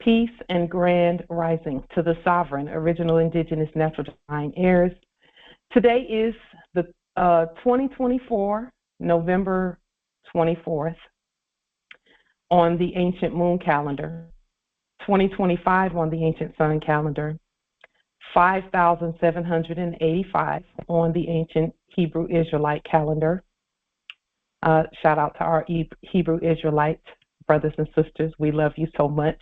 Peace and grand rising to the sovereign, original, indigenous, natural, divine heirs. Today is the 2024, November 24th, on the ancient moon calendar, 2025 on the ancient sun calendar, 5,785 on the ancient Hebrew Israelite calendar. Shout out to our Hebrew Israelite brothers and sisters. We love you so much.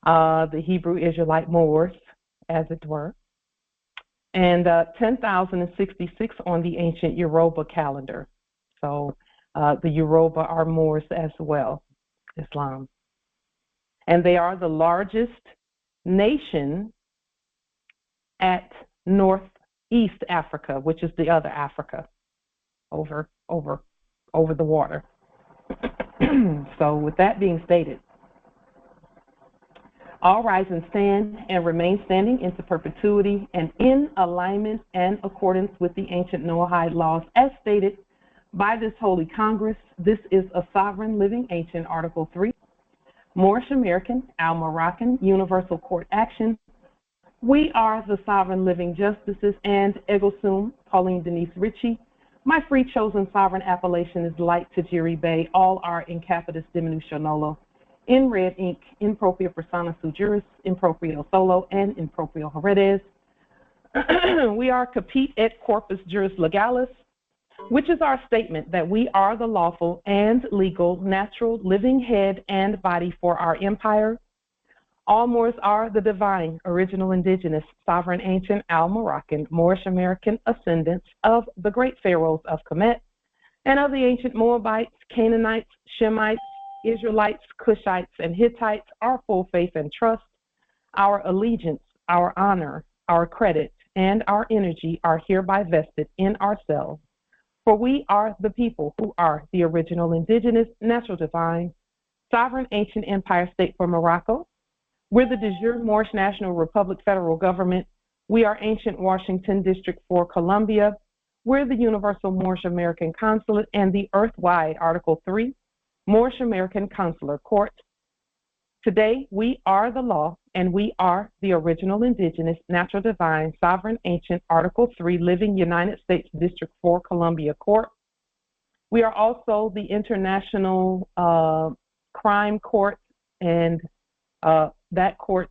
The Hebrew Israelite Moors, as it were. And 10,066 on the ancient Yoruba calendar. So the Yoruba are Moors as well, Islam. And they are the largest nation at Northeast Africa, which is the other Africa, over the water. So with that being stated, all rise and stand and remain standing into perpetuity and in alignment and accordance with the ancient Noahide laws as stated by this Holy Congress. This is a sovereign living ancient Article 3, Moorish American, Al-Moroccan, Universal Court Action. We are the sovereign living justices and Ego Sum, Pauline Denise Ritchie. My free chosen sovereign appellation is Light to Jiri Bay. All are in capitis diminution nolo, in red ink, in propria persona sui juris, in proprio solo, and in proprio heredes. We are capite et corpus juris legalis, which is our statement that we are the lawful and legal, natural, living head and body for our empire. All Moors are the divine, original, indigenous, sovereign, ancient, Al-Moroccan, Moorish American ascendants of the great pharaohs of Kemet and of the ancient Moabites, Canaanites, Shemites, Israelites, Cushites, and Hittites. Our full faith and trust, our allegiance, our honor, our credit, and our energy are hereby vested in ourselves. For we are the people who are the original, indigenous, natural, divine, sovereign, ancient empire state for Morocco. We're the de jure Moorish National Republic federal government. We are ancient Washington District for Columbia. We're the Universal Moorish American Consulate and the Earth-wide Article 3 Moorish American Consular Court. Today, we are the law and we are the original, indigenous, natural, divine, sovereign, ancient Article 3 living United States District for Columbia Court. We are also the International Crime Court, and that court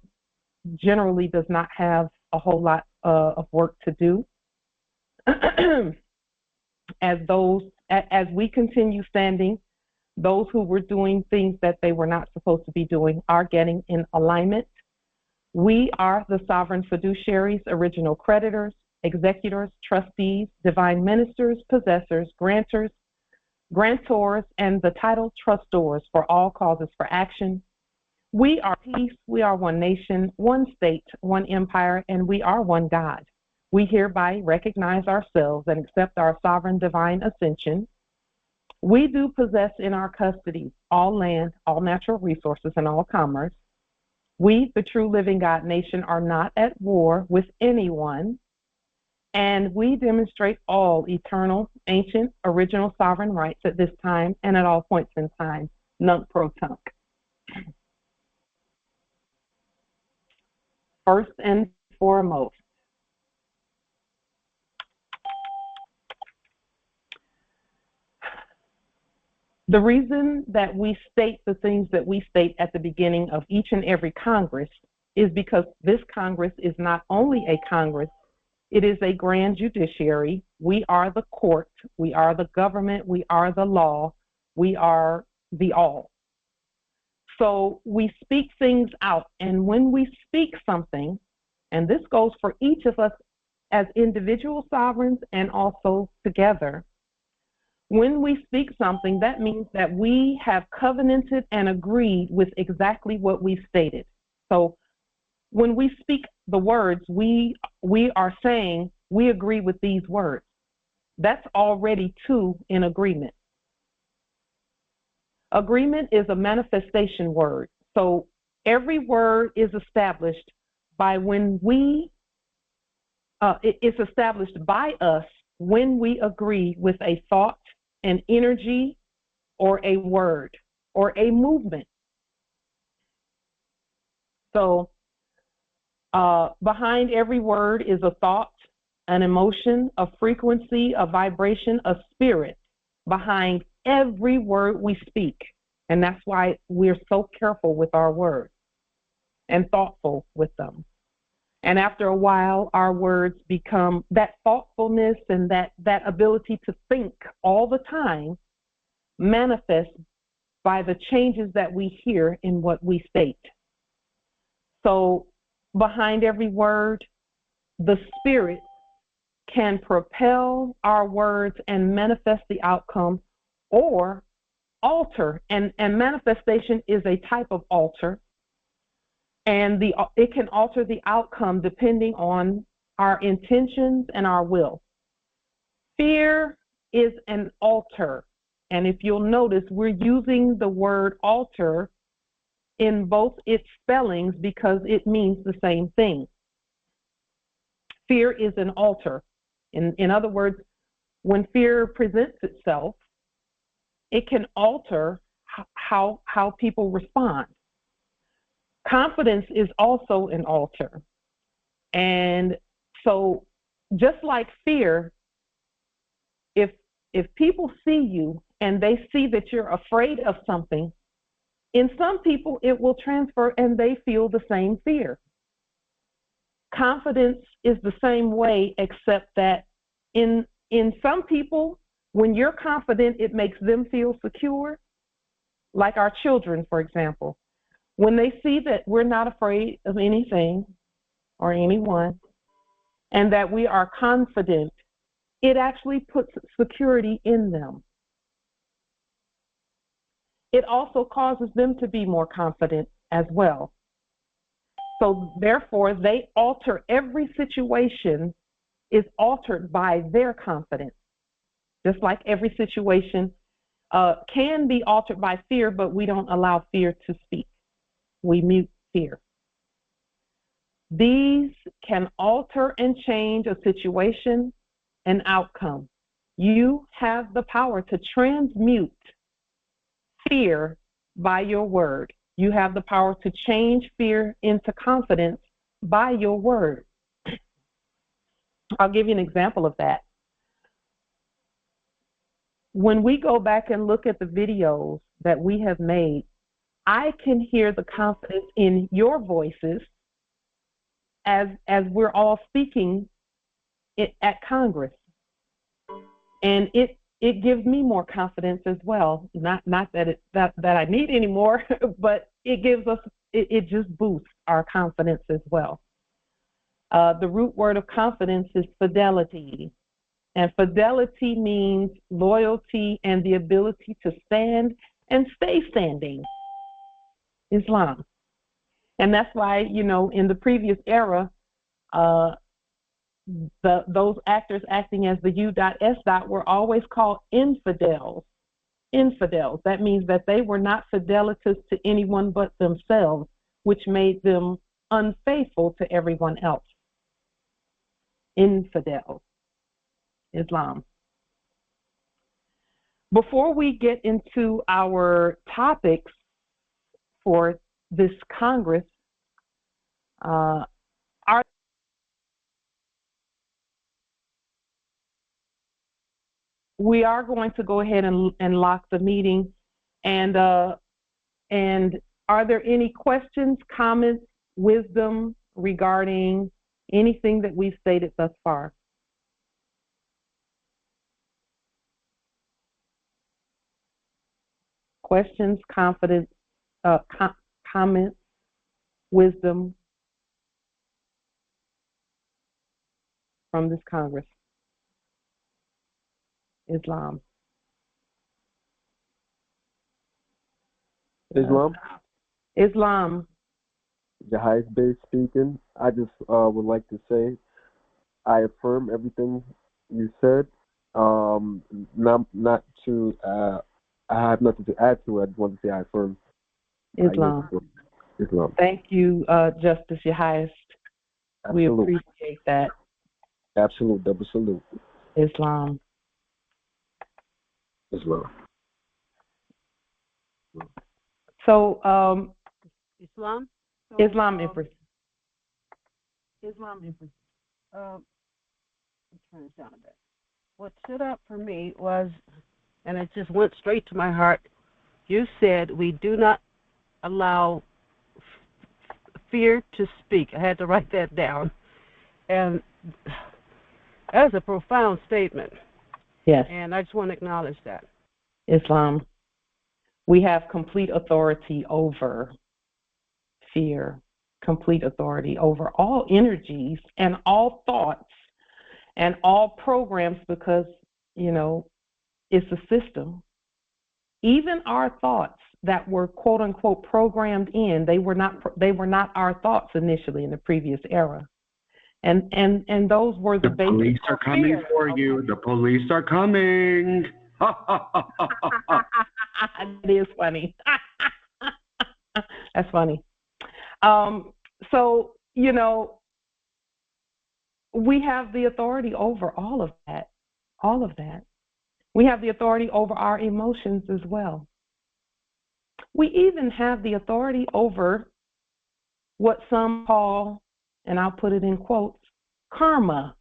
generally does not have a whole lot of work to do. As we continue standing, those who were doing things that they were not supposed to be doing are getting in alignment. We are the sovereign fiduciaries, original creditors, executors, trustees, divine ministers, possessors, grantors, grantors, and the title trustors for all causes for action. We are peace, we are one nation, one state, one empire, and we are one God. We hereby recognize ourselves and accept our sovereign divine ascension. We do possess in our custody all land, all natural resources, and all commerce. We, the true living God nation, are not at war with anyone, and we demonstrate all eternal, ancient, original sovereign rights at this time and at all points in time, nunc pro tunc. First and foremost, the reason that we state the things that we state at the beginning of each and every Congress is because this Congress is not only a Congress, it is a grand judiciary. We are the court, we are the government, we are the law, we are the all. So we speak things out, and when we speak something, and this goes for each of us as individual sovereigns and also together, when we speak something, that means that we have covenanted and agreed with exactly what we've stated. So when we speak the words, we are saying we agree with these words. That's already two in agreement. Agreement is a manifestation word. So every word is established by when it's established by us when we agree with a thought, an energy, or a word, or a movement. So behind every word is a thought, an emotion, a frequency, a vibration, a spirit behind every word we speak. And that's why we're so careful with our words and thoughtful with them. And after a while, our words become that thoughtfulness and that ability to think all the time manifests by the changes that we hear in what we state. So behind every word, the spirit can propel our words and manifest the outcome or alter. And manifestation is a type of alter. And it can alter the outcome depending on our intentions and our will. Fear is an alter. And if you'll notice, we're using the word alter in both its spellings because it means the same thing. Fear is an alter. In other words, when fear presents itself, it can alter how people respond. Confidence is also an alter. And so just like fear, if people see you and they see that you're afraid of something, in some people it will transfer and they feel the same fear. Confidence is the same way, except that in some people, when you're confident, it makes them feel secure. Like our children, for example. When they see that we're not afraid of anything or anyone and that we are confident, it actually puts security in them. It also causes them to be more confident as well. So therefore, they alter every situation is altered by their confidence. Just like every situation can be altered by fear, but we don't allow fear to speak. We mute fear. These can alter and change a situation and outcome. You have the power to transmute fear by your word. You have the power to change fear into confidence by your word. I'll give you an example of that. When we go back and look at the videos that we have made, I can hear the confidence in your voices as we're all speaking at Congress. And it gives me more confidence as well. Not that I need any more, but it gives us, it just boosts our confidence as well. The root word of confidence is fidelity. And fidelity means loyalty and the ability to stand and stay standing. Islam. And that's why, you know, in the previous era, those actors acting as the U.S. were always called infidels. Infidels. That means that they were not fidelitous to anyone but themselves, which made them unfaithful to everyone else. Infidels. Islam. Before we get into our topics for this Congress, we are going to go ahead and lock the meeting. And are there any questions, comments, wisdom regarding anything that we've stated thus far? Questions, confidence, comments, wisdom from this Congress? Islam. Islam. The highest base speaking. I just would like to say I affirm everything you said. Not to I have nothing to add to it. I just want to say I affirm. Islam. Islam. Thank you, Justice, your highest. Absolute. We appreciate that. Absolute double salute. Islam. Islam. So, Islam? Islam Empress. Islam Empress. I'm trying to sound a bit. What stood out for me was, and it just went straight to my heart, you said we do not allow fear to speak. I had to write that down. And that is a profound statement. Yes. And I just want to acknowledge that. Islam. We have complete authority over fear, complete authority over all energies and all thoughts and all programs because, you know, it's a system. Even our thoughts that were quote unquote programmed in, they were not our thoughts initially in the previous era. And those were the basic. The police are coming for you. The police are coming. It is funny. That's funny. So, you know, we have the authority over all of that. All of that. We have the authority over our emotions as well. We even have the authority over what some call, and I'll put it in quotes, karma.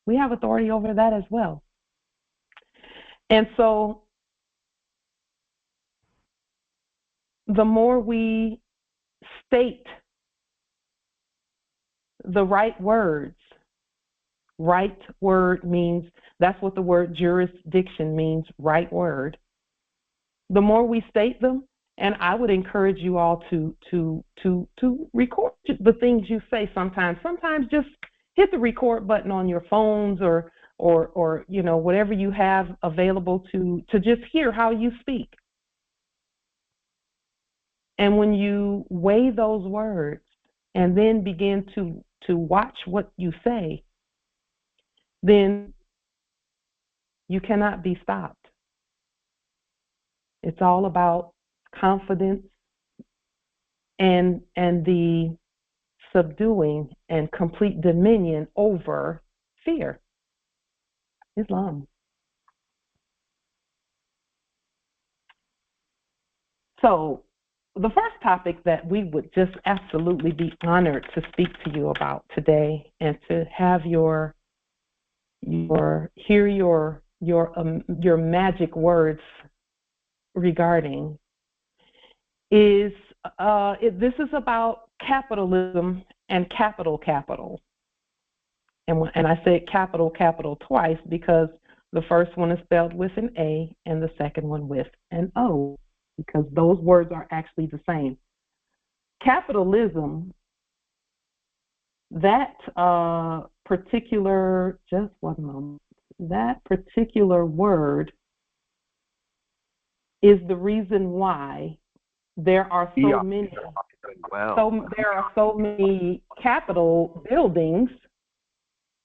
We have authority over that as well. And so the more we state the right words, right word means, that's what the word jurisdiction means, right word. The more we state them, and I would encourage you all to record the things you say sometimes. Sometimes just hit the record button on your phones or you know, whatever you have available to just hear how you speak. And when you weigh those words and then begin to watch what you say, then you cannot be stopped. It's all about confidence and the subduing and complete dominion over fear. Islam. So the first topic that we would just absolutely be honored to speak to you about today and to have your magic words regarding is this is about capitalism and capital. And I said capital twice because the first one is spelled with an A and the second one with an O, because those words are actually the same. Capitalism, that particular, just one moment, that particular word is the reason why there are so many, there are so many Capitol buildings.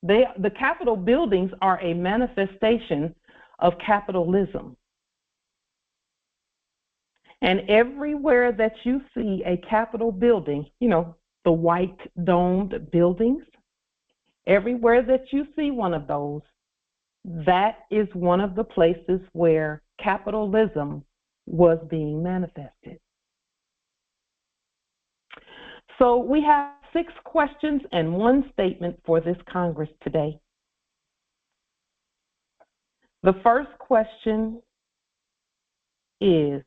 The Capitol buildings are a manifestation of capitalism. And everywhere that you see a Capitol building, you know, the white domed buildings, everywhere that you see one of those, that is one of the places where capitalism was being manifested. So we have 6 questions and 1 statement for this Congress today. The first question is,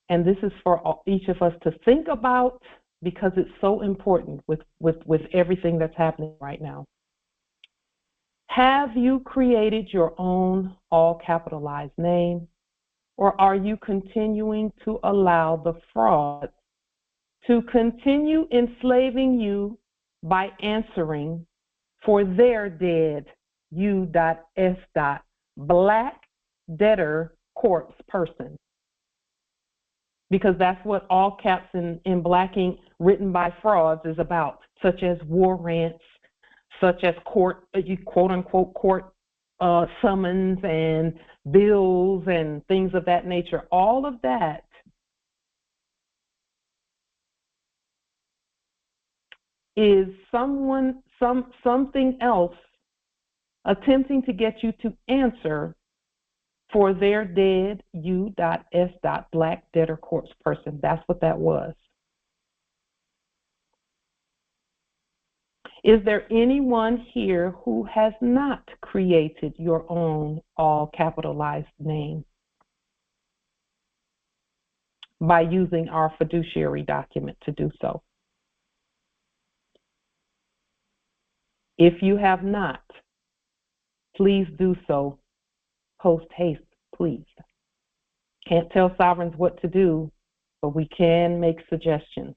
and this is for each of us to think about because it's so important with everything that's happening right now. Have you created your own all capitalized name, or are you continuing to allow the fraud to continue enslaving you by answering for their dead U.S. Black debtor corpse person? Because that's what all caps in black ink written by frauds is about, such as war rants, such as court, quote unquote, court summons and bills and things of that nature. All of that is something else attempting to get you to answer for their dead U.S. Black debtor corpse person. That's what that was. Is there anyone here who has not created your own all capitalized name by using our fiduciary document to do so? If you have not, please do so post haste, please. Can't tell sovereigns what to do, but we can make suggestions.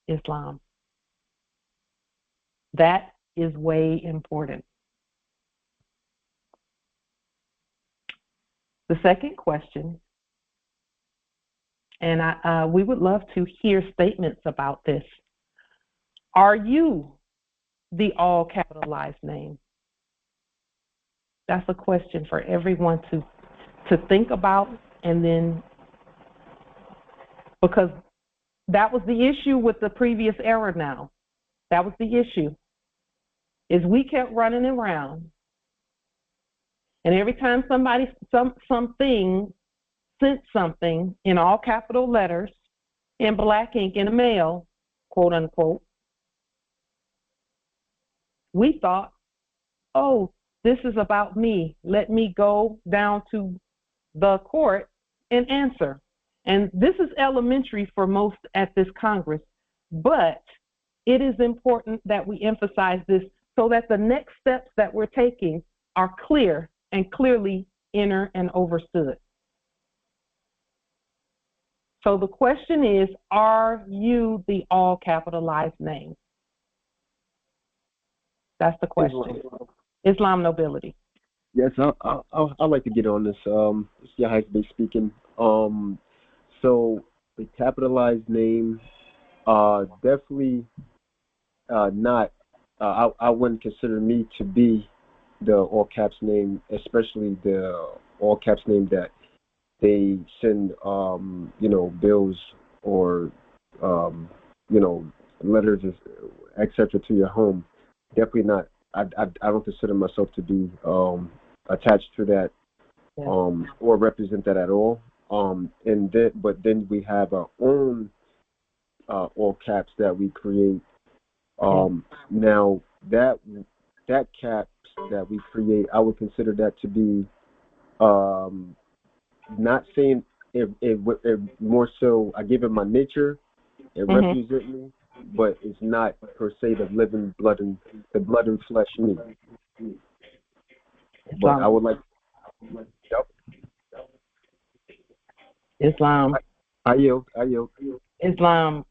Islam. That is way important. The second question, and we would love to hear statements about this. Are you the all capitalized name? That's a question for everyone to think about, and then, because that was the issue with the previous era now. That was the issue, is we kept running around, and every time somebody, something sent something in all capital letters in black ink in the mail, quote unquote, we thought, oh, this is about me. Let me go down to the court and answer. And this is elementary for most at this Congress, but it is important that we emphasize this so that the next steps that we're taking are clear and clearly inner and overstood. So the question is, are you the all capitalized name? That's the question. Islam nobility. Yes, I'd like to get on this. It's Sheik speaking. So the capitalized name, definitely not. I wouldn't consider me to be the all caps name, especially the all caps name that they send, bills or, letters, etc. to your home. Definitely not. I don't consider myself to be attached to that, or represent that at all. But then we have our own all caps that we create. Now that caps that we create, I would consider that to be not saying it more so. I give it my nature. It represents me, but it's not per se the living blood and flesh me. But I would like. Yep. Islam. I yield. Islam.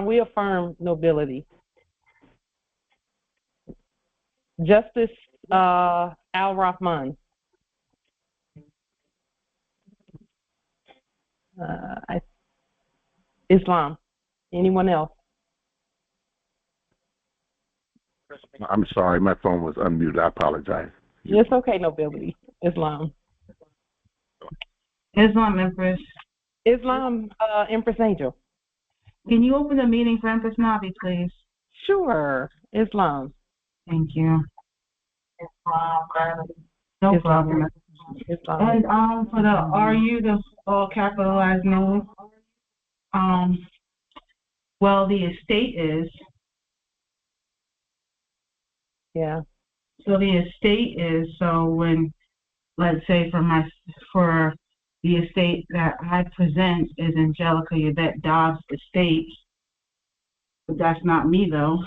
We affirm nobility. Justice Al-Rahman. Islam. Anyone else? I'm sorry, my phone was unmuted. I apologize. It's okay, nobility. Islam. Islam, Empress. Islam, Empress Angel. Can you open the meeting for Empress Navi, please? Sure. Islam. Thank you. Islam, Grande. No problem. Islam. And for the are you the all capitalized name? Well, the estate is. Yeah. So the estate is, so when, let's say for the estate that I present is Angelica Yvette Dobbs' estate, but that's not me though.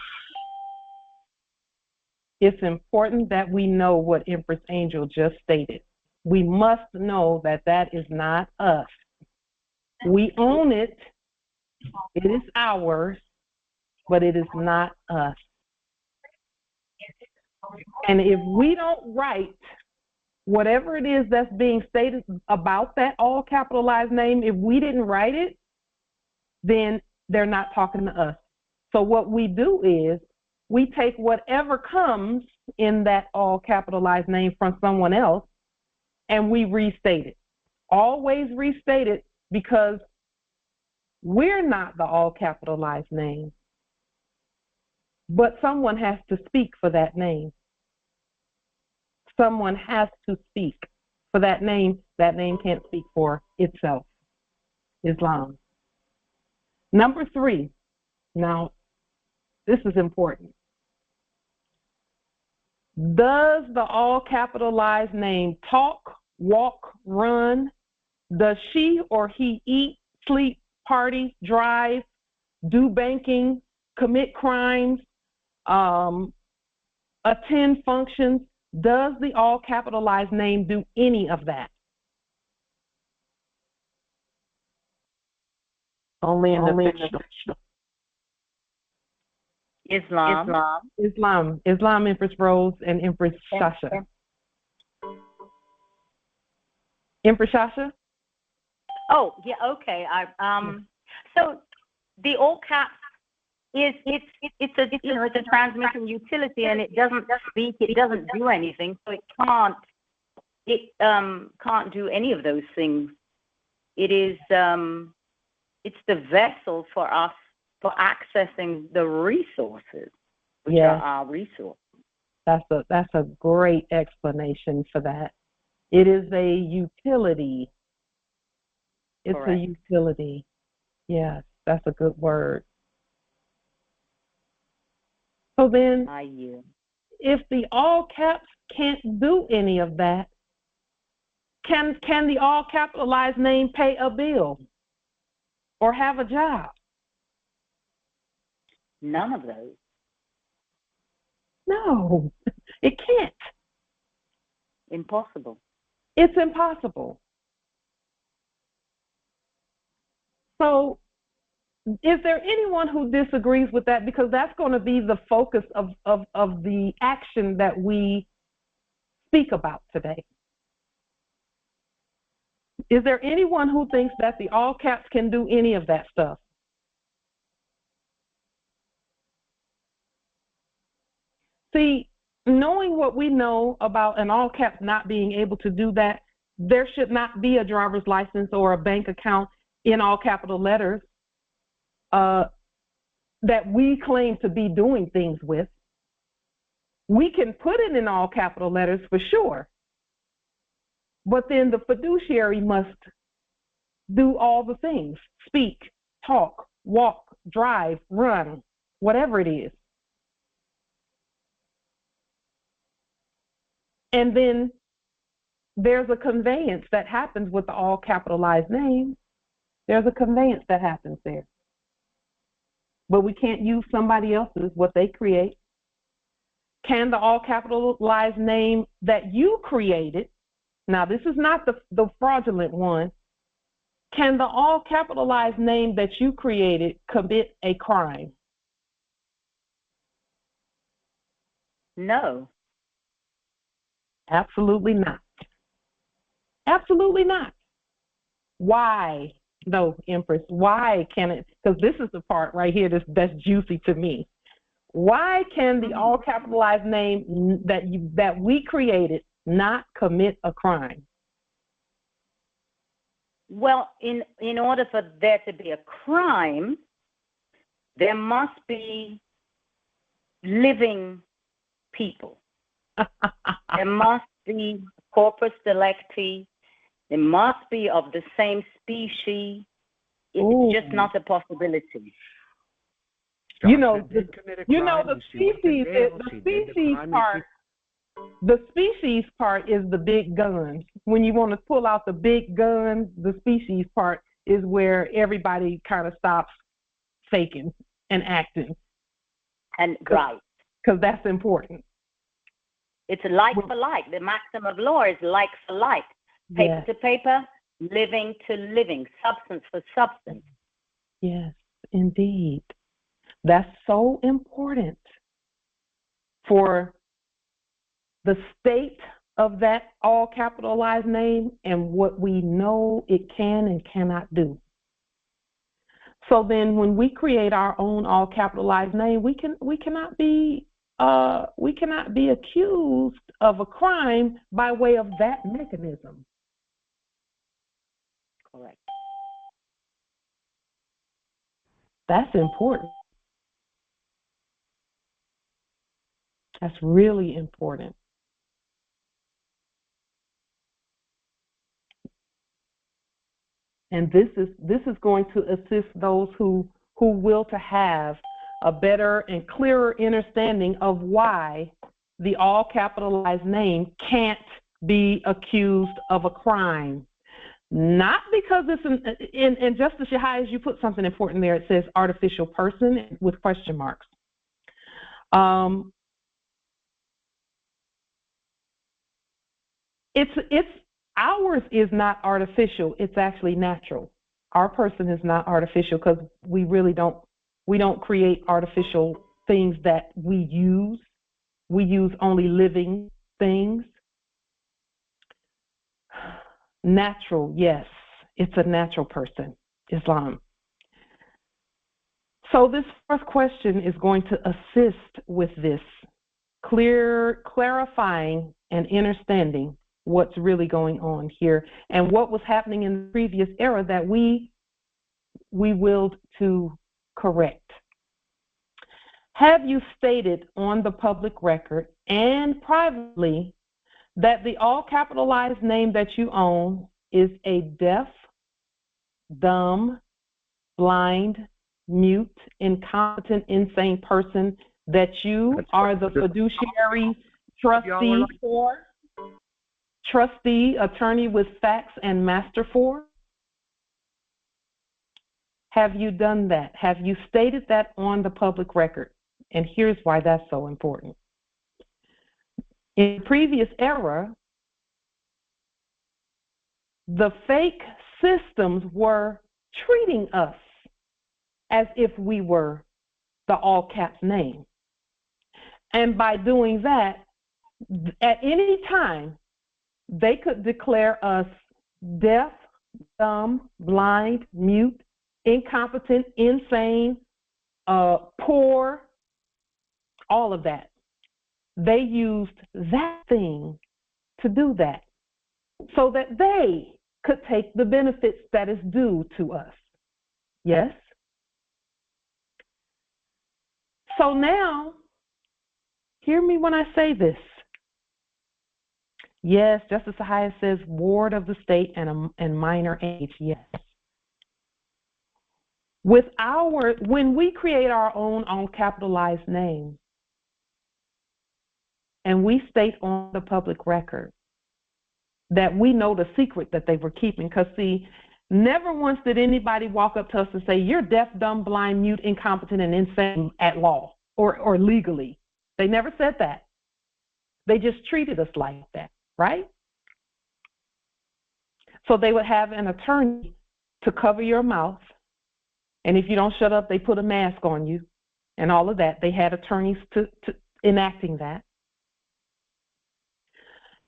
It's important that we know what Empress Angel just stated. We must know that that is not us. We own it. It is ours, but it is not us. And if we don't write whatever it is that's being stated about that all capitalized name, if we didn't write it, then they're not talking to us. So what we do is we take whatever comes in that all capitalized name from someone else and we restate it. Always restate it, because we're not the all capitalized name, but someone has to speak for that name. Someone has to speak for that name can't speak for itself. Islam. Number 3. Now, this is important. Does the all capitalized name talk, walk, run? Does she or he eat, sleep, party, drive, do banking, commit crimes, attend functions? Does the all capitalized name do any of that? Only in the fictional. Islam, Empress Rose, and Empress Shasha. Empress Shasha? Oh, yeah, okay. So the all caps it's a transmission utility, and it doesn't speak, it doesn't do anything, so it can't do any of those things. It is it's the vessel for us for accessing the resources, which are our resources. That's a great explanation for that. It is a utility. It's Correct. A utility. Yes, that's a good word. So then, if the all caps can't do any of that, can the all capitalized name pay a bill or have a job? None of those. No, it can't. Impossible. It's impossible. So, is there anyone who disagrees with that? Because that's going to be the focus of the action that we speak about today. Is there anyone who thinks that the all caps can do any of that stuff? See, knowing what we know about an all caps not being able to do that, there should not be a driver's license or a bank account in all capital letters that we claim to be doing things with. We can put it in all capital letters for sure, but then the fiduciary must do all the things: speak, talk, walk, drive, run, whatever it is. And then there's a conveyance that happens with the all capitalized name. There's a conveyance that happens there. But we can't use somebody else's, what they create. Can the all capitalized name that you created, now this is not the fraudulent one, can the all capitalized name that you created commit a crime? No. Absolutely not. Absolutely not. Why? No, Empress, why can it? Because this is the part right here that's juicy to me. Why can the all capitalized name that we created not commit a crime? Well, in order for there to be a crime, there must be living people. There must be corpus delicti. They must be of the same species. It's just not a possibility. You know, the species part is the big guns. When you want to pull out the big guns, the species part is where everybody kind of stops faking and acting. And right. Because that's important. It's like for like. The maxim of law is like for like. Paper to paper, living to living, substance for substance. Yes, indeed. That's so important for the state of that all capitalized name and what we know it can and cannot do. So then when we create our own all capitalized name, we cannot be accused of a crime by way of that mechanism. Correct. That's important. That's really important. And this is going to assist those who will to have a better and clearer understanding of why the all capitalized name can't be accused of a crime. Not because it's in Justice Yahya, you put something important there. It says artificial person with question marks. It's ours is not artificial. It's actually natural. Our person is not artificial because we don't create artificial things that we use. We use only living things. Natural, yes, it's a natural person, Islam. So this first question is going to assist with this, clarifying and understanding what's really going on here and what was happening in the previous era that we willed to correct. Have you stated on the public record and privately that the all capitalized name that you own is a deaf, dumb, blind, mute, incompetent, insane person that you are the fiduciary trustee, attorney with facts and master for? Have you done that? Have you stated that on the public record? And here's why that's so important. In the previous era, the fake systems were treating us as if we were the all caps name. And by doing that, at any time, they could declare us deaf, dumb, blind, mute, incompetent, insane, poor, all of that. They used that thing to do that so that they could take the benefits that is due to us. Yes? So now, hear me when I say this. Yes, Justice Yahya says ward of the state and minor age, yes. When we create our own capitalized name, and we state on the public record that we know the secret that they were keeping, because see, never once did anybody walk up to us and say, you're deaf, dumb, blind, mute, incompetent, and insane at law or legally. They never said that. They just treated us like that, right? So they would have an attorney to cover your mouth, and if you don't shut up, they put a mask on you and all of that. They had attorneys to enacting that.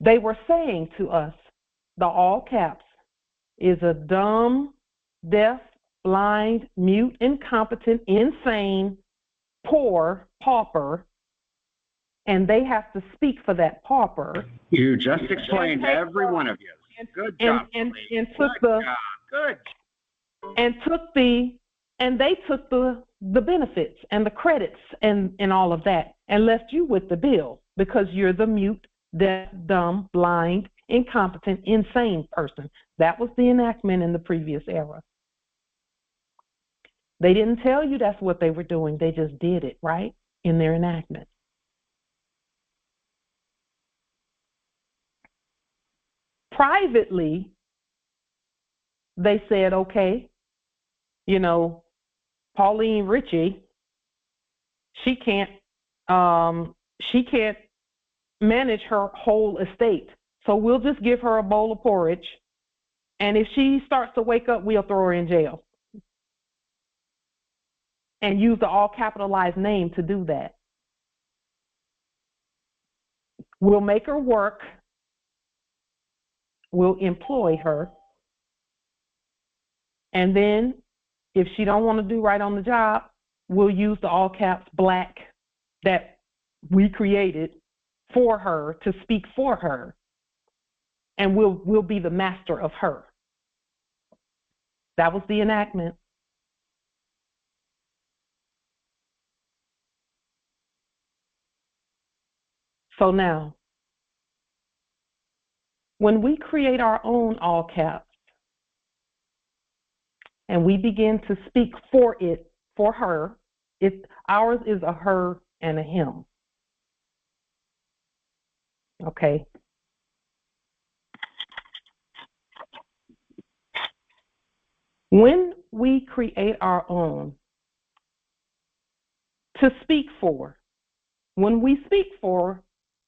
They were saying to us, the all caps is a dumb, deaf, blind, mute, incompetent, insane, poor, pauper, and they have to speak for that pauper. You just explained to every one of you. Good job. And they took the benefits and the credits and all of that and left you with the bill because you're the mute, deaf, dumb, blind, incompetent, insane person. That was the enactment in the previous era. They didn't tell you that's what they were doing. They just did it, right, in their enactment. Privately, they said, okay, you know, Pauline Ritchie, she can't manage her whole estate. So we'll just give her a bowl of porridge, and if she starts to wake up, we'll throw her in jail. And use the all capitalized name to do that. We'll make her work. We'll employ her. And then if she don't want to do right on the job, we'll use the all caps black that we created for her to speak for her. And we'll be the master of her. That was the enactment. So now, when we create our own all caps, and we begin to speak for it, for her. Ours is a her and a him. Okay. When we create our own to speak for, when we speak for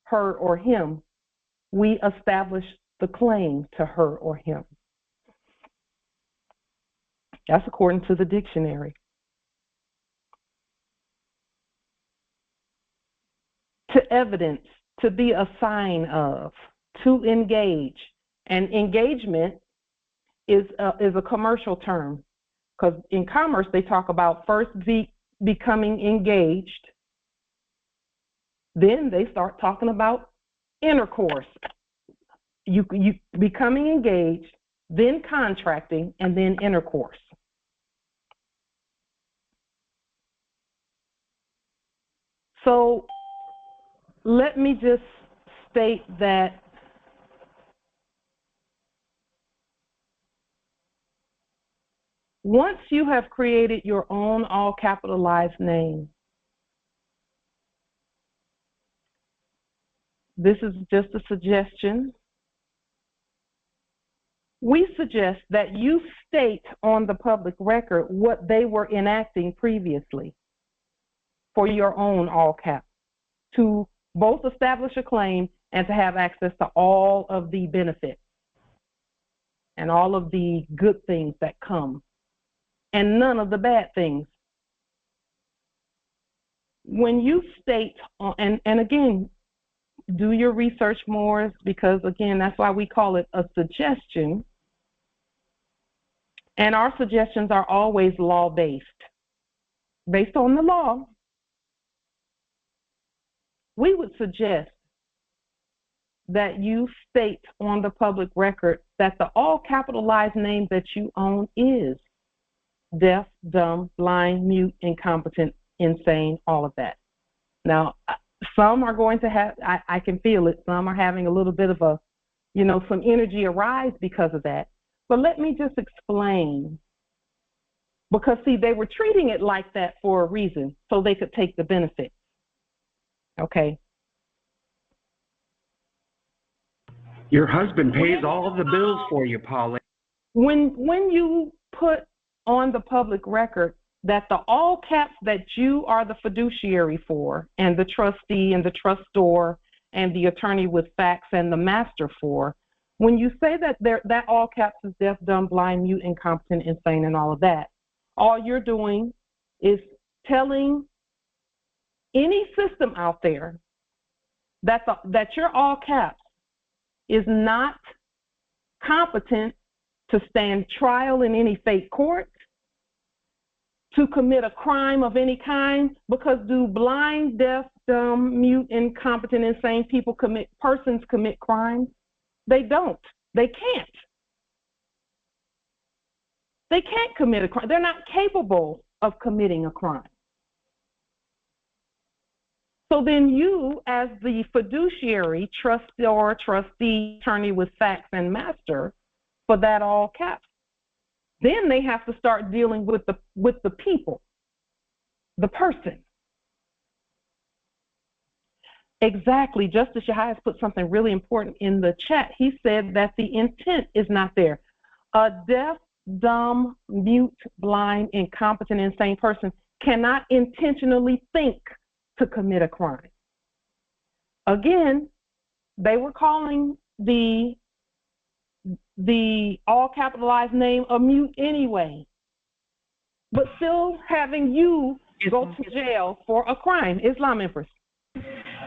her or him, we establish the claim to her or him. That's according to the dictionary. To evidence, to be a sign of, to engage. And engagement is a commercial term, because in commerce they talk about first becoming engaged, then they start talking about intercourse. You becoming engaged, then contracting, and then intercourse. So let me just state that once you have created your own all capitalized name, this is just a suggestion. We suggest that you state on the public record what they were enacting previously for your own all caps, to both establish a claim and to have access to all of the benefits and all of the good things that come, and none of the bad things. When you state, and again, do your research more, because again, that's why we call it a suggestion. And our suggestions are always law-based. Based on the law, we would suggest that you state on the public record that the all capitalized name that you own is deaf, dumb, blind, mute, incompetent, insane, all of that. Now, some are going to have, I can feel it, some are having a little bit of a, some energy arise because of that. But let me just explain. Because, see, they were treating it like that for a reason, so they could take the benefit. Okay? Your husband pays all of the bills for you, Polly. When you put on the public record that the all caps that you are the fiduciary for, and the trustee and the trustor and the attorney with facts and the master for, when you say that that all caps is deaf, dumb, blind, mute, incompetent, insane, and all of that, all you're doing is telling any system out there that your all caps is not competent to stand trial in any fake court, to commit a crime of any kind, because do blind, deaf, dumb, mute, incompetent, insane persons commit crimes? They don't. They can't. They can't commit a crime. They're not capable of committing a crime. So then you, as the fiduciary, trustor, trustee, attorney with facts and master for that all caps, then they have to start dealing with the people, the person. Exactly. Justice Yahya has put something really important in the chat. He said that the intent is not there. A deaf, dumb, mute, blind, incompetent, insane person cannot intentionally think to commit a crime. Again, they were calling the all capitalized name a mute anyway, but still having you go to jail for a crime. Islam Empress.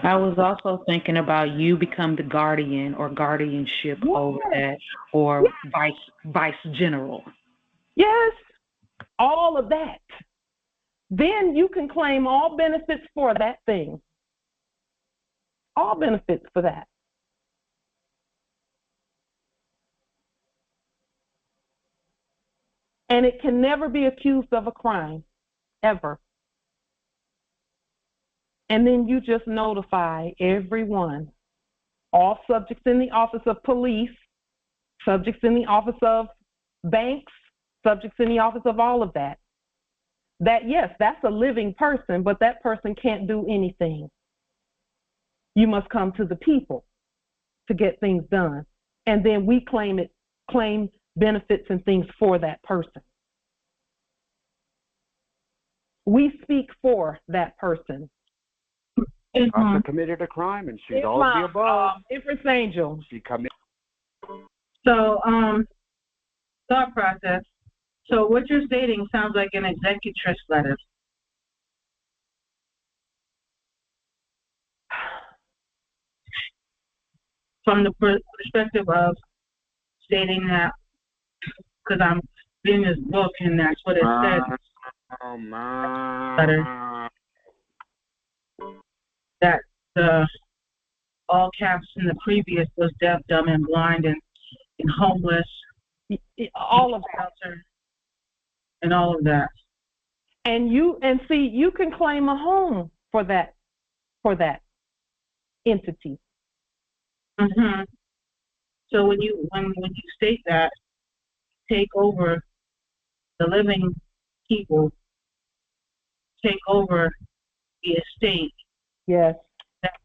I was also thinking about you become the guardian or guardianship over that, or vice general. Yes, all of that. Then you can claim all benefits for that thing. All benefits for that. And it can never be accused of a crime, ever. And then you just notify everyone, all subjects in the office of police, subjects in the office of banks, subjects in the office of all of that. That, yes, that's a living person, but that person can't do anything. You must come to the people to get things done. And then we claim benefits and things for that person. We speak for that person. Also committed a crime, and she's all of the above. Empress Angel. She committed. So, thought process. So what you're stating sounds like an executrix letter. From the perspective of stating that, because I'm reading this book and that's what it said. Oh my. Letter. That the all caps in the previous was deaf, dumb, and blind, and homeless. All of that. And all of that. And see, you can claim a home for that entity. Mm-hmm. So when you state that, take over the living people, take over the estate. Yes.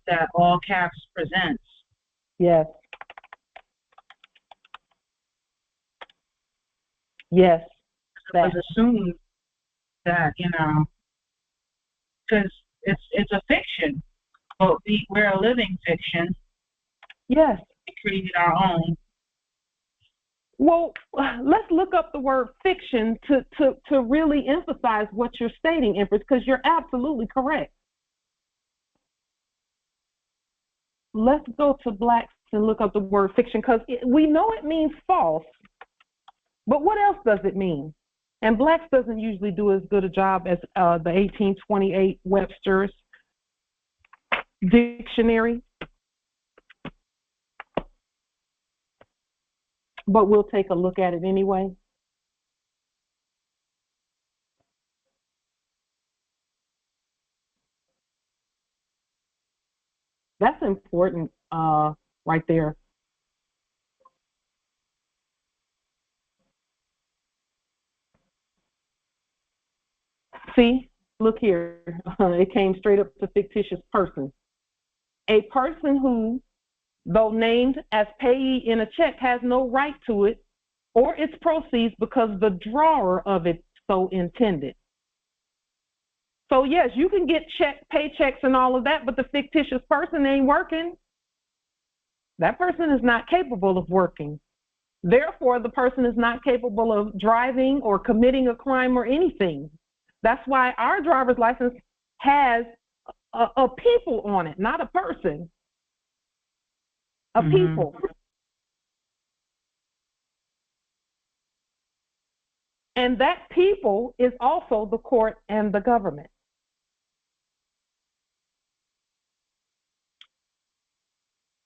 That all caps presents. Yes. Yes. It was assumed that, because it's a fiction, but we're a living fiction. Yes. We created our own. Well, let's look up the word fiction to really emphasize what you're stating, Empress, because you're absolutely correct. Let's go to Blacks and look up the word fiction, because we know it means false, but what else does it mean? And Blacks doesn't usually do as good a job as the 1828 Webster's dictionary, but we'll take a look at it anyway. That's important right there. See, look here. It came straight up to fictitious person. A person who, though named as payee in a check, has no right to it or its proceeds because the drawer of it so intended. So yes, you can get paychecks and all of that, but the fictitious person ain't working. That person is not capable of working. Therefore, the person is not capable of driving or committing a crime or anything. That's why our driver's license has a people on it, not a person. A people. And that people is also the court and the government.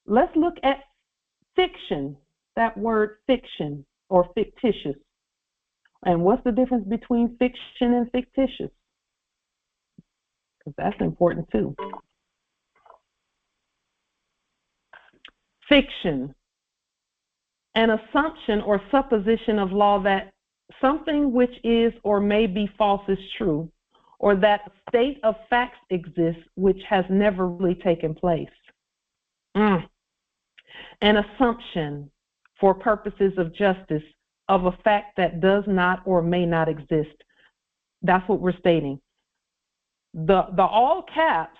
Let's look at fiction, that word fiction or fictitious. And what's the difference between fiction and fictitious? Because that's important too. Fiction, an assumption or supposition of law that something which is or may be false is true, or that a state of facts exists which has never really taken place. An assumption for purposes of justice of a fact that does not or may not exist. That's what we're stating. The all caps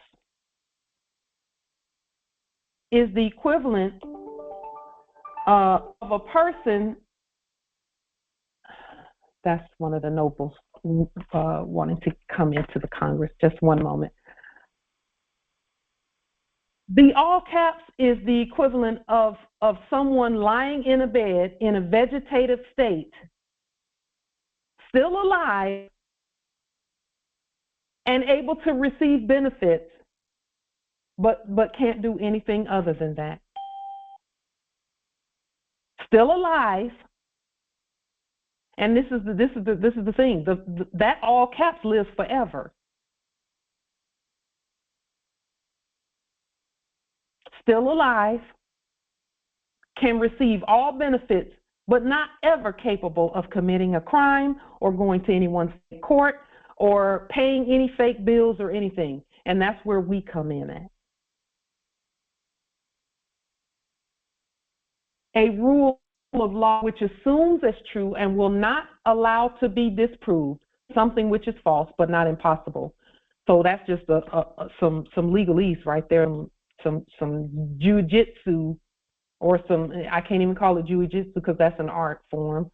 is the equivalent of a person. That's one of the nobles wanting to come into the Congress. Just one moment. The all caps is the equivalent of someone lying in a bed in a vegetative state, still alive, and able to receive benefits, but can't do anything other than that. Still alive, and this is the thing. That all caps lives forever. Still alive, can receive all benefits, but not ever capable of committing a crime or going to anyone's court or paying any fake bills or anything. And that's where we come in at. A rule of law which assumes as true and will not allow to be disproved something which is false but not impossible. So that's just some legalese right there, some jiu-jitsu, or some, I can't even call it jiu-jitsu because that's an art form.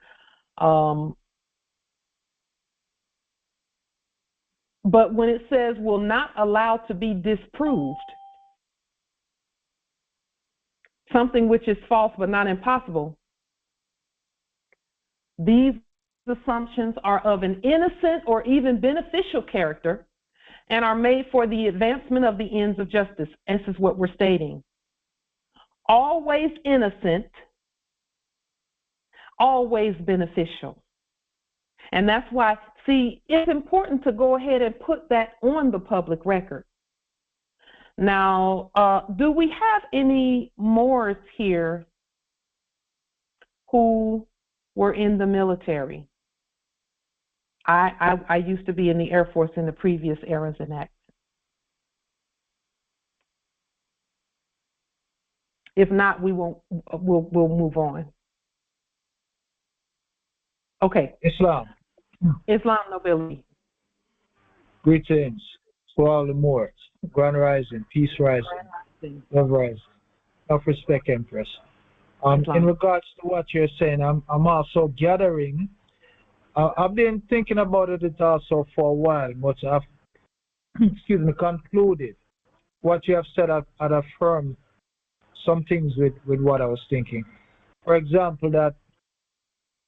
But when it says will not allow to be disproved, something which is false but not impossible, these assumptions are of an innocent or even beneficial character and are made for the advancement of the ends of justice. This is what we're stating. Always innocent, always beneficial. And that's why, see, it's important to go ahead and put that on the public record. Now, do we have any Moors here who were in the military? I used to be in the Air Force in the previous eras and acts. If not, we'll move on. Okay. Islam. Islam nobility. Greetings to all the Moors. Grand rising, peace rising, love rising. Self respect, Empress. In regards to what you're saying, I'm also gathering. I've been thinking about it also for a while, but I've concluded what you have said. I'd affirmed some things with what I was thinking. For example, that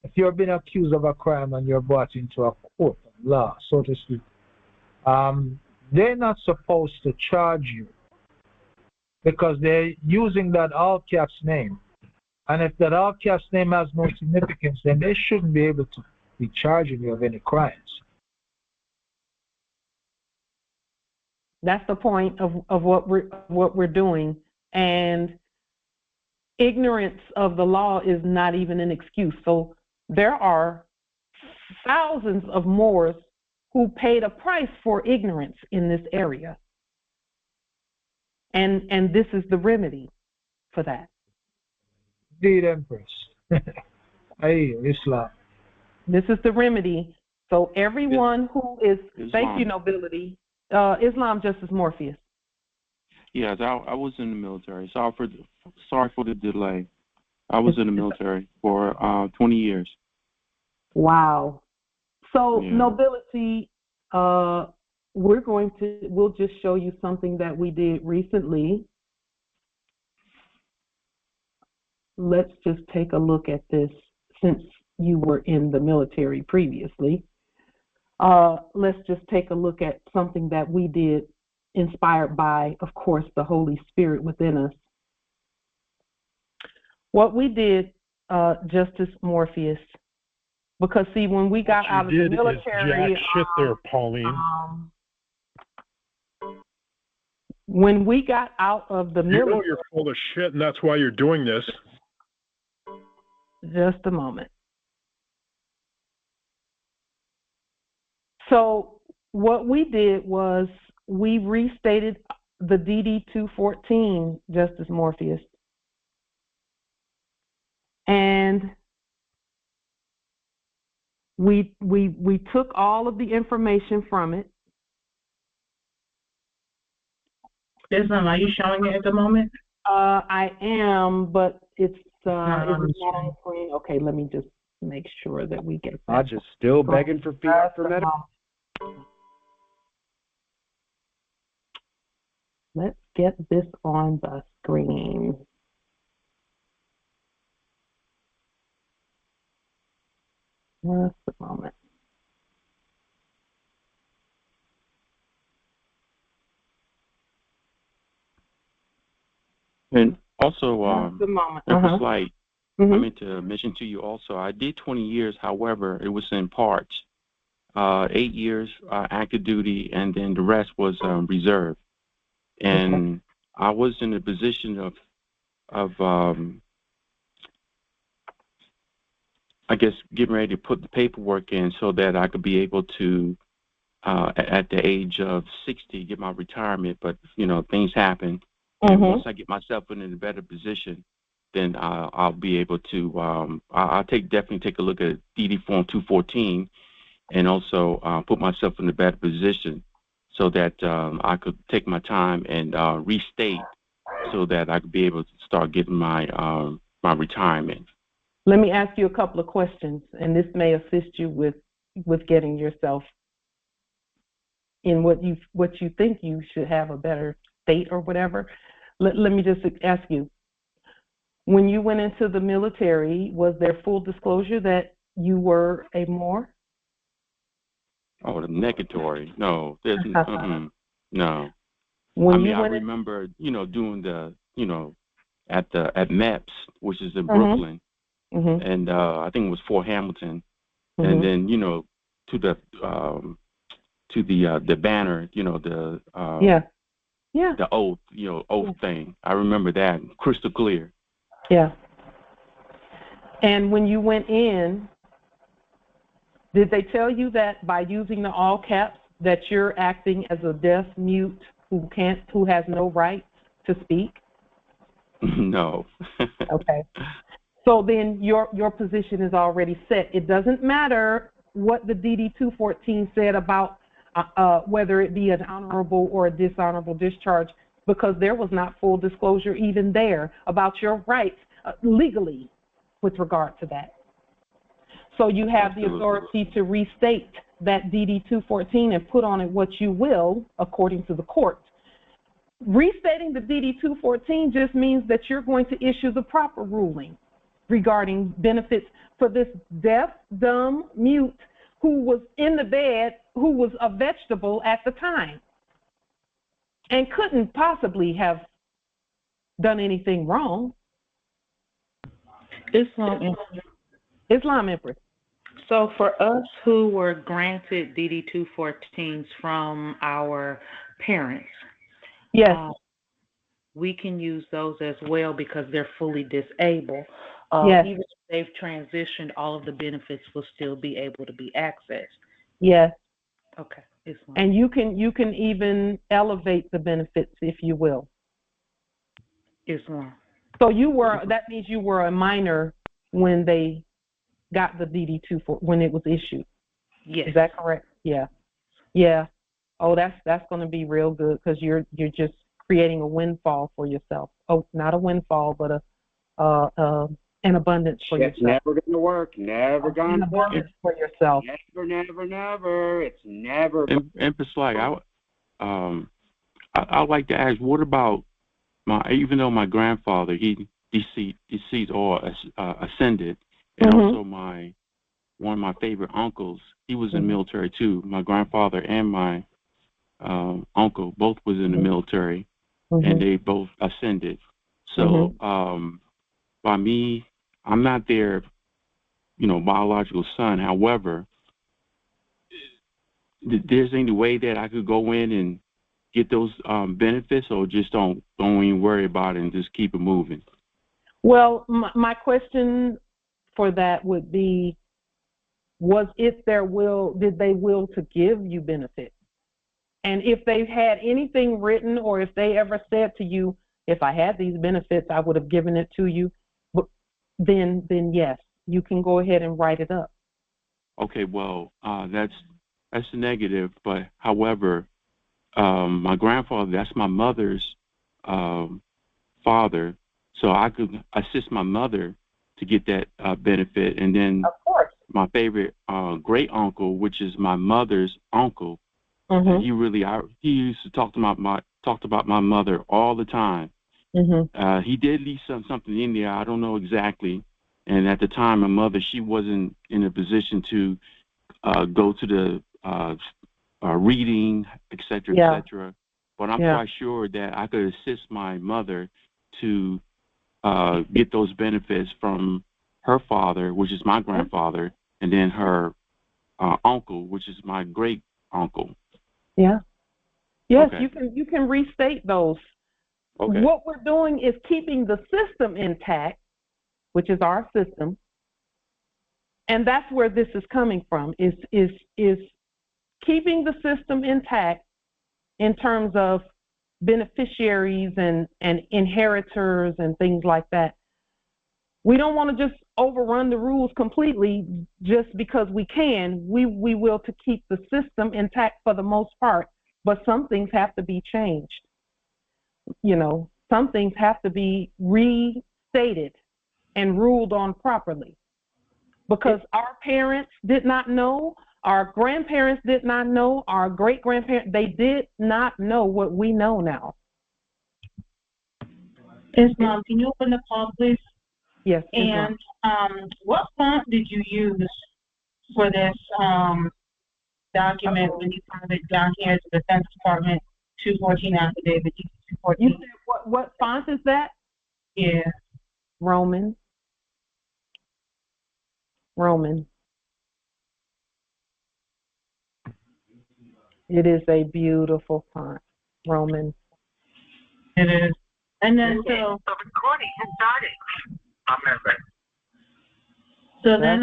if you're being accused of a crime and you're brought into a court of law, so to speak, they're not supposed to charge you because they're using that all caps name. And if that all caps name has no significance, then they shouldn't be able to be charging you of any crimes. That's the point of what we're doing. And ignorance of the law is not even an excuse. So there are thousands of Moors who paid a price for ignorance in this area. And this is the remedy for that. Indeed, Empress. Hey, Islam. This is the remedy. So everyone who is, thank you, nobility, Islam Justice Morpheus. Yes, I was in the military. Sorry for the delay. I was in the military for 20 years. Wow. So yeah. Nobility, we'll just show you something that we did recently. Let's just take a look at this since you were in the military previously. Let's just take a look at something that we did inspired by, of course, the Holy Spirit within us. What we did, Justice Morpheus, because see, when we got out of the military, shit there, Pauline. When we got out of the military, you know you're full of shit, and that's why you're doing this. Just a moment. So what we did was we restated the DD214, Justice Morpheus, and we took all of the information from it. Islam, are you showing it at the moment? I am, but it's not on the screen. Okay, let me just make sure that we get that. I'm just still begging for fiat for medical. Let's get this on the screen. Just a moment. And also, Empress Light, I meant to mention to you also, I did 20 years, however, it was in parts. 8 years active duty, and then the rest was reserve. And I was in a position of I guess, getting ready to put the paperwork in so that I could be able to, at the age of 60, get my retirement. But, things happen. And once I get myself in a better position, then I'll be able to, I'll definitely take a look at DD Form 214 and also put myself in a better position so that I could take my time and restate so that I could be able to start getting my retirement. Let me ask you a couple of questions, and this may assist you with getting yourself in what you think you should have a better state or whatever. Let me just ask you, when you went into the military, was there full disclosure that you were a Moor? Oh, the negatory. No, there's no. I remember, doing the, at MEPS, which is in Brooklyn, and I think it was Fort Hamilton, and then to the banner, the oath, oath thing. I remember that crystal clear. Yeah. And when you went in, did they tell you that by using the all caps that you're acting as a deaf mute who has no right to speak? No. Okay. So then your position is already set. It doesn't matter what the DD214 said about whether it be an honorable or a dishonorable discharge, because there was not full disclosure even there about your rights legally with regard to that. So you have the authority to restate that DD214 and put on it what you will according to the court. Restating the DD214 just means that you're going to issue the proper ruling regarding benefits for this deaf, dumb, mute who was in the bed, who was a vegetable at the time and couldn't possibly have done anything wrong. Islam Empress. So for us who were granted DD214s from our parents, yes, we can use those as well because they're fully disabled. Yes. Even if they've transitioned, all of the benefits will still be able to be accessed. Yes. Okay. Islam. And you can even elevate the benefits, if you will. Islam. So that means you were a minor when they got the DD2 when it was issued. Yes. Is that correct? Yeah. Yeah. Oh, that's going to be real good because you're just creating a windfall for yourself. Oh, not a windfall, but an abundance for yourself. It's never going to work. Never going to work. Abundance for yourself. Never. It's never. Empress, like I'd like to ask, what about even though my grandfather he deceased or ascended, and also one of my favorite uncles, he was in the military too. My grandfather and my uncle both was in the military, and they both ascended. So by me, I'm not their biological son. However, there's any way that I could go in and get those benefits, or just don't even worry about it and just keep it moving? Well, my question for that would be, was it their will, did they will to give you benefits? And if they had anything written, or if they ever said to you, if I had these benefits, I would have given it to you, then yes, you can go ahead and write it up. Okay, well, that's a negative, but however, my grandfather, that's my mother's father, so I could assist my mother to get that benefit. And then of course, my favorite great uncle, which is my mother's uncle, he used to talk about my mother all the time. He did leave something in there, I don't know exactly. And at the time, my mother, she wasn't in a position to go to the reading, etc., etc. But I'm quite sure that I could assist my mother to get those benefits from her father, which is my grandfather, and then her uncle, which is my great uncle. Yeah. Yes, okay. you can restate those. Okay. What we're doing is keeping the system intact, which is our system, And that's where this is coming from, is keeping the system intact in terms of beneficiaries and inheritors and things like that. We don't want to just overrun the rules completely just because we can. We will to keep the system intact for the most part, but some things have to be changed. You know, some things have to be restated and ruled on properly, because our parents did not know, our grandparents did not know, our great-grandparents, they did not know what we know now. Islam, can you open the call, please? Yes. And what font did you use for this document when you found it down here at the Defense Department 214 affidavit? You said what font is that? Yeah. Roman. It is a beautiful font, Roman. It is. And then the recording has started. So then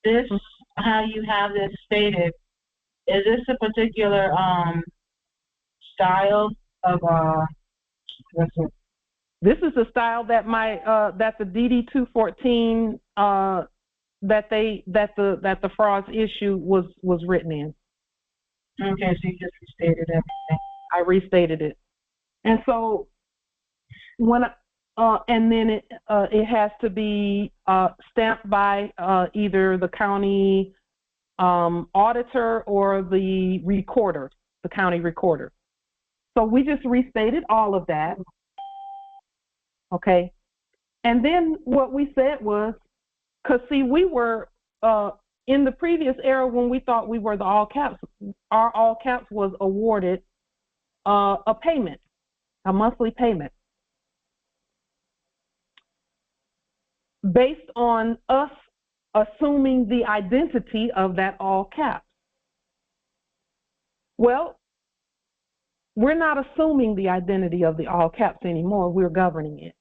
this, how you have this stated, is this a particular style of This is the style that that the DD214 that the frauds issue was written in. Okay, so you just restated everything. I restated it, and so when and then it has to be stamped by either the county auditor or the recorder, the county recorder. So we just restated all of that. Okay, and then what we said was, because see, we were in the previous era when we thought we were the all caps, our all caps was awarded a payment, a monthly payment, based on us assuming the identity of that all caps. Well, we're not assuming the identity of the all caps anymore, we're governing it.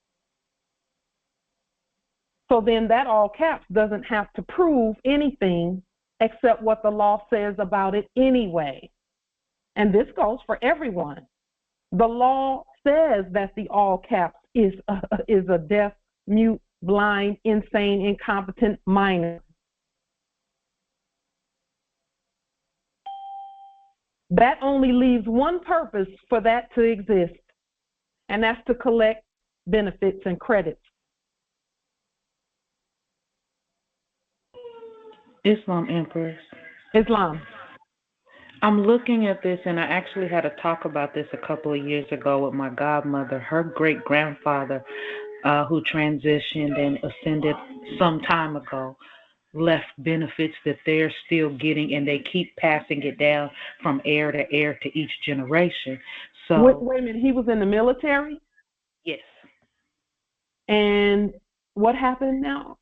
So then that all caps doesn't have to prove anything except what the law says about it anyway. And this goes for everyone. The law says that the all caps is a deaf, mute, blind, insane, incompetent minor. That only leaves one purpose for that to exist, and that's to collect benefits and credits. Islam Empress. Islam. I'm looking at this, and I actually had a talk about this a couple of years ago with my godmother. Her great-grandfather, who transitioned and ascended some time ago, left benefits that they're still getting, and they keep passing it down from heir to each generation. So wait a minute, he was in the military? Yes. And what happened now?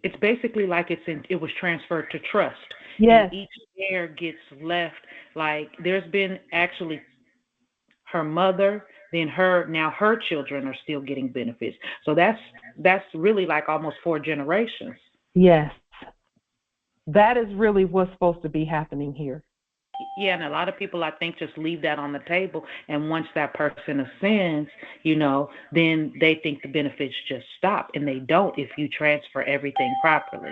It's basically like it was transferred to trust. Yes. And each heir gets left, like there's been actually her mother, then her children are still getting benefits. So that's really like almost 4 generations. Yes. That is really what's supposed to be happening here. Yeah, and a lot of people, I think, just leave that on the table, and once that person ascends, then they think the benefits just stop, and they don't if you transfer everything properly.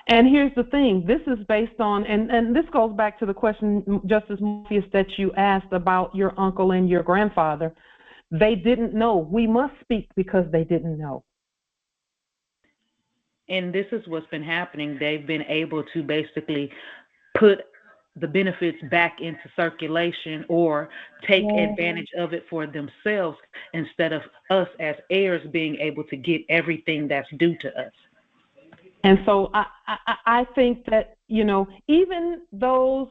And here's the thing, this is based on, and this goes back to the question, Justice Morpheus, that you asked about your uncle and your grandfather. They didn't know. We must speak because they didn't know. And this is what's been happening. They've been able to basically put the benefits back into circulation or take advantage of it for themselves instead of us as heirs being able to get everything that's due to us. And so I think that, even those,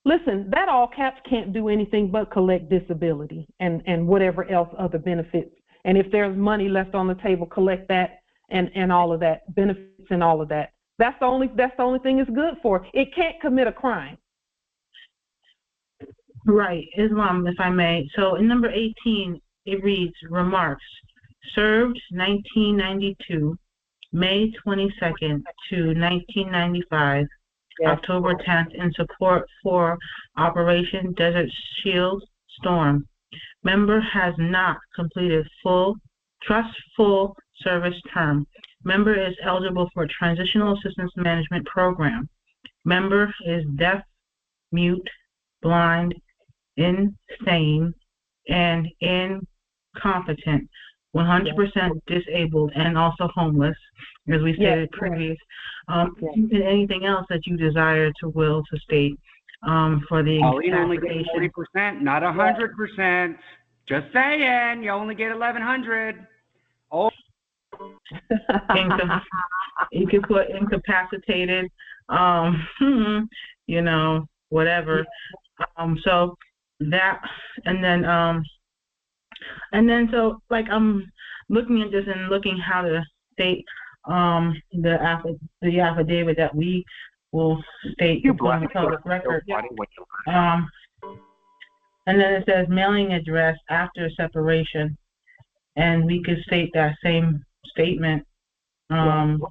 listen, that all caps can't do anything but collect disability and whatever else other benefits. And if there's money left on the table, collect that and all of that, benefits and all of that. That's the only thing it's good for. It can't commit a crime. Right, Islam, if I may. So in number 18, it reads, remarks, served 1992, May 22nd to 1995, October 10th, in support for Operation Desert Shield Storm. Member has not completed full service term. Member is eligible for Transitional Assistance Management Program. Member is deaf, mute, blind, insane, and incompetent, 100% disabled, and also homeless, as we stated previous. And anything else that you desire to will to state for the Pauline only gets 40%, not 100%. Just saying, you only get 1,100. Oh. You can put incapacitated, you know, whatever. So that, and then so like I'm looking at this and looking how to state the affidavit that we will state in the public record. And then it says mailing address after separation, and we could state that same statement on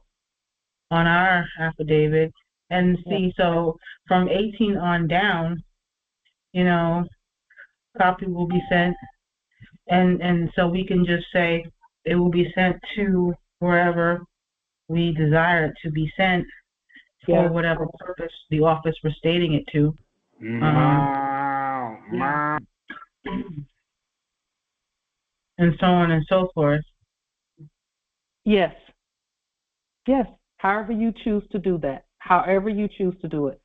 our affidavit and see. So from 18 on down, you know, copy will be sent, and so we can just say it will be sent to wherever we desire it to be sent for whatever purpose the office we're stating it to. And so on and so forth. Yes. However you choose to do that. However you choose to do it.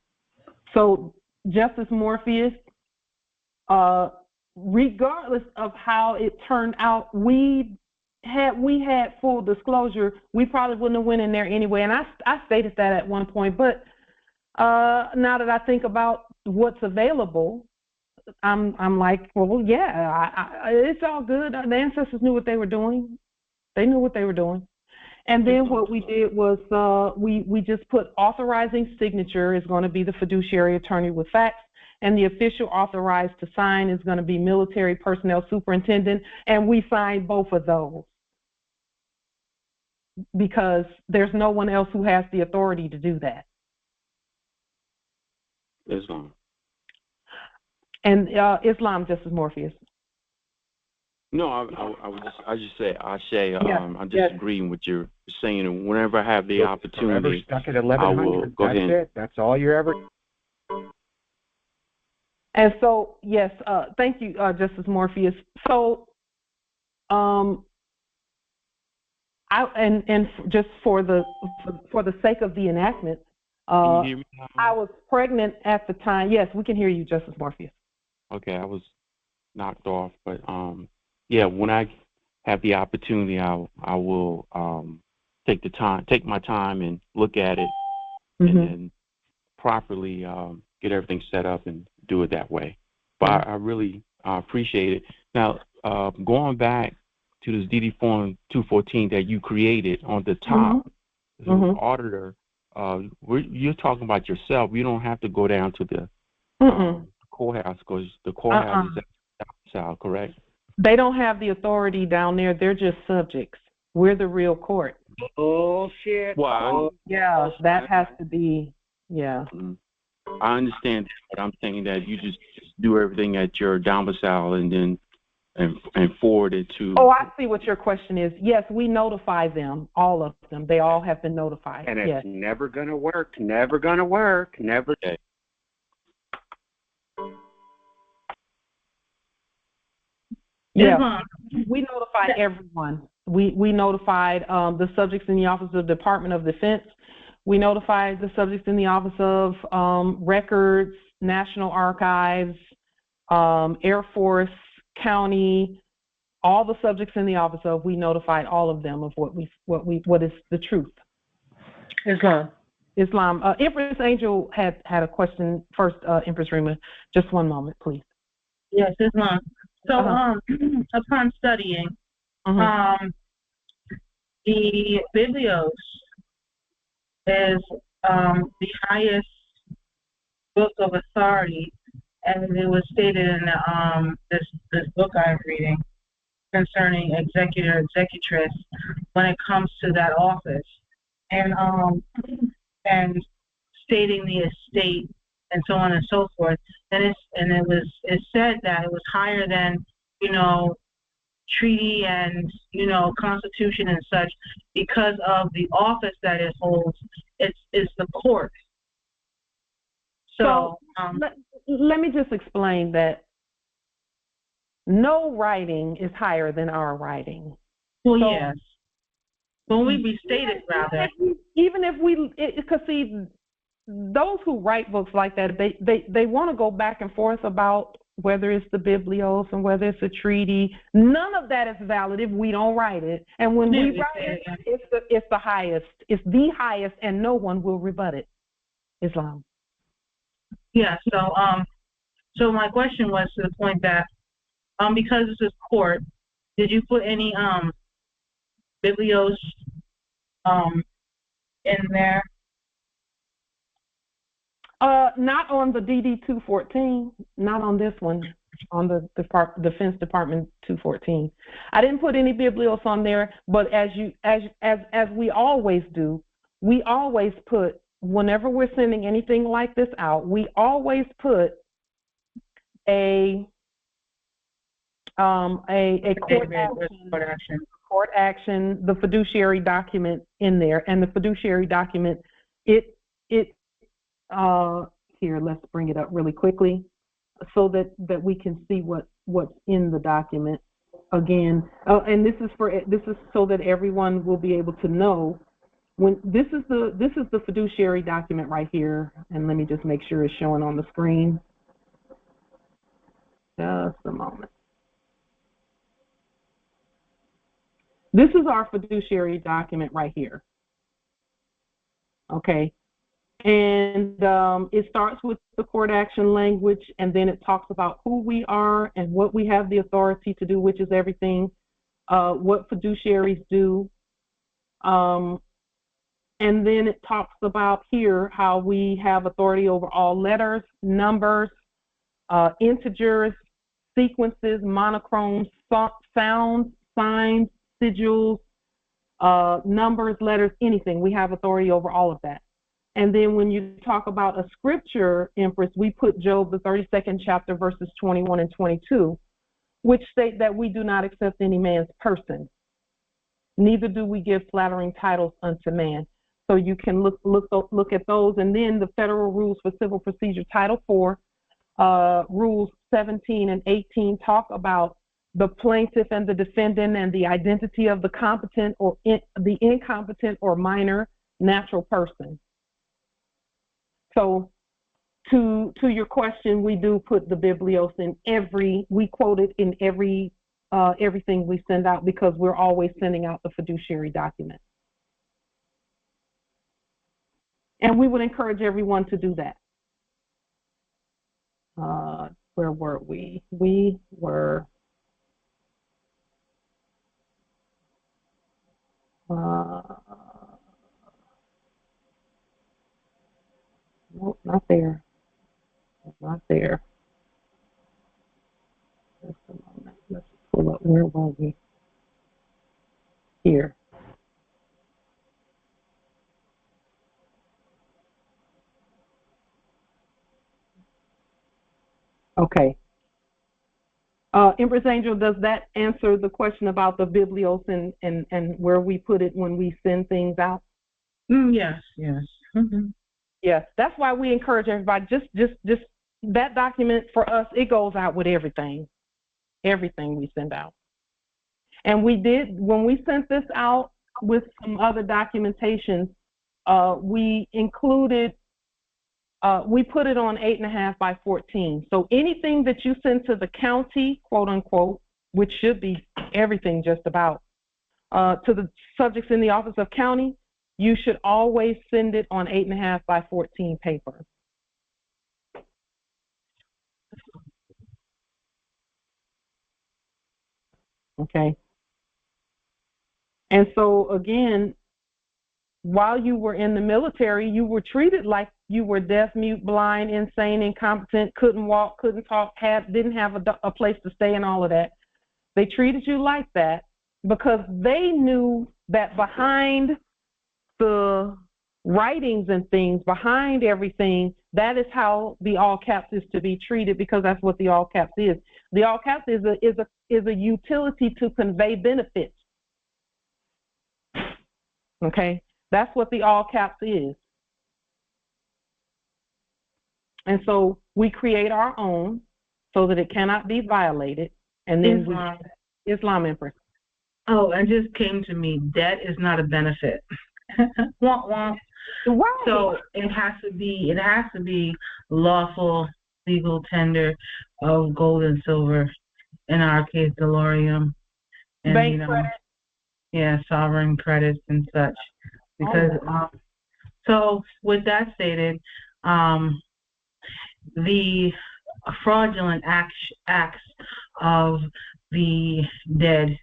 So, Justice Morpheus, regardless of how it turned out, we had full disclosure. We probably wouldn't have went in there anyway, and I stated that at one point. But now that I think about what's available, I'm like, well, yeah, it's all good. The ancestors knew what they were doing. They knew what they were doing. And then what we did was we just put authorizing signature is going to be the fiduciary attorney with facts, and the official authorized to sign is going to be military personnel superintendent, and we signed both of those because there's no one else who has the authority to do that. Islam. And Islam, Justice Morpheus. No, I just say I'm disagreeing with you saying, and whenever I have the opportunity, stuck at I will go ahead. That's it. That's all you're ever. And so, yes, thank you, Justice Morpheus. So, just for the sake of the enactment, can you hear me now? I was pregnant at the time. Yes, we can hear you, Justice Morpheus. Okay, I was knocked off, but yeah, when I have the opportunity, I will take my time and look at it, and then properly get everything set up and do it that way. But I really appreciate it. Now, going back to this DD214 that you created on the top, as an auditor, you're talking about yourself. You don't have to go down to the courthouse, because the courthouse is at the south, correct? They don't have the authority down there. They're just subjects. We're the real court. Bullshit. Well, yeah, that has to be, yeah. I understand, but I'm saying that you just do everything at your domicile and then and forward it to. Oh, I see what your question is. Yes, we notify them, all of them. They all have been notified. And it's never going to work. Never going to work. Never. Okay. Yeah, we notified everyone. We notified the subjects in the Office of the Department of Defense. We notified the subjects in the Office of Records, National Archives, Air Force, County, all the subjects in the office of. We notified all of them of what is the truth. Islam. Empress Angel had a question first. Empress Rima, just one moment, please. Yes, Islam. So, upon studying, the Biblios is the highest book of authority, as it was stated in this book I'm reading concerning executor, executress, when it comes to that office. and stating the estate and so on and so forth. And it said that it was higher than, treaty and, constitution and such because of the office that it holds. It's the court. So let me just explain that no writing is higher than our writing. Well, so, yes. When we restate it, rather. Even if we, because see, those who write books like that, they want to go back and forth about whether it's the biblios and whether it's a treaty. None of that is valid if we don't write it. And when we write it, it's the highest. It's the highest, and no one will rebut it. Islam. Yeah. So my question was to the point that because this is court, did you put any biblios in there? Not on the DD214, not on this one, on the Defense Department 214. I didn't put any biblios on there, but as we always do, we always put, whenever we're sending anything like this out, we always put a court action, the fiduciary document in there, and the fiduciary document, here, let's bring it up really quickly so that we can see what's in the document again. And this is so that everyone will be able to know when this is the fiduciary document right here. And let me just make sure it's showing on the screen. Just a moment. This is our fiduciary document right here. Okay. And it starts with the court action language, and then it talks about who we are and what we have the authority to do, which is everything, what fiduciaries do. And then it talks about here how we have authority over all letters, numbers, integers, sequences, monochromes, sounds, signs, sigils, numbers, letters, anything. We have authority over all of that. And then when you talk about a scripture, Empress, we put Job, the 32nd chapter, verses 21 and 22, which state that we do not accept any man's person. Neither do we give flattering titles unto man. So you can look at those. And then the Federal Rules for Civil Procedure, Title 4, Rules 17 and 18 talk about the plaintiff and the defendant and the identity of the competent or the incompetent or minor natural person. So to your question, we do put the biblios in we quote it in everything we send out because we're always sending out the fiduciary document. And we would encourage everyone to do that. Where were we? We were, nope, not there. Not there. Just a moment. Let's pull up. Where were we? Here. Okay. Empress Angel, does that answer the question about the biblios and where we put it when we send things out? Yes, yes. Mm-hmm. Yes, that's why we encourage everybody, just that document for us, it goes out with everything we send out. And we did, when we sent this out with some other documentation, we included, we put it on 8.5 by 14. So anything that you send to the county, quote unquote, which should be everything just about, to the subjects in the Office of County, you should always send it on 8.5 by 14 paper. Okay. And so again, while you were in the military, you were treated like you were deaf, mute, blind, insane, incompetent, couldn't walk, couldn't talk, didn't have a place to stay and all of that. They treated you like that because they knew that behind the writings and things behind everything, that is how the all caps is to be treated, because that's what the all caps is. The all caps is a utility to convey benefits. Okay, that's what the all caps is. And so we create our own so that it cannot be violated, and then Islam Empress. Oh, it just came to me. Debt is not a benefit. Womp womp. Right. So it has to be lawful legal tender of gold and silver, in our case dolorium, and bank credit. Yeah, sovereign credits and such. Because so with that stated, the fraudulent acts of the dead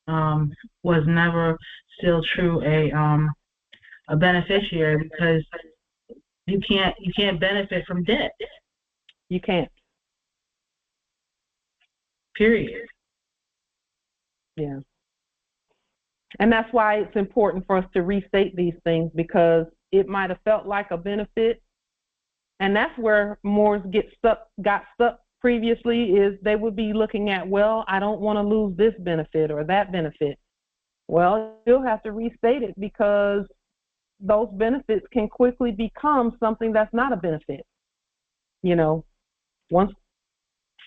was never still true a beneficiary, because you can't benefit from debt. You can't. Period. Yeah. And that's why it's important for us to restate these things, because it might have felt like a benefit. And that's where Moors got stuck previously, is they would be looking at, well, I don't want to lose this benefit or that benefit. Well, you'll have to restate it, because those benefits can quickly become something that's not a benefit. You know, once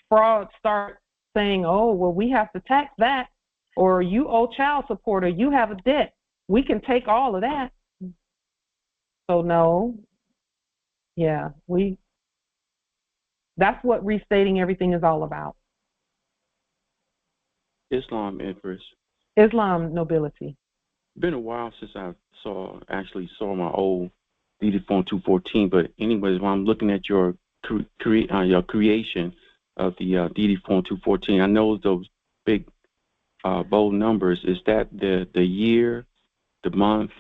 fraud starts saying, oh, well, we have to tax that, or you owe child support, or you have a debt, we can take all of that. So no, yeah, that's what restating everything is all about. Islam Empress. Islam nobility. It's been a while since I saw my old DD Form 214, but anyways, when I'm looking at your creation of the DD Form 214, I know those big bold numbers. Is that the year, the month,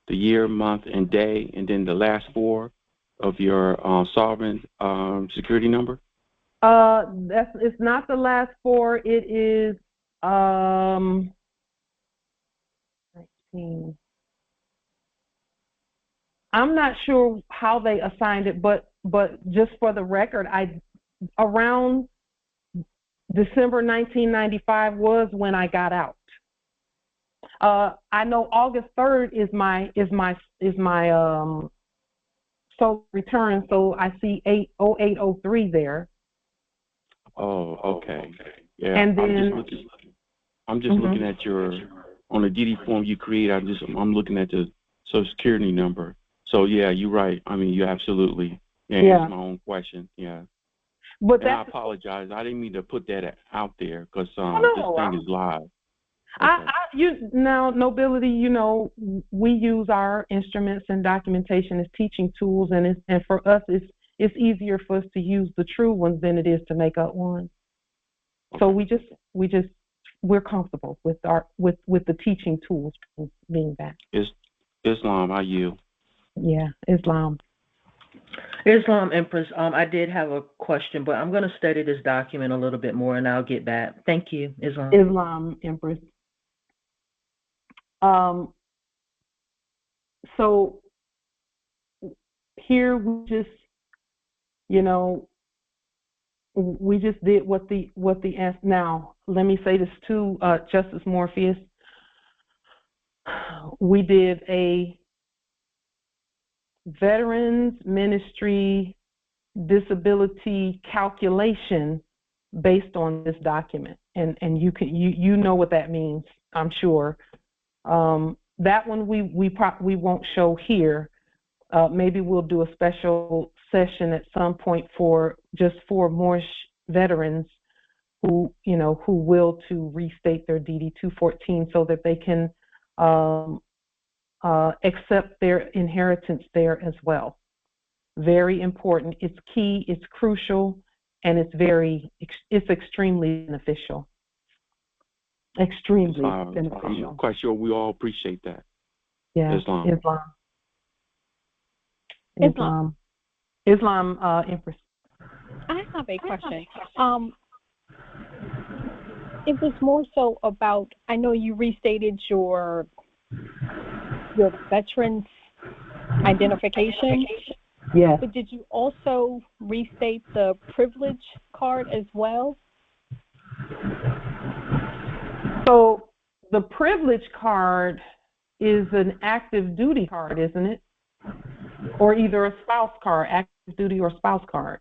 and day, and then the last four of your sovereign security number? It's not the last four. It is 19. I'm not sure how they assigned it, but just for the record, around December 1995 was when I got out. I know August 3rd is my social return, so I see 0803 there. Oh, okay. Yeah. And then I'm just looking at on the DD form you create. I'm looking at the social security number. So yeah, you're right. I mean, you absolutely answered my own question. Yeah. But I apologize. I didn't mean to put that out there, because this thing is live. Okay. Now, nobility, we use our instruments and documentation as teaching tools, and for us, it's easier for us to use the true ones than it is to make up ones. So we're comfortable with the teaching tools being that. Islam, I yield. Yeah, Islam. Islam Empress, I did have a question, but I'm going to study this document a little bit more, and I'll get back. Thank you, Islam. Islam Empress. So here we just did what the now. Let me say this too, Justice Morpheus. We did a Veterans Ministry disability calculation based on this document, and you know what that means, I'm sure. That one we won't show here. Maybe we'll do a special session at some point for Moorish veterans who will to restate their DD214 so that they can accept their inheritance there as well. Very important. It's key. It's crucial, and it's extremely beneficial. Extremely beneficial. I'm quite sure we all appreciate that. Yeah. Islam. Empress. I have a question. It was more so about, I know you restated your veteran Identification? Yes. But did you also restate the privilege card as well? So the privilege card is an active duty card, isn't it? Or either a spouse card, active duty or spouse card.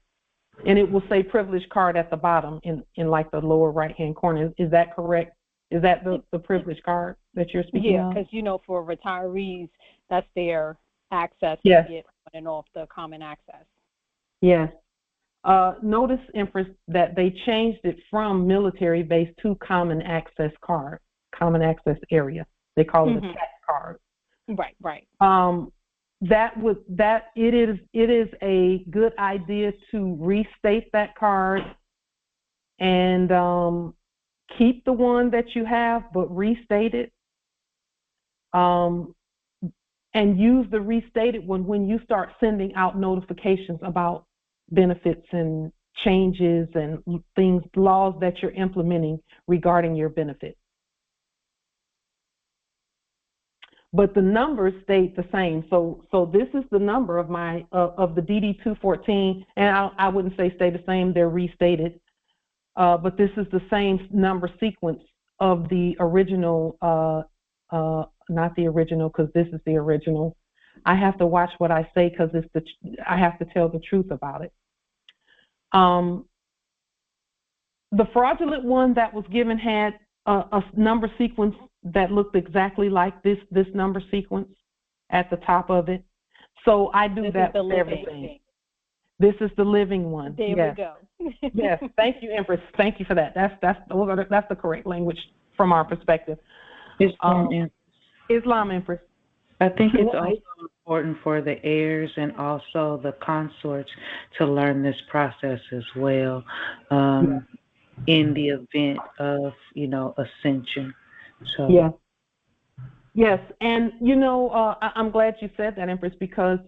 And it will say privilege card at the bottom in like the lower right-hand corner. Is that correct? Is that the privilege card that you're speaking of? Yeah, because, you know, for retirees, that's their access Yes. to get on and off the common access. Yes. Notice, Empress, that they changed it from military-based to common access card, common access area. They call it a CAT card. Right, right. It is a good idea to restate that card and keep the one that you have, but restate it. And use the restated one when you start sending out notifications about benefits and changes and things, laws that you're implementing regarding your benefits. But the numbers stayed the same. So this is the number of my of the DD214, and I wouldn't say stay the same. They're restated, but this is the same number sequence of the original. Not the original, because this is the original. I have to watch what I say because I have to tell the truth about it. The fraudulent one that was given had a number sequence that looked exactly like this number sequence at the top of it. So I do that with everything. This is the living one. There we go. Yes, thank you, Empress. Thank you for that. That's the correct language from our perspective. Islam, Empress. I think it's also important for the heirs and also the consorts to learn this process as well, in the event of, ascension. So Yes, and I'm glad you said that, Empress, because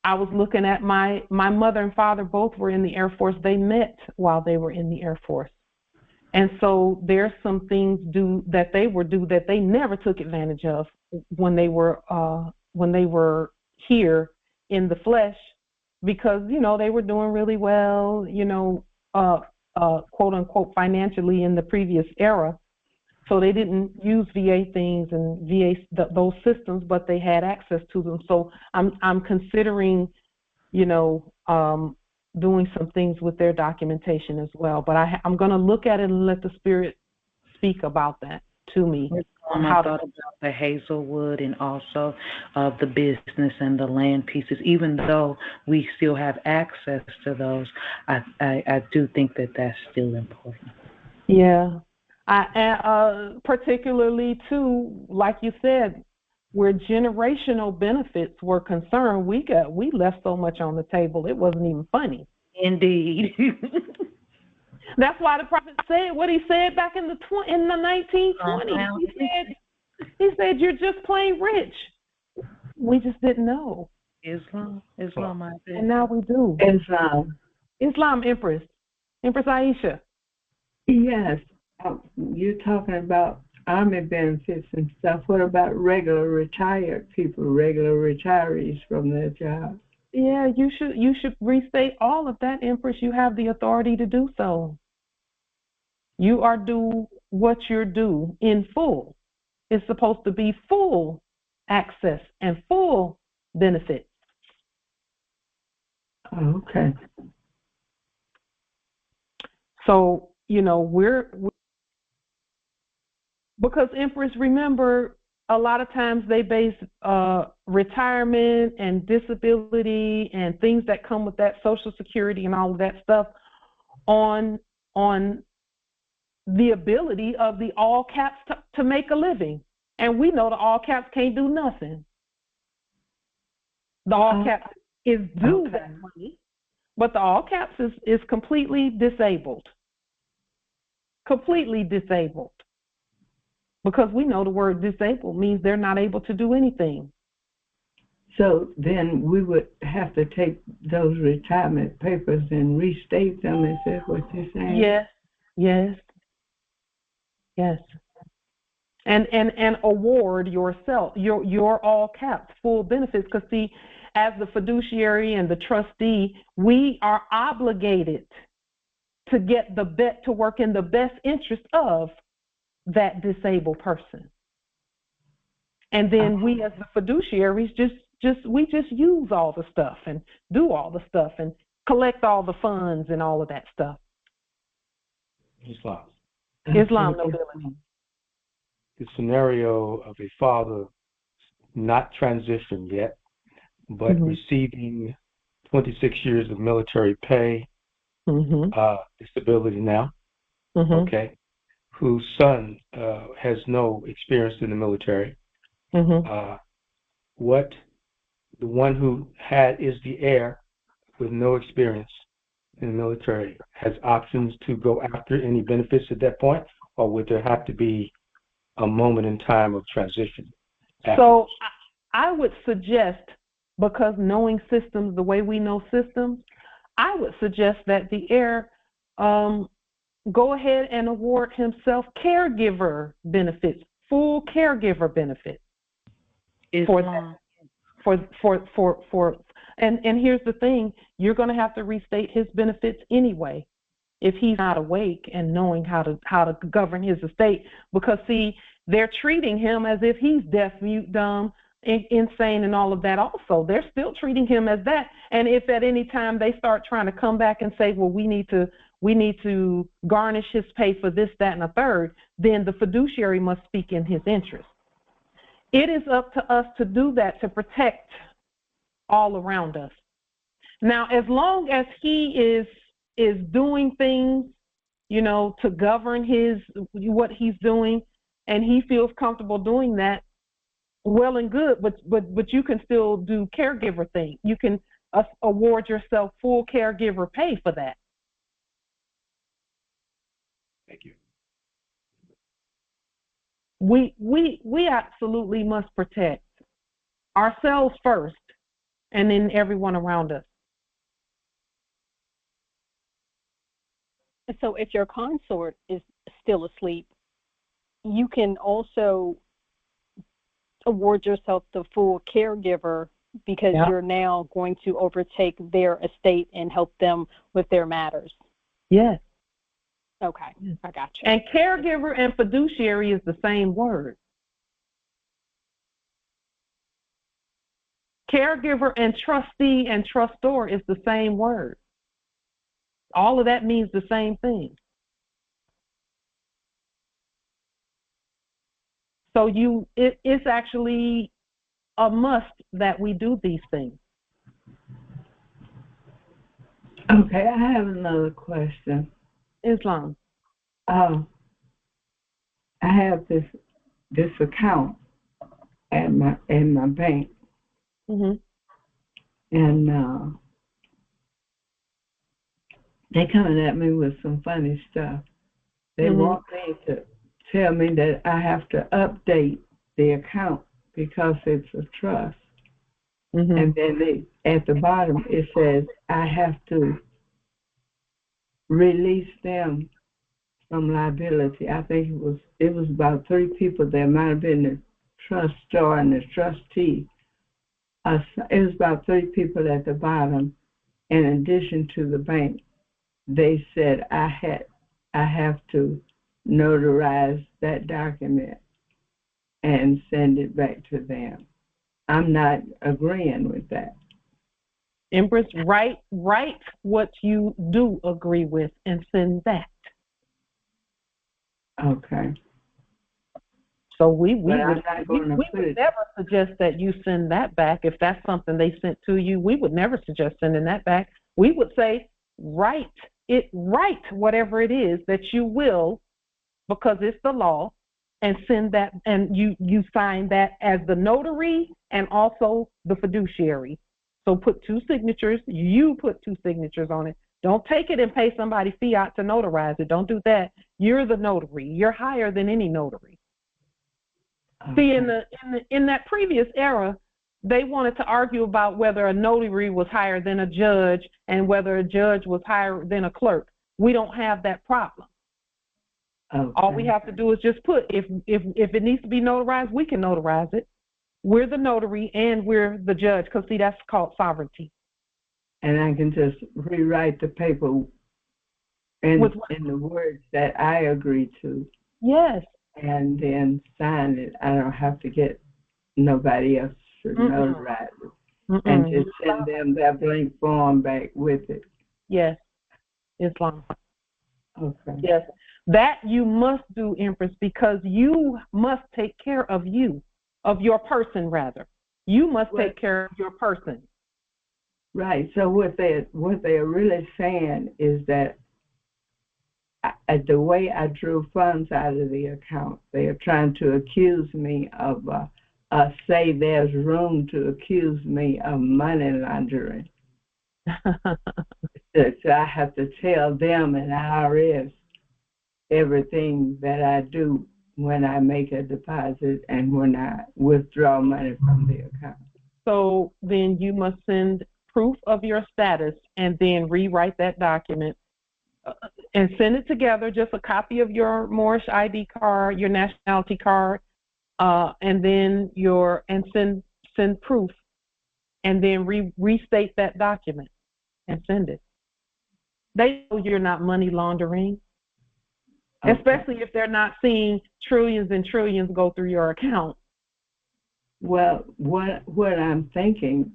I was looking at my mother and father both were in the Air Force. They met while they were in the Air Force. And so there's some things that they never took advantage of when they were here in the flesh, because they were doing really well, quote unquote financially in the previous era. So they didn't use VA things and those systems, but they had access to them. So I'm considering, doing some things with their documentation as well. But I'm going to look at it and let the Spirit speak about that to me. I thought about the Hazelwood and also the business and the land pieces. Even though we still have access to those, I do think that that's still important. Yeah. Particularly, too, like you said, where generational benefits were concerned, we left so much on the table, it wasn't even funny. Indeed. That's why the Prophet said what he said back in the 1920s. He said, "You're just plain rich." We just didn't know. Islam, I think. And now we do. Islam, Empress Aisha. Yes, you're talking about Army benefits and stuff. What about regular retired people, regular retirees from their jobs? Yeah, you should restate all of that, Empress. You have the authority to do so. You are due what you're due in full. It's supposed to be full access and full benefit. Okay. So, we're because, Empress, remember, a lot of times they base retirement and disability and things that come with that, Social Security and all of that stuff, on the ability of the all caps to make a living. And we know the all caps can't do nothing. The all caps is due that money, but the all caps is completely disabled. Completely disabled. Because we know the word disabled means they're not able to do anything. So then we would have to take those retirement papers and restate them. Is that what you're saying? Yes. And award yourself your all caps full benefits. Because see, as the fiduciary and the trustee, we are obligated to get to work in the best interest of that disabled person. And then we as the fiduciaries just use all the stuff and do all the stuff and collect all the funds and all of that stuff. Islam nobility. The scenario of a father not transitioned yet, but receiving 26 years of military pay, disability now, okay, whose son has no experience in the military. What the one who is the heir with no experience in the military has options to go after any benefits at that point, or would there have to be a moment in time of transition? So I would suggest, because knowing systems the way we know systems, I would suggest that the heir go ahead and award himself caregiver benefits, full caregiver benefits. And here's the thing, you're going to have to restate his benefits anyway if he's not awake and knowing how to govern his estate, because see, they're treating him as if he's deaf, mute, dumb, insane, and all of that. Also, they're still treating him as that. And if at any time they start trying to come back and say, well, we need to garnish his pay for this, that, and a third, then the fiduciary must speak in his interest. It is up to us to do that, to protect all around us. Now, as long as he is doing things, to govern what he's doing, and he feels comfortable doing that, well and good. But you can still do caregiver thing. You can award yourself full caregiver pay for that. Thank you. We absolutely must protect ourselves first, and then everyone around us. So if your consort is still asleep, you can also award yourself the full caregiver, because you're now going to overtake their estate and help them with their matters. Yes. Okay, I got you. And caregiver and fiduciary is the same word. Caregiver and trustee and trustor is the same word. All of that means the same thing. So it's actually a must that we do these things. Okay, I have another question. Islam. I have this account at my bank, and they're coming at me with some funny stuff. They want me to tell me that I have to update the account because it's a trust. And then at the bottom it says I have to release them from liability. I think it was about 3 people. There might have been the trustor and the trustee. It was about 3 people at the bottom. In addition to the bank, they said I have to notarize that document and send it back to them. I'm not agreeing with that. Empress, write what you do agree with and send that. Okay. So we would never suggest that you send that back. If that's something they sent to you, we would never suggest sending that back. We would say write whatever it is that you will, because it's the law, and send that, and you sign that as the notary and also the fiduciary. So put 2 signatures. You put 2 signatures on it. Don't take it and pay somebody fiat to notarize it. Don't do that. You're the notary. You're higher than any notary. Okay. See, in that previous era, they wanted to argue about whether a notary was higher than a judge and whether a judge was higher than a clerk. We don't have that problem. Okay. All we have to do is just put, if it needs to be notarized, we can notarize it. We're the notary and we're the judge, because see, that's called sovereignty. And I can just rewrite the paper in the words that I agree to. Yes. And then sign it. I don't have to get nobody else to notarize it. And just send them that blank form back with it. Yes. Islam. Okay. Yes. That you must do, Empress, because you must take care of you, of your person, rather. You must take care of your person. Right. So what they're really saying is that the way I drew funds out of the account, they are trying to accuse me of, say there's room to accuse me of money laundering. So I have to tell them and IRS everything that I do when I make a deposit and when I withdraw money from the account. So then you must send proof of your status and then rewrite that document and send it together, just a copy of your moorishe ID card, your nationality card, and then send proof, and then restate that document and send it. They know you're not money laundering, especially if they're not seeing trillions and trillions go through your account. Well, what I'm thinking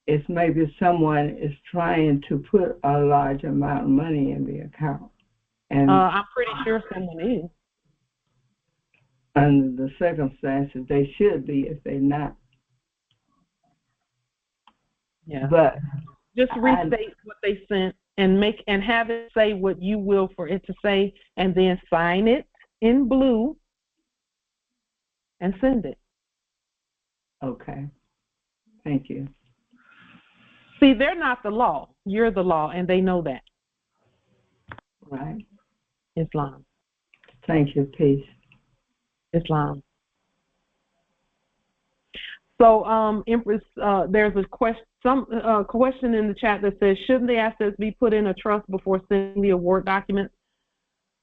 is maybe someone is trying to put a large amount of money in the account. And I'm pretty sure someone is. Under the circumstances, they should be if they're not. Yeah. But just restate what they sent and have it say what you will for it to say, and then sign it in blue and send it. Okay. Thank you. See, they're not the law. You're the law, and they know that. Right. Islam. Thank you. Peace. Islam. So, Empress, there's a question in the chat that says, shouldn't the assets be put in a trust before sending the award documents?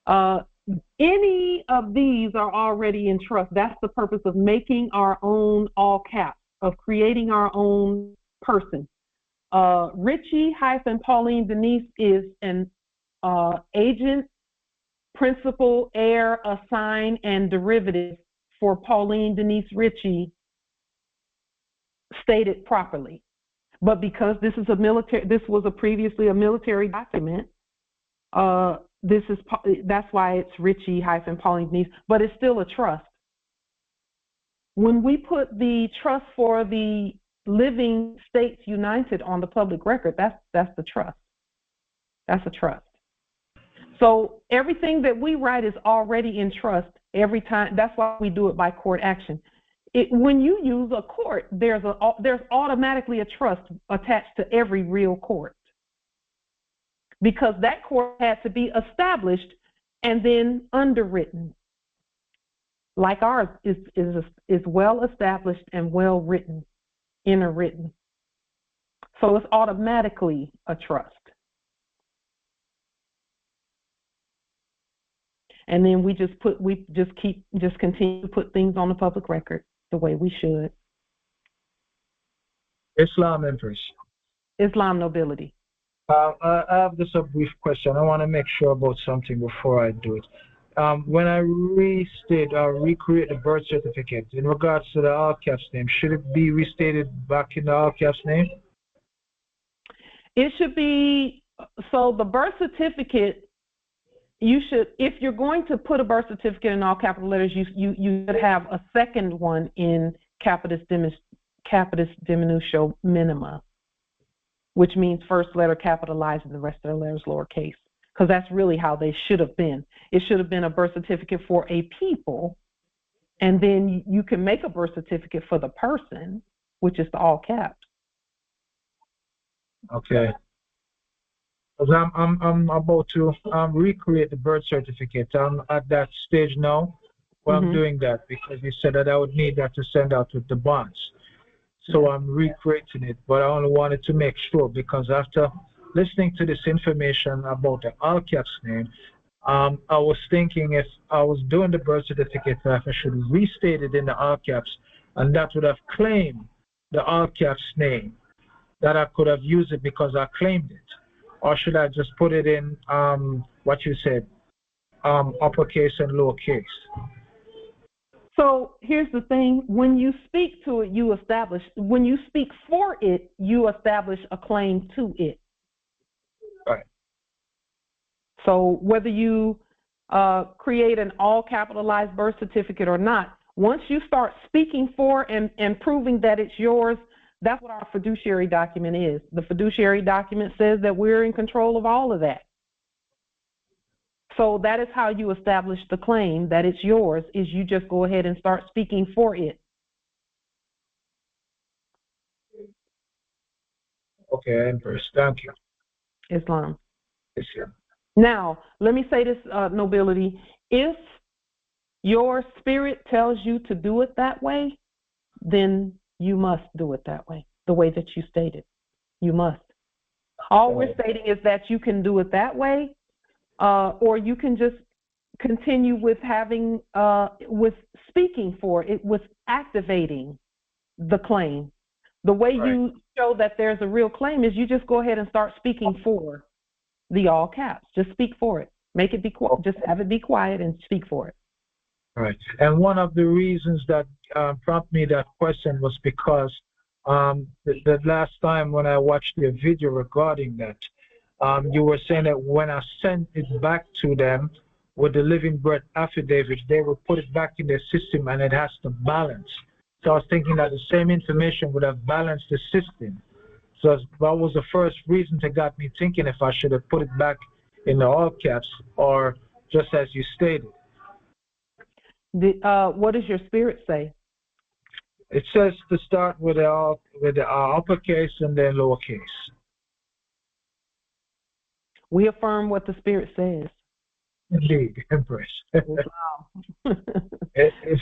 Any of these are already in trust. That's the purpose of making our own all caps, of creating our own person. Richie-Pauline Denise is an agent, principal, heir, assign, and derivative for Pauline Denise Richie, stated properly. But because this was previously a military document, that's why it's Richie-Pauline Denise, but it's still a trust. When we put the trust for the living states united on the public record, that's the trust. That's a trust. So everything that we write is already in trust every time. That's why we do it by court action. When you use a court, there's automatically a trust attached to every real court, because that court had to be established and then underwritten. Like ours is well established and well written, inner-written. So it's automatically a trust. And then we continue to put things on the public record the way we should. Islam, Empress. Islam, nobility. I have just a brief question. I want to make sure about something before I do it. When I restate or recreate the birth certificate, in regards to the all caps name, should it be restated back in the all caps name? It should be, so the birth certificate, you should, if you're going to put a birth certificate in all capital letters, you should have a second one in capitis diminutio minima, which means first letter capitalized and the rest of the letters lowercase, because that's really how they should have been. It should have been a birth certificate for a people, and then you can make a birth certificate for the person, which is the all caps. Okay. Because I'm about to recreate the birth certificate. I'm at that stage now where I'm doing that, because you said that I would need that to send out with the bonds. So I'm recreating it, but I only wanted to make sure, because after listening to this information about the all caps name, I was thinking if I was doing the birth certificate, if I should restate it in the all caps and that would have claimed the all caps name, that I could have used it because I claimed it? Or should I just put it in what you said, uppercase and lowercase? So here's the thing: when you speak to it, you establish. When you speak for it, you establish a claim to it. Right. So whether you create an all capitalized birth certificate or not, once you start speaking for and proving that it's yours, that's what our fiduciary document is. The fiduciary document says that we're in control of all of that. So that is how you establish the claim that it's yours, is you just go ahead and start speaking for it. Okay, Empress, thank you. Islam. Yes, sir. Now, let me say this, nobility. If your spirit tells you to do it that way, then you must do it that way, the way that you stated. You must. All we're stating is that you can do it that way, or you can just continue with having, with speaking for it, with activating the claim. The way you show that there's a real claim is you just go ahead and start speaking for the all caps. Just speak for it. Make it be quiet. Just have it be quiet and speak for it. Right. And one of the reasons that prompted me that question was because the last time when I watched the video regarding that, you were saying that when I sent it back to them with the living breath affidavit, they would put it back in their system and it has to balance. So I was thinking that the same information would have balanced the system. So that was the first reason that got me thinking if I should have put it back in the all caps or just as you stated. What does your spirit say? It says to start with the uppercase and then lowercase. We affirm what the spirit says. Indeed, Empress. Wow.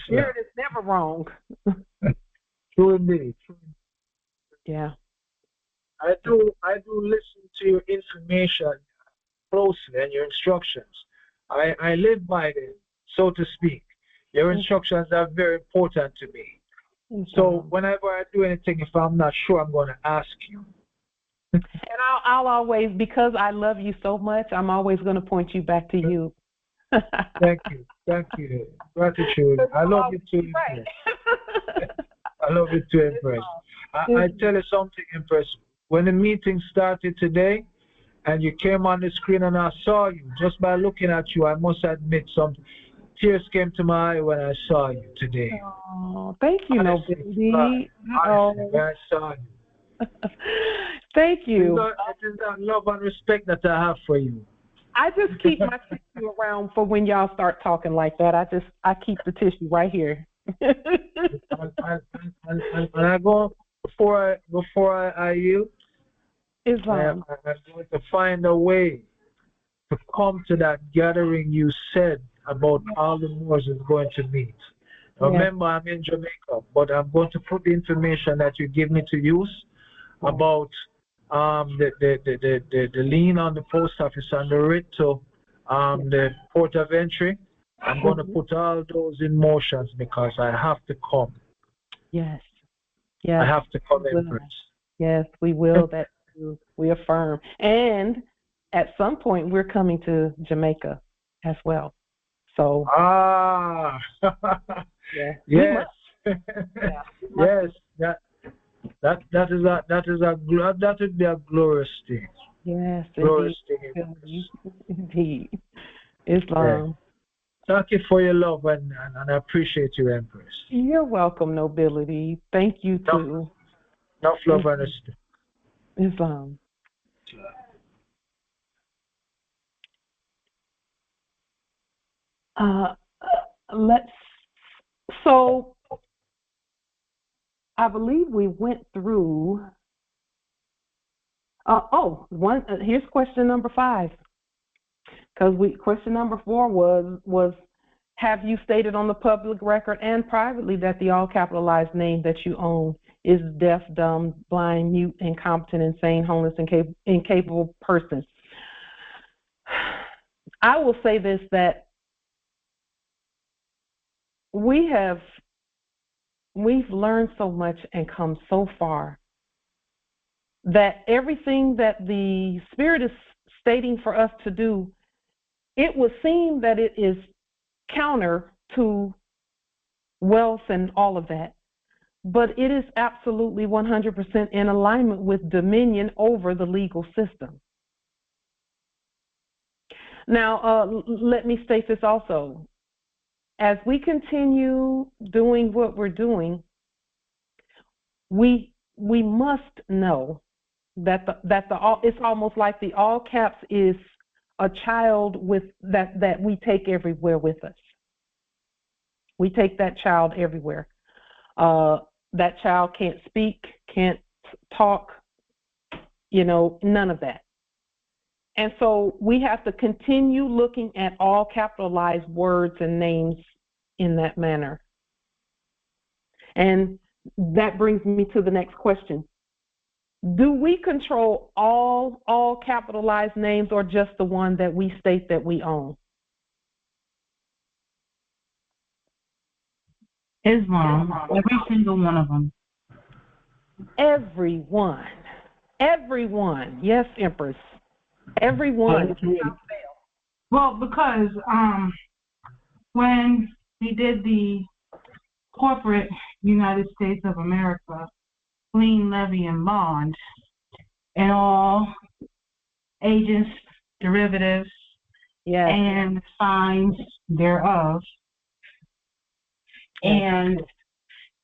Spirit is never wrong. True indeed. Yeah. I do listen to your information closely and your instructions. I live by them, so to speak. Your instructions are very important to me. So whenever I do anything, if I'm not sure, I'm going to ask you. And I'll always, because I love you so much, I'm always going to point you back to you. Thank you. Thank you. Gratitude. I love you too, Empress. I love you too, Empress. I tell you something, Empress. When the meeting started today and you came on the screen and I saw you, just by looking at you, I must admit something. Tears came to my eye when I saw you today. Oh, thank you, Nobility. Honestly, I saw you. Thank you. It is that love and respect that I have for you. I just keep my tissue around for when y'all start talking like that. I keep the tissue right here. and I go before I yield. Islam. I'm going to find a way to come to that gathering you said about all the Moors is going to meet. Yeah. Remember, I'm in Jamaica, but I'm going to put the information that you give me to use about the lien on the post office and the writ to the port of entry. I'm going to put all those in motions because I have to come. Yes. Yes. I have to come, Empress. Yes, we will. That we affirm. And at some point, we're coming to Jamaica as well. So. Yeah. Yes. Yes. That would be a glorious thing. Yes. Glorious indeed. thing. Indeed. Islam. Yeah. Thank you for your love and I appreciate you, Empress. You're welcome, Nobility. Thank you too. Enough love and respect. Islam. So I believe we went through. Here's question number 5. Because question number 4 was have you stated on the public record and privately that the all capitalized name that you own is deaf, dumb, blind, mute, incompetent, insane, homeless, incapable person? I will say this, that we have we've learned so much and come so far that everything that the Spirit is stating for us to do, it would seem that it is counter to wealth and all of that, but it is absolutely 100% in alignment with dominion over the legal system. Now, let me state this also. As we continue doing what we're doing, we must know that it's almost like the all caps is a child with that we take everywhere with us. We take that child everywhere. That child can't speak, can't talk, none of that. And so we have to continue looking at all capitalized words and names in that manner. And that brings me to the next question. Do we control all capitalized names or just the one that we state that we own? Islam, every single one of them. Everyone. Yes, Empress. Everyone. Well, because when we did the corporate United States of America lien, levy, and bond, and all agents, derivatives, and signs thereof, and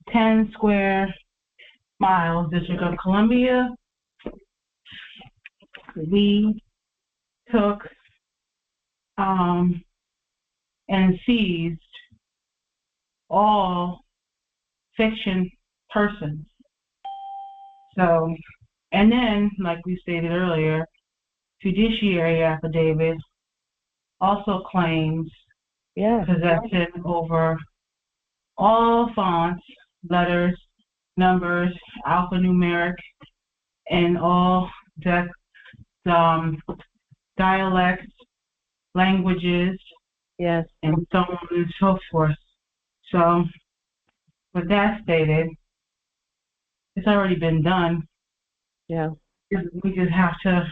10 square miles, District of Columbia, we took and seized all fiction persons. So, and then, like we stated earlier, fiduciary affidavit also claims possession over all fonts, letters, numbers, alphanumeric, and all dialects, languages, and so on and so forth. So, with that stated, it's already been done. Yeah. We just have to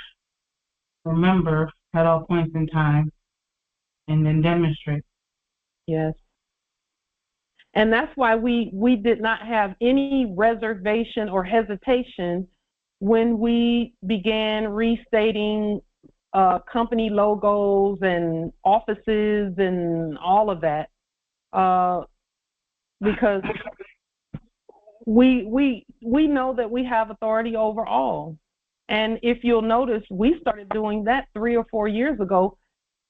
remember at all points in time and then demonstrate. Yes. And that's why we did not have any reservation or hesitation when we began restating company logos and offices and all of that, because we know that we have authority over all. And if you'll notice, we started doing that 3 or 4 years ago,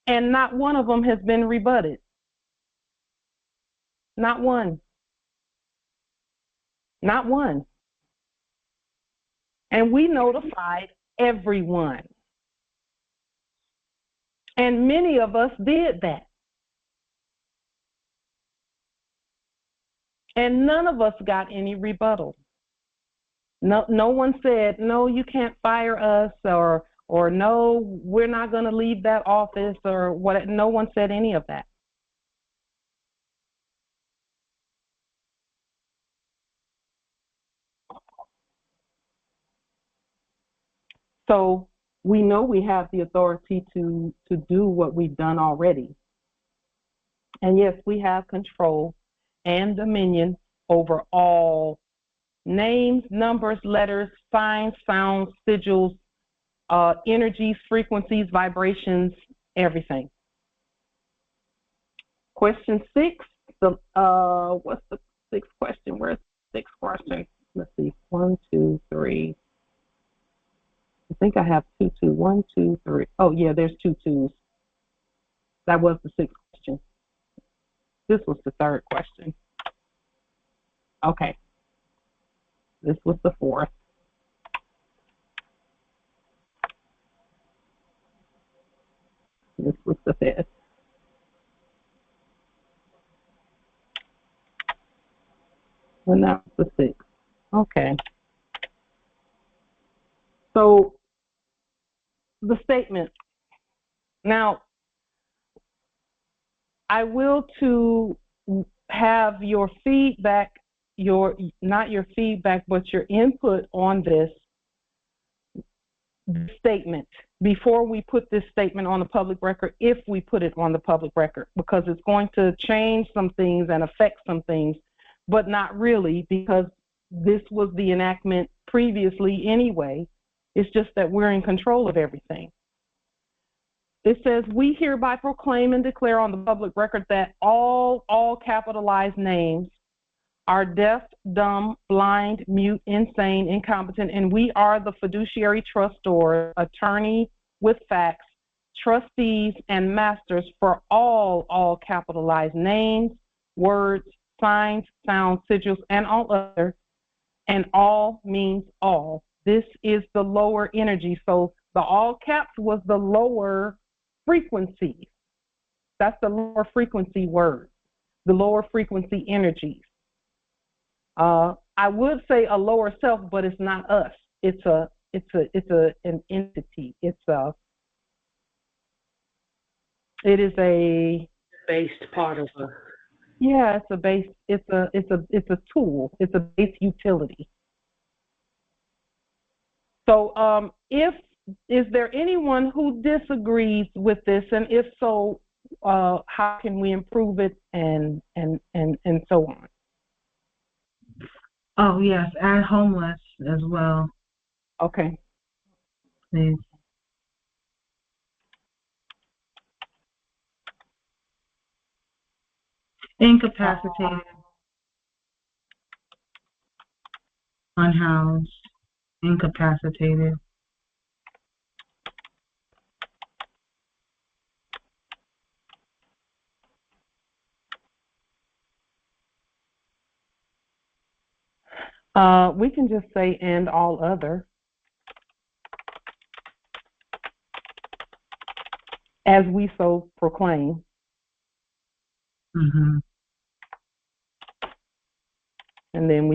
and not one of them has been rebutted. Not one. Not one. And we notified everyone. And many of us did that. And none of us got any rebuttal. No one said, no, you can't fire us, or no, we're not going to leave that office, or what. No one said any of that. So we know we have the authority to do what we've done already. And yes, we have control and dominion over all names, numbers, letters, signs, sounds, sigils, energies, frequencies, vibrations, everything. Question 6. What's the 6th question? Where's the 6th question? Let's see. 1, 2, 3. I think I have 2, 2. 1, 2, 3. Oh, yeah, there's 2 2s. That was the 6th question. This was the 3rd question. Okay. This was the 4th. This was the 5th. And that was the 6th. Okay. So the statement. Now, I will to have your feedback, not your feedback, but your input on this statement before we put this statement on the public record, if we put it on the public record, because it's going to change some things and affect some things, but not really, because this was the enactment previously anyway. It's just that we're in control of everything. It says, we hereby proclaim and declare on the public record that all capitalized names are deaf, dumb, blind, mute, insane, incompetent, and we are the fiduciary trustor, attorney with facts, trustees, and masters for all capitalized names, words, signs, sounds, sigils, and all other, and all means all. This is the lower energy. So the all caps was the lower frequency. That's the lower frequency word, the lower frequency energies. I would say a lower self, but it's not us. It's an entity. It is a based part of a. Yeah, it's a base. It's a tool. It's a base utility. So, is there anyone who disagrees with this, and if so, how can we improve it, and so on? Oh yes, add homeless as well. Okay. Please. Incapacitated, unhoused, incapacitated. We can just say, and all other, as we so proclaim. Mm-hmm. And then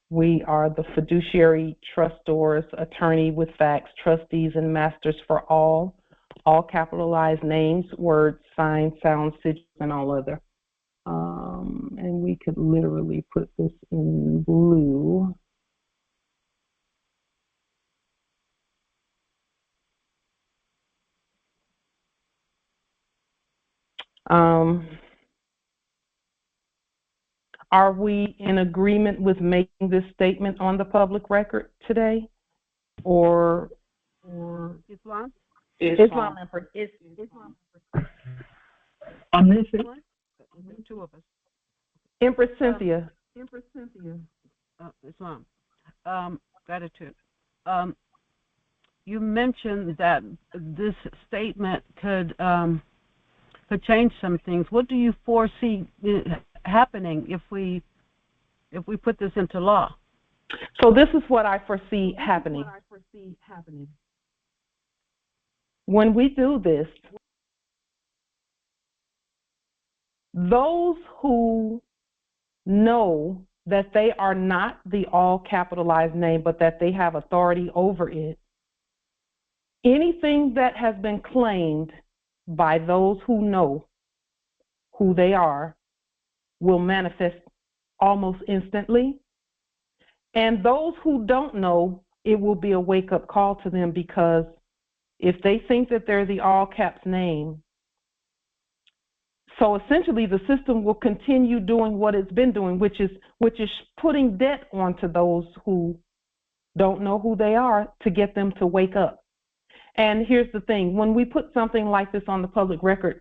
we are the fiduciary trustors, attorney with facts, trustees, and masters for all capitalized names, words, signs, sounds, sigils, and all other. And we could literally put this in blue. Are we in agreement with making this statement on the public record today? Or Islam? Islam. On this one? Two of us. Empress Cynthia. Islam. Gratitude. You mentioned that this statement could change some things. What do you foresee happening if we put this into law? So this is what I foresee happening. When we do this, those who know that they are not the all capitalized name, but that they have authority over it, anything that has been claimed by those who know who they are will manifest almost instantly. And those who don't know, it will be a wake-up call to them, because if they think that they're the all caps name, so essentially the system will continue doing what it's been doing, which is putting debt onto those who don't know who they are to get them to wake up. And here's the thing, when we put something like this on the public record,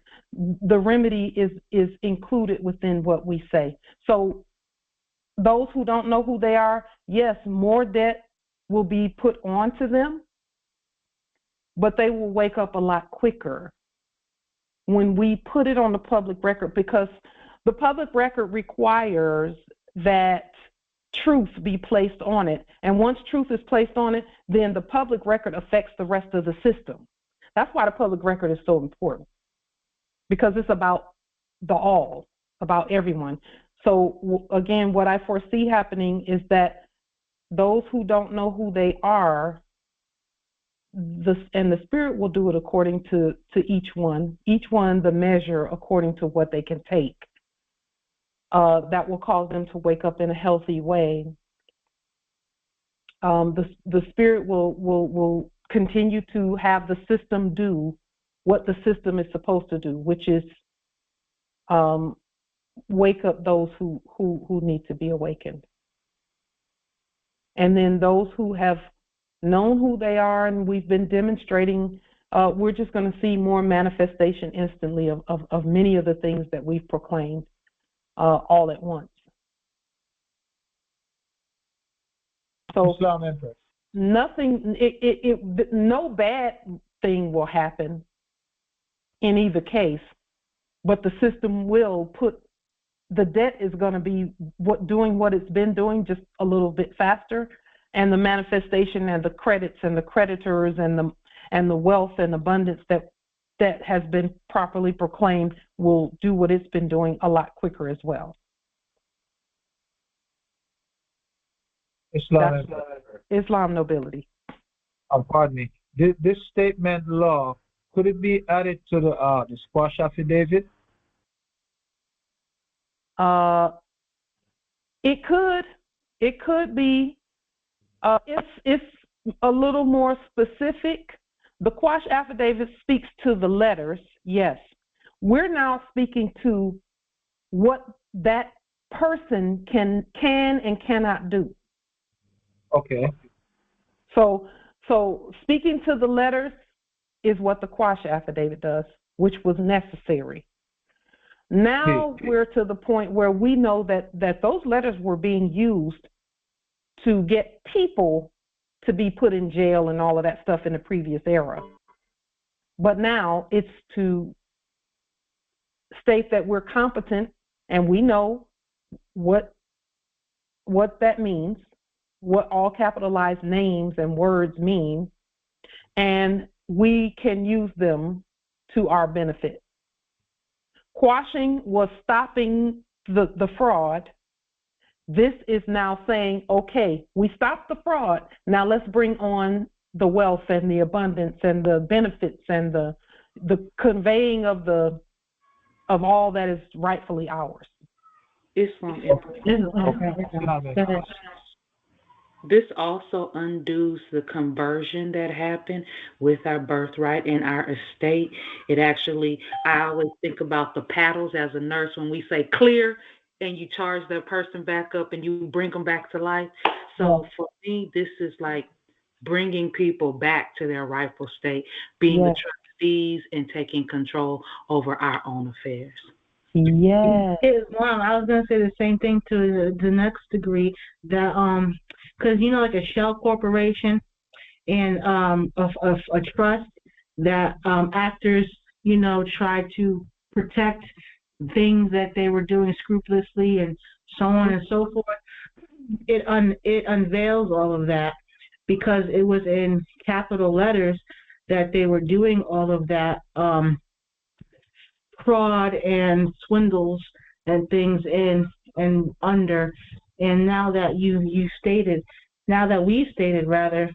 the remedy is included within what we say. So those who don't know who they are, yes, more debt will be put onto them, but they will wake up a lot quicker when we put it on the public record, because the public record requires that truth be placed on it. And once truth is placed on it, then the public record affects the rest of the system. That's why the public record is so important, because it's about the all, about everyone. So again, what I foresee happening is that those who don't know who they are, and the Spirit will do it according to each one the measure according to what they can take. that will cause them to wake up in a healthy way. The spirit will continue to have the system do what the system is supposed to do, which is wake up those who need to be awakened. And then those who have known who they are, and we've been demonstrating, we're just going to see more manifestation instantly of many of the things that we've proclaimed all at once. So nothing, no bad thing will happen in either case, but the system will put, the debt is going to be doing what it's been doing, just a little bit faster, and the manifestation and the credits and the creditors and the wealth and abundance that has been properly proclaimed will do what it's been doing a lot quicker as well. Islam nobility. Pardon me. This statement law, could it be added to the squash affidavit? It could be. It's a little more specific. The quash affidavit speaks to the letters, yes. We're now speaking to what that person can and cannot do. Okay. So speaking to the letters is what the quash affidavit does, which was necessary. Now we're to the point where we know that those letters were being used to get people to be put in jail and all of that stuff in the previous era. But now it's to state that we're competent and we know what that means, what all capitalized names and words mean, and we can use them to our benefit. Quashing was stopping the fraud. This is now saying, okay, we stopped the fraud. Now let's bring on the wealth and the abundance and the benefits and the conveying of all that is rightfully ours. Islam. This also undoes the conversion that happened with our birthright and our estate. It actually, I always think about the paddles as a nurse when we say clear and you charge that person back up and you bring them back to life. So for me, this is like bringing people back to their rightful state, being the trustees and taking control over our own affairs. Yes. Well, I was going to say the same thing to the next degree, that because like a shell corporation and a trust, that actors try to protect things that they were doing scrupulously and so on and so forth. It unveils all of that because it was in capital letters that they were doing all of that fraud and swindles and things in and under. And now that we stated rather,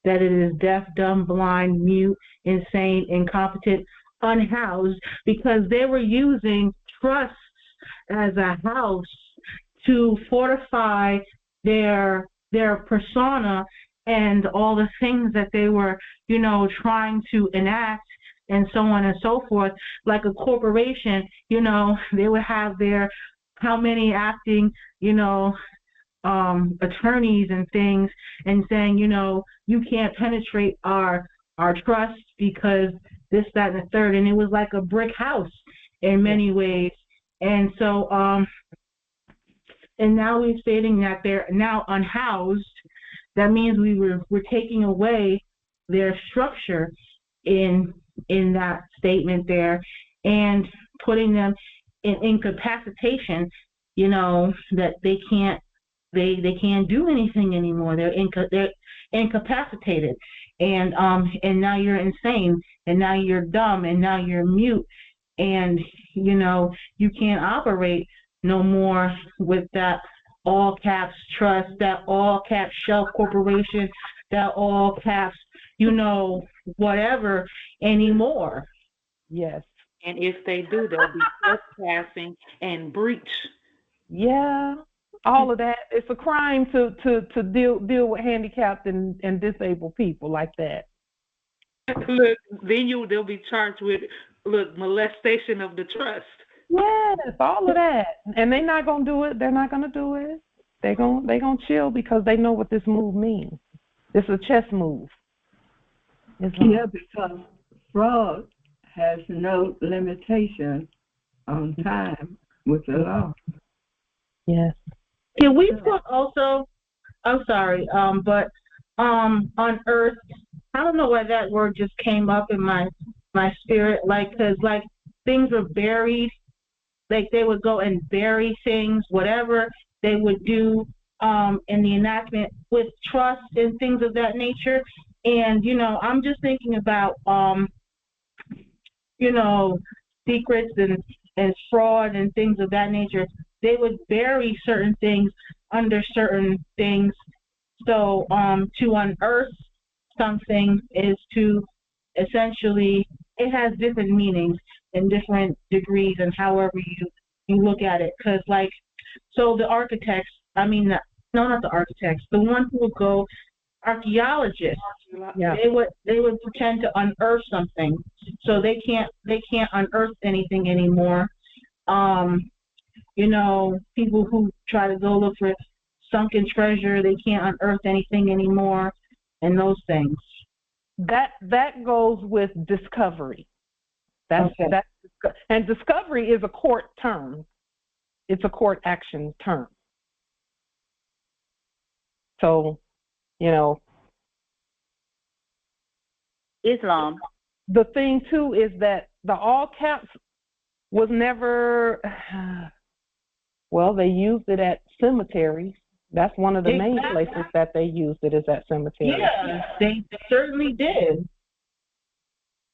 that it is deaf, dumb, blind, mute, insane, incompetent, unhoused, because they were using trusts as a house to fortify their persona and all the things that they were, trying to enact and so on and so forth. Like a corporation, they would have their how many acting, attorneys and things, and saying, you can't penetrate our trust because this, that, and the third. And it was like a brick house in many ways. And so, and now we're stating that they're now unhoused. That means we're taking away their structure in that statement there, and putting them in incapacitation, that they can't do anything anymore. They're incapacitated, and now you're insane, and now you're dumb, and now you're mute, and you can't operate no more with that all caps trust, that all caps shell corporation, that all caps whatever anymore. Yes. And if they do, they'll be trespassing and breach Yeah, all of that. It's a crime to deal with handicapped and disabled people like that. Look, then they'll be charged with molestation of the trust. Yes, all of that. And they're not gonna do it. They're not gonna do it. They're gonna chill because they know what this move means. It's a chess move. Yeah, because fraud has no limitation on time with the law. Yes. Can we put also? I'm sorry, but on earth, I don't know why that word just came up in my spirit, because things were buried, like they would go and bury things, whatever they would do in the enactment with trust and things of that nature. And I'm just thinking about secrets and fraud and things of that nature. They would bury certain things under certain things. So to unearth something is to essentially, it has different meanings and different degrees and however you look at it. Because so the architects, not the architects, the ones who would go, archaeologists, yeah. they would pretend to unearth something. So they can't unearth anything anymore. People who try to go look for sunken treasure, they can't unearth anything anymore, and those things. That goes with discovery. And discovery is a court term. It's a court action term. So, Islam. The thing too is that the all caps was never. Well, they used it at cemeteries. That's one of the main places that they used it, is at cemeteries. Yeah, they certainly did.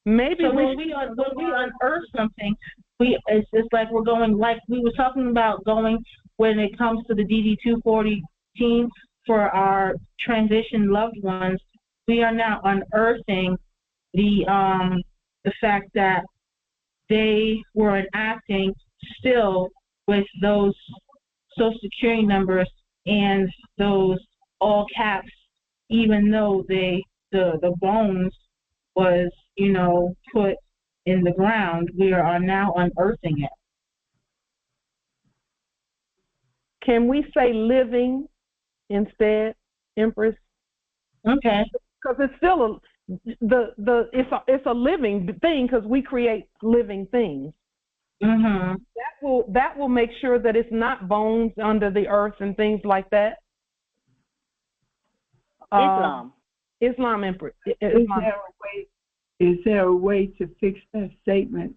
Maybe so when we unearth something, it's just like we're going, like we were talking about going when it comes to the DD214 for our transition loved ones. We are now unearthing the fact that they were enacting still with those Social Security numbers and those all caps, even though the bones was, put in the ground. We are now unearthing it. Can we say living instead, Empress? Okay. Because it's still it's a living thing, because we create living things. Mm-hmm. That will make sure that it's not bones under the earth and things like that. Islam, Empress. Is there a way to fix that statement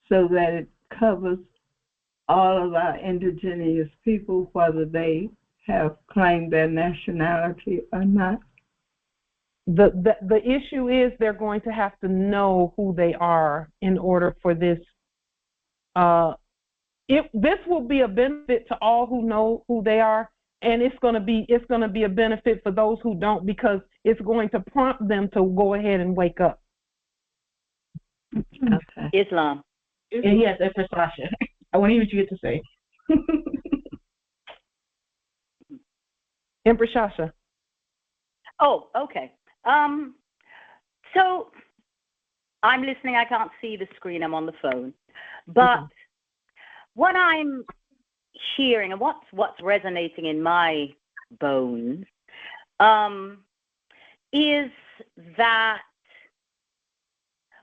so that it covers all of our indigenous people, whether they have claimed their nationality or not? The issue is they're going to have to know who they are in order for this. This will be a benefit to all who know who they are, and it's going to be a benefit for those who don't, because it's going to prompt them to go ahead and wake up. Okay. Islam. Yes, and for Sasha. I want to hear what you get to say. Empress Sasha. Oh, okay. So I'm listening. I can't see the screen. I'm on the phone. But what I'm hearing and what's resonating in my bones is that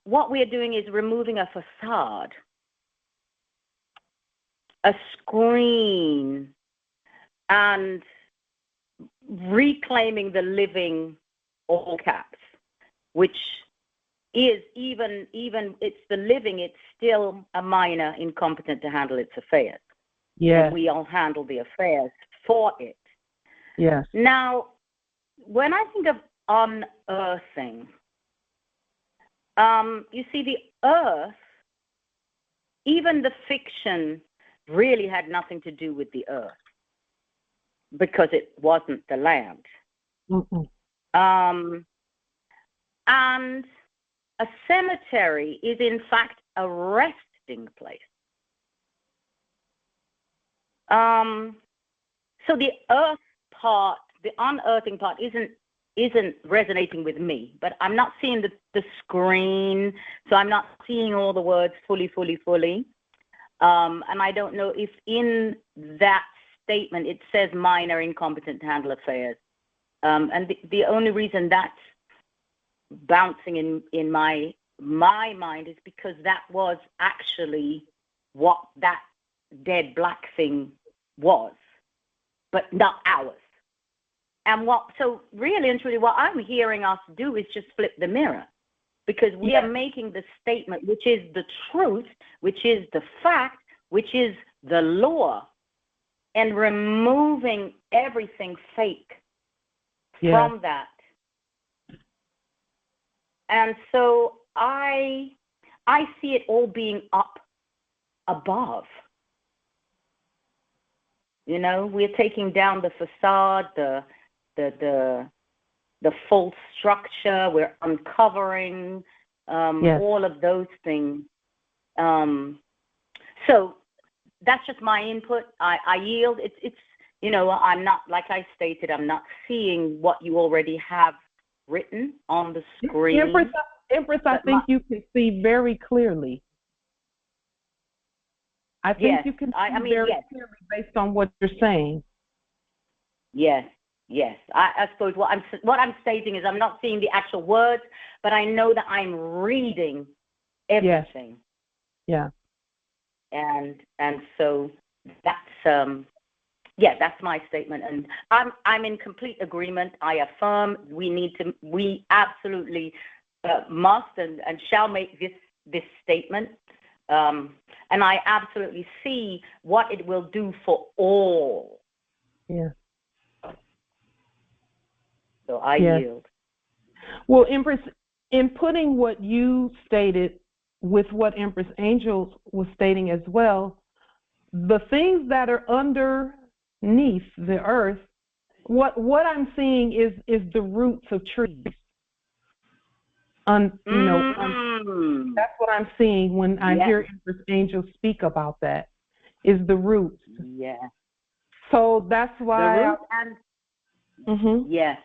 what we're doing is removing a facade, a screen, and reclaiming the living all caps, which is even it's the living, it's still a minor incompetent to handle its affairs. Yeah. And we all handle the affairs for it. Yes. Now, when I think of unearthing, you see, the earth, even the fiction really had nothing to do with the earth because it wasn't the land. And a cemetery is, in fact, a resting place. So the earth part, the unearthing part, isn't resonating with me. But I'm not seeing the screen, so I'm not seeing all the words fully. And I don't know if in that statement it says minor incompetent to handle affairs. And the only reason that's bouncing in my mind is because that was actually what that dead black thing was, but not ours. And so really and truly what I'm hearing us do is just flip the mirror, because we are making the statement, which is the truth, which is the fact, which is the law, and removing everything fake from that. And so I see it all being up above. You know, we're taking down the facade, the false structure. We're uncovering all of those things. So that's just my input. I yield. It's you know, I'm not, like I stated, I'm not seeing what you already have written on the screen. Empress, I think you can see very clearly. I think you can see very clearly based on what you're saying. Yes. I suppose what I'm stating is I'm not seeing the actual words, but I know that I'm reading everything. Yeah. And so that's that's my statement, and I'm in complete agreement. I affirm we absolutely must and shall make this statement, and I absolutely see what it will do for all. Yeah. So I yield. Well, Empress, in putting what you stated with what Empress Angels was stating as well, the things that are underneath the earth, what I'm seeing is the roots of trees. That's what I'm seeing when I hear Empress Angels speak about that, is the roots. Yeah. So that's why. Yes,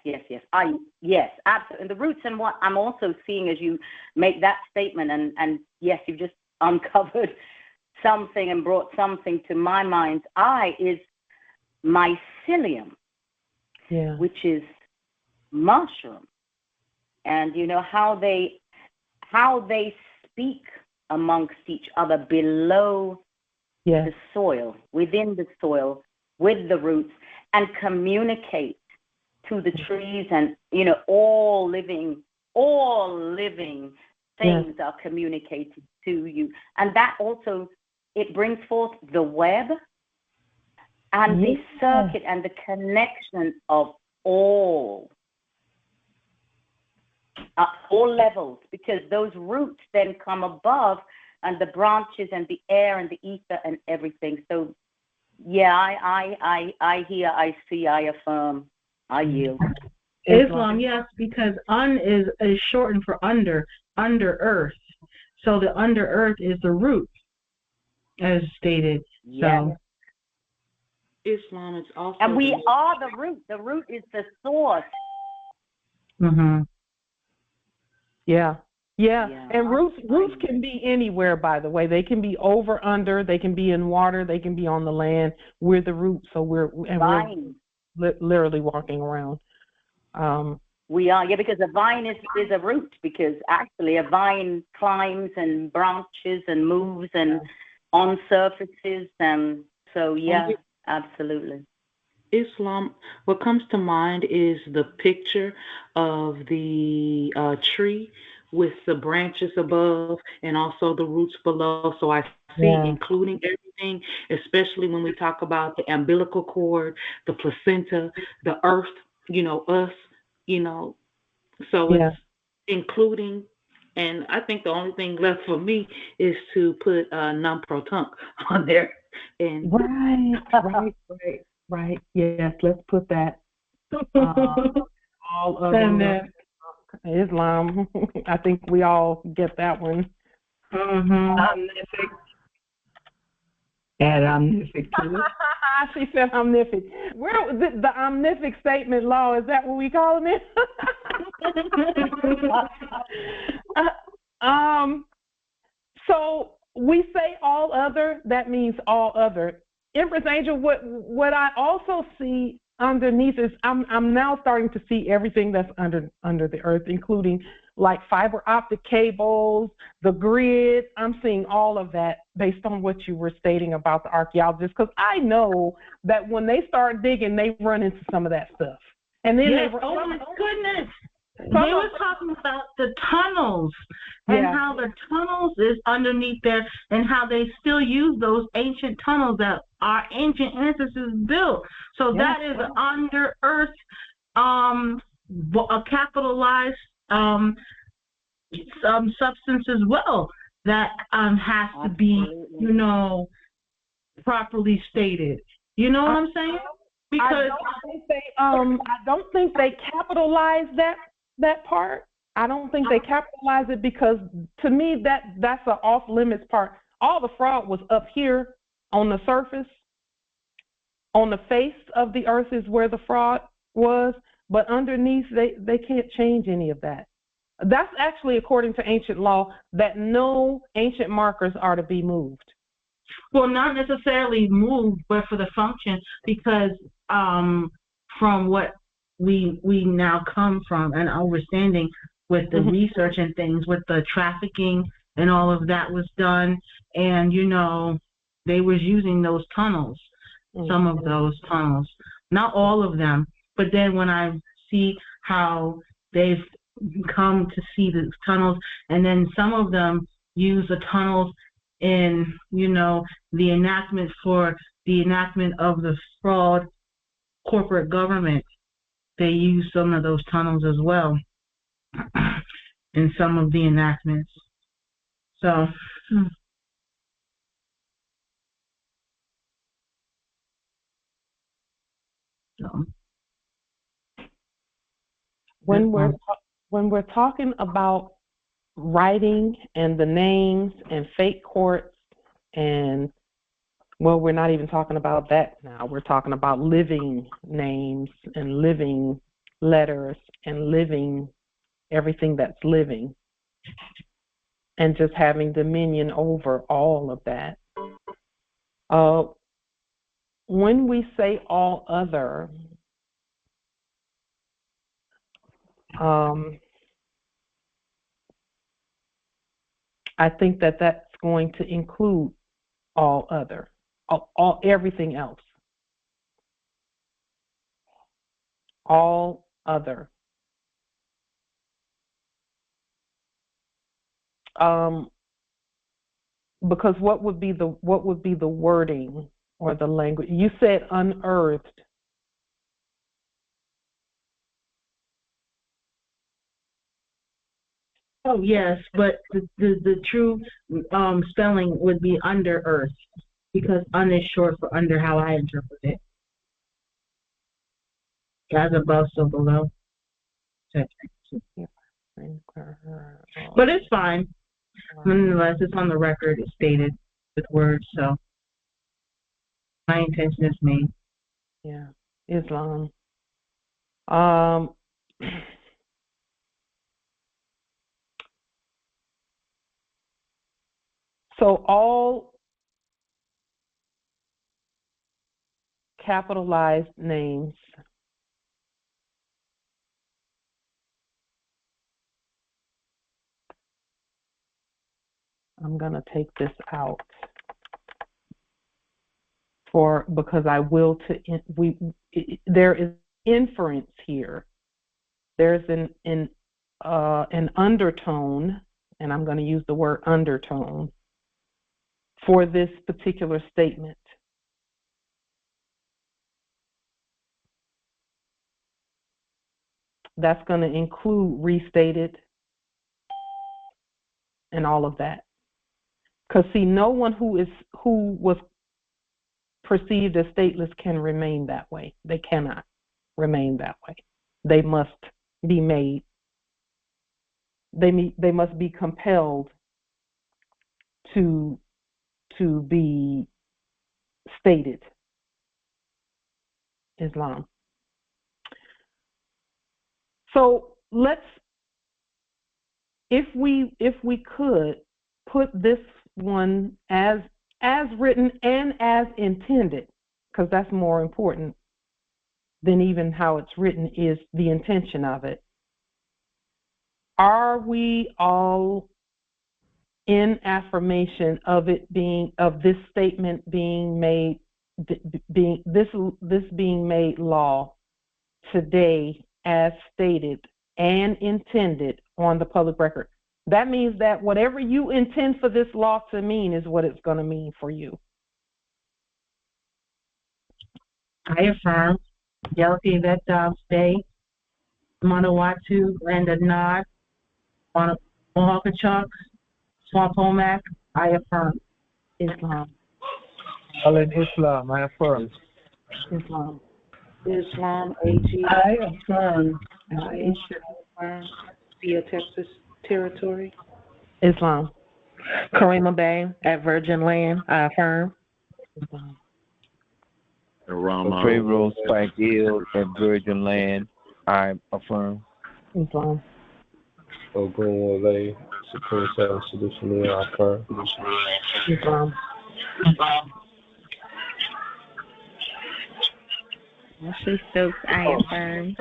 absolutely. And the roots, and what I'm also seeing as you make that statement, and yes, you've just uncovered something and brought something to my mind's eye, is mycelium, which is mushroom. And you know how they speak amongst each other below the soil, within the soil, with the roots, and communicate to the trees, and you know, all living things are communicating to you. And that also, it brings forth the web and the circuit and the connection of all levels, because those roots then come above, and the branches and the air and the ether and everything. So I hear, I see, I affirm, I yield. Islam, yes, because is shortened for under earth. So the under earth is the root, as stated. So Islam is also, and we are the root. The root is the source. And roots can be anywhere, by the way. They can be over, under, they can be in water, they can be on the land. We're the roots, so we're literally walking around. We are, because a vine is a root, because actually a vine climbs and branches and moves and on surfaces, and so absolutely. Islam, what comes to mind is the picture of the tree with the branches above and also the roots below. So I see including everything, especially when we talk about the umbilical cord, the placenta, the earth, you know, us, you know. So it's including, and I think the only thing left for me is to put non-pro-tunc on there. And Right. Yes, let's put that. All of them. Islam. I think we all get that one. Add omnific to it. She said omnific. Where the omnific statement law, is that what we calling it? So we say all other, that means all other. Empress Angel, what I also see underneath is I'm now starting to see everything that's under the earth, including like fiber optic cables, the grid. I'm seeing all of that based on what you were stating about the archaeologists, because I know that when they start digging, they run into some of that stuff. And then yes, oh my goodness. They were talking about the tunnels and how the tunnels is underneath there and how they still use those ancient tunnels that our ancient ancestors built. So that is under earth, a capitalized substance as well that has to be, properly stated. You know what I'm saying? Because I don't think they capitalize that part. I don't think they capitalize it because to me that's an off limits part. All the fraud was up here on the surface, on the face of the earth is where the fraud was, but underneath they can't change any of that. That's actually according to ancient law that no ancient markers are to be moved. Well, not necessarily moved, but for the function, because from what we now come from and understanding with the research and things, with the trafficking and all of that was done, and they was using those tunnels, some of those tunnels, not all of them, but then when I see how they've come to see the tunnels, and then some of them use the tunnels in, the enactment of the fraud corporate government. They use some of those tunnels as well in some of the enactments. So, when we're talking about writing and the names and fake courts and we're not even talking about that now. We're talking about living names and living letters and living everything that's living and just having dominion over all of that. When we say all other, I think that's going to include all other, all everything else. All other. Because what would be the wording or the language? You said unearthed. Oh yes, but the true spelling would be under earth, because un is short for under, how I interpret it. As above, so below. But it's fine. Nonetheless, it's on the record. It's stated with words, so my intention is made. Yeah, Islam. So all capitalized names I'm going to take this out because I will there is inference here. There's an undertone, and I'm going to use the word undertone for this particular statement. That's going to include restated and all of that. Because see, no one who was perceived as stateless can remain that way. They cannot remain that way. They must be made. They must be compelled to be stated. Islam. So let's, if we could put this one as written and as intended, because that's more important than even how it's written is the intention of it. Are we all in affirmation of it being, of this statement being made, being made law today as stated and intended on the public record? That means that whatever you intend for this law to mean is what it's going to mean for you. I affirm. Yellow Vet Dogs Day, Manawatu, Land of Nod, Mohawk, Swamp Homac, I affirm. Islam. All in Islam, I affirm. Islam. Islam, AG. I affirm. I affirm. Via Texas territory. Islam. Karima Bay at Virgin Land, I affirm. Islam. Pharaoh Spike Hill at Virgin Land, I affirm. Islam. Ogunwole, Supreme South Solution, I affirm. Islam. Ashley Stokes, I affirm.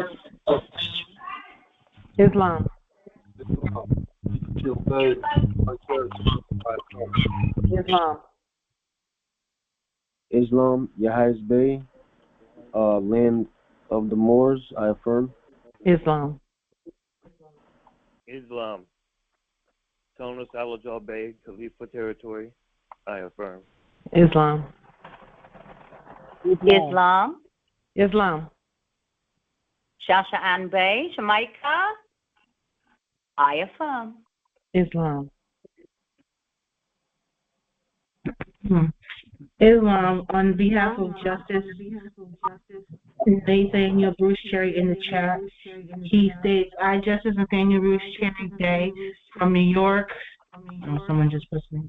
Islam. Islam. Islam, Yahya Bay, land of the Moors, I affirm. Islam. Islam, Tonus Alajal Bay, Khalifa territory, I affirm. Islam. Islam. Islam. Shasha Ann Bay, Jamaica, I affirm. Islam. Islam, on behalf of Justice Nathaniel Bruce Cherry in the chat, he states, I, Justice Nathaniel Bruce Cherry Day, from New York, someone just puts me,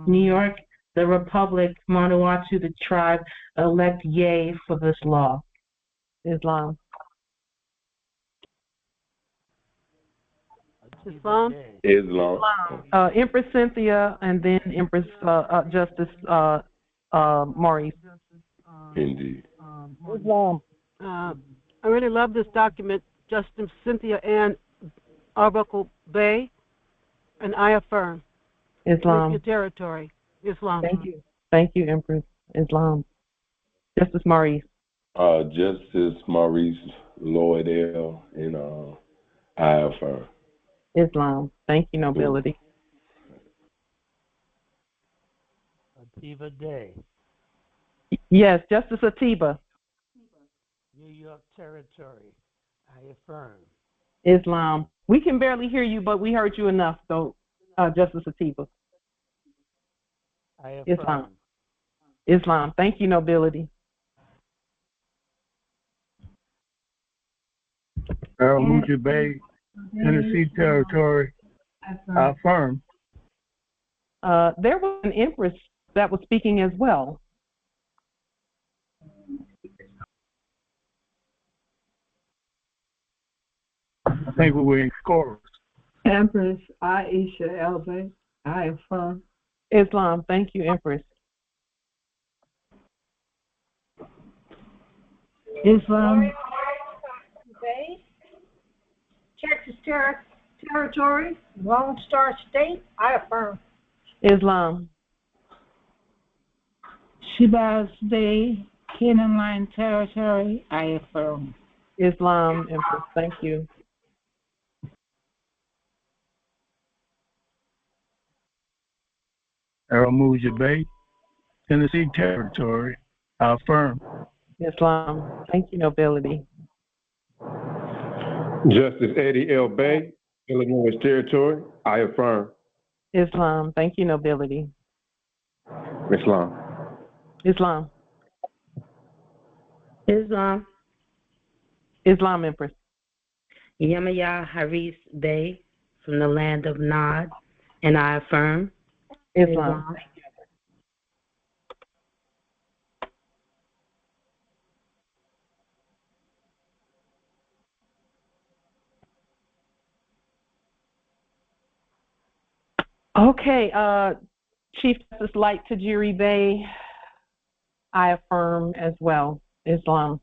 New York, the Republic, Manawatu, the tribe, elect yea for this law. Islam. Islam. Islam. Empress Cynthia, and then Empress Justice Maurice. Indeed. Islam. I really love this document, Justice Cynthia Ann Arbuckle Bay, and I affirm. Islam. Your territory. Islam. Thank you. Thank you, Empress. Islam. Justice Maurice. Justice Maurice Lloyd L. and I affirm. Islam. Thank you, nobility. Atiba Day. Yes, Justice Atiba. New York Territory. I affirm. Islam. We can barely hear you, but we heard you enough, though, Justice Atiba. I affirm. Islam. Islam. Thank you, nobility. Muja Bay, Tennessee Territory, I affirm. There was an empress that was speaking as well. I think we were in chorus. Empress Aisha Elbe, I affirm. Islam. Thank you, Empress. Islam. Texas Territory, Lone Star State, I affirm. Islam. Shabazz Bay, Canaan Line Territory, I affirm. Islam, Empress. Thank you. Muja Bay, Tennessee Territory, I affirm. Islam. Thank you, nobility. Justice Eddie L. Bay, Illinois Territory, I affirm. Islam. Thank you, nobility. Islam. Islam. Islam. Islam, Empress. Yamaya Haris Bay, from the land of Nod, and I affirm. Islam. Okay, Chief Justice Light Tajiri Bey, I affirm as well, Islam.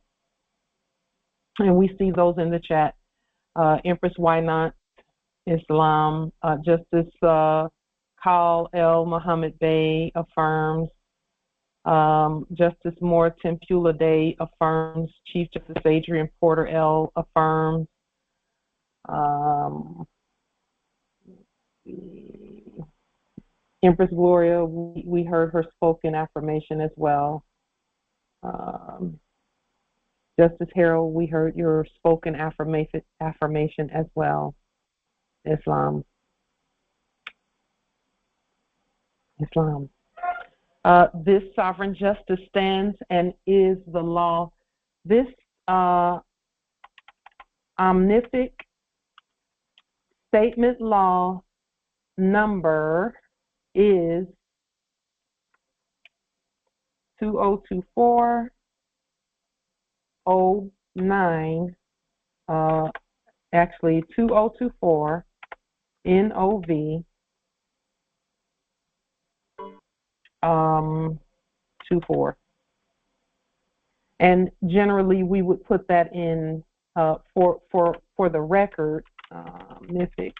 And we see those in the chat. Empress, why not? Islam. Justice Kal El Muhammad Bey affirms. Justice Moore Tempula Day affirms. Chief Justice Adrian Porter L affirms. Empress Gloria, we heard her spoken affirmation as well. Justice Harold, we heard your spoken affirmation as well. Islam. This sovereign justice stands and is the law. This omnific statement law number is 2024-09, actually 2024 NOV 24. And generally we would put that in for the record, mythic,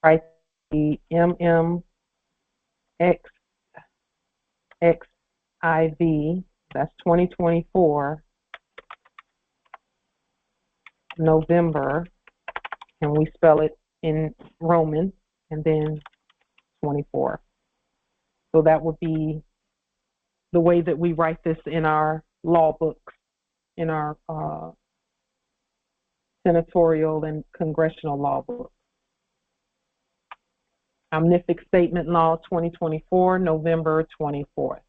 right? The MMXXIV, that's 2024 November, and we spell it in Roman, and then 24. So that would be the way that we write this in our law books, in our senatorial and congressional law books. Omnific Statement Law 2024, November 24th,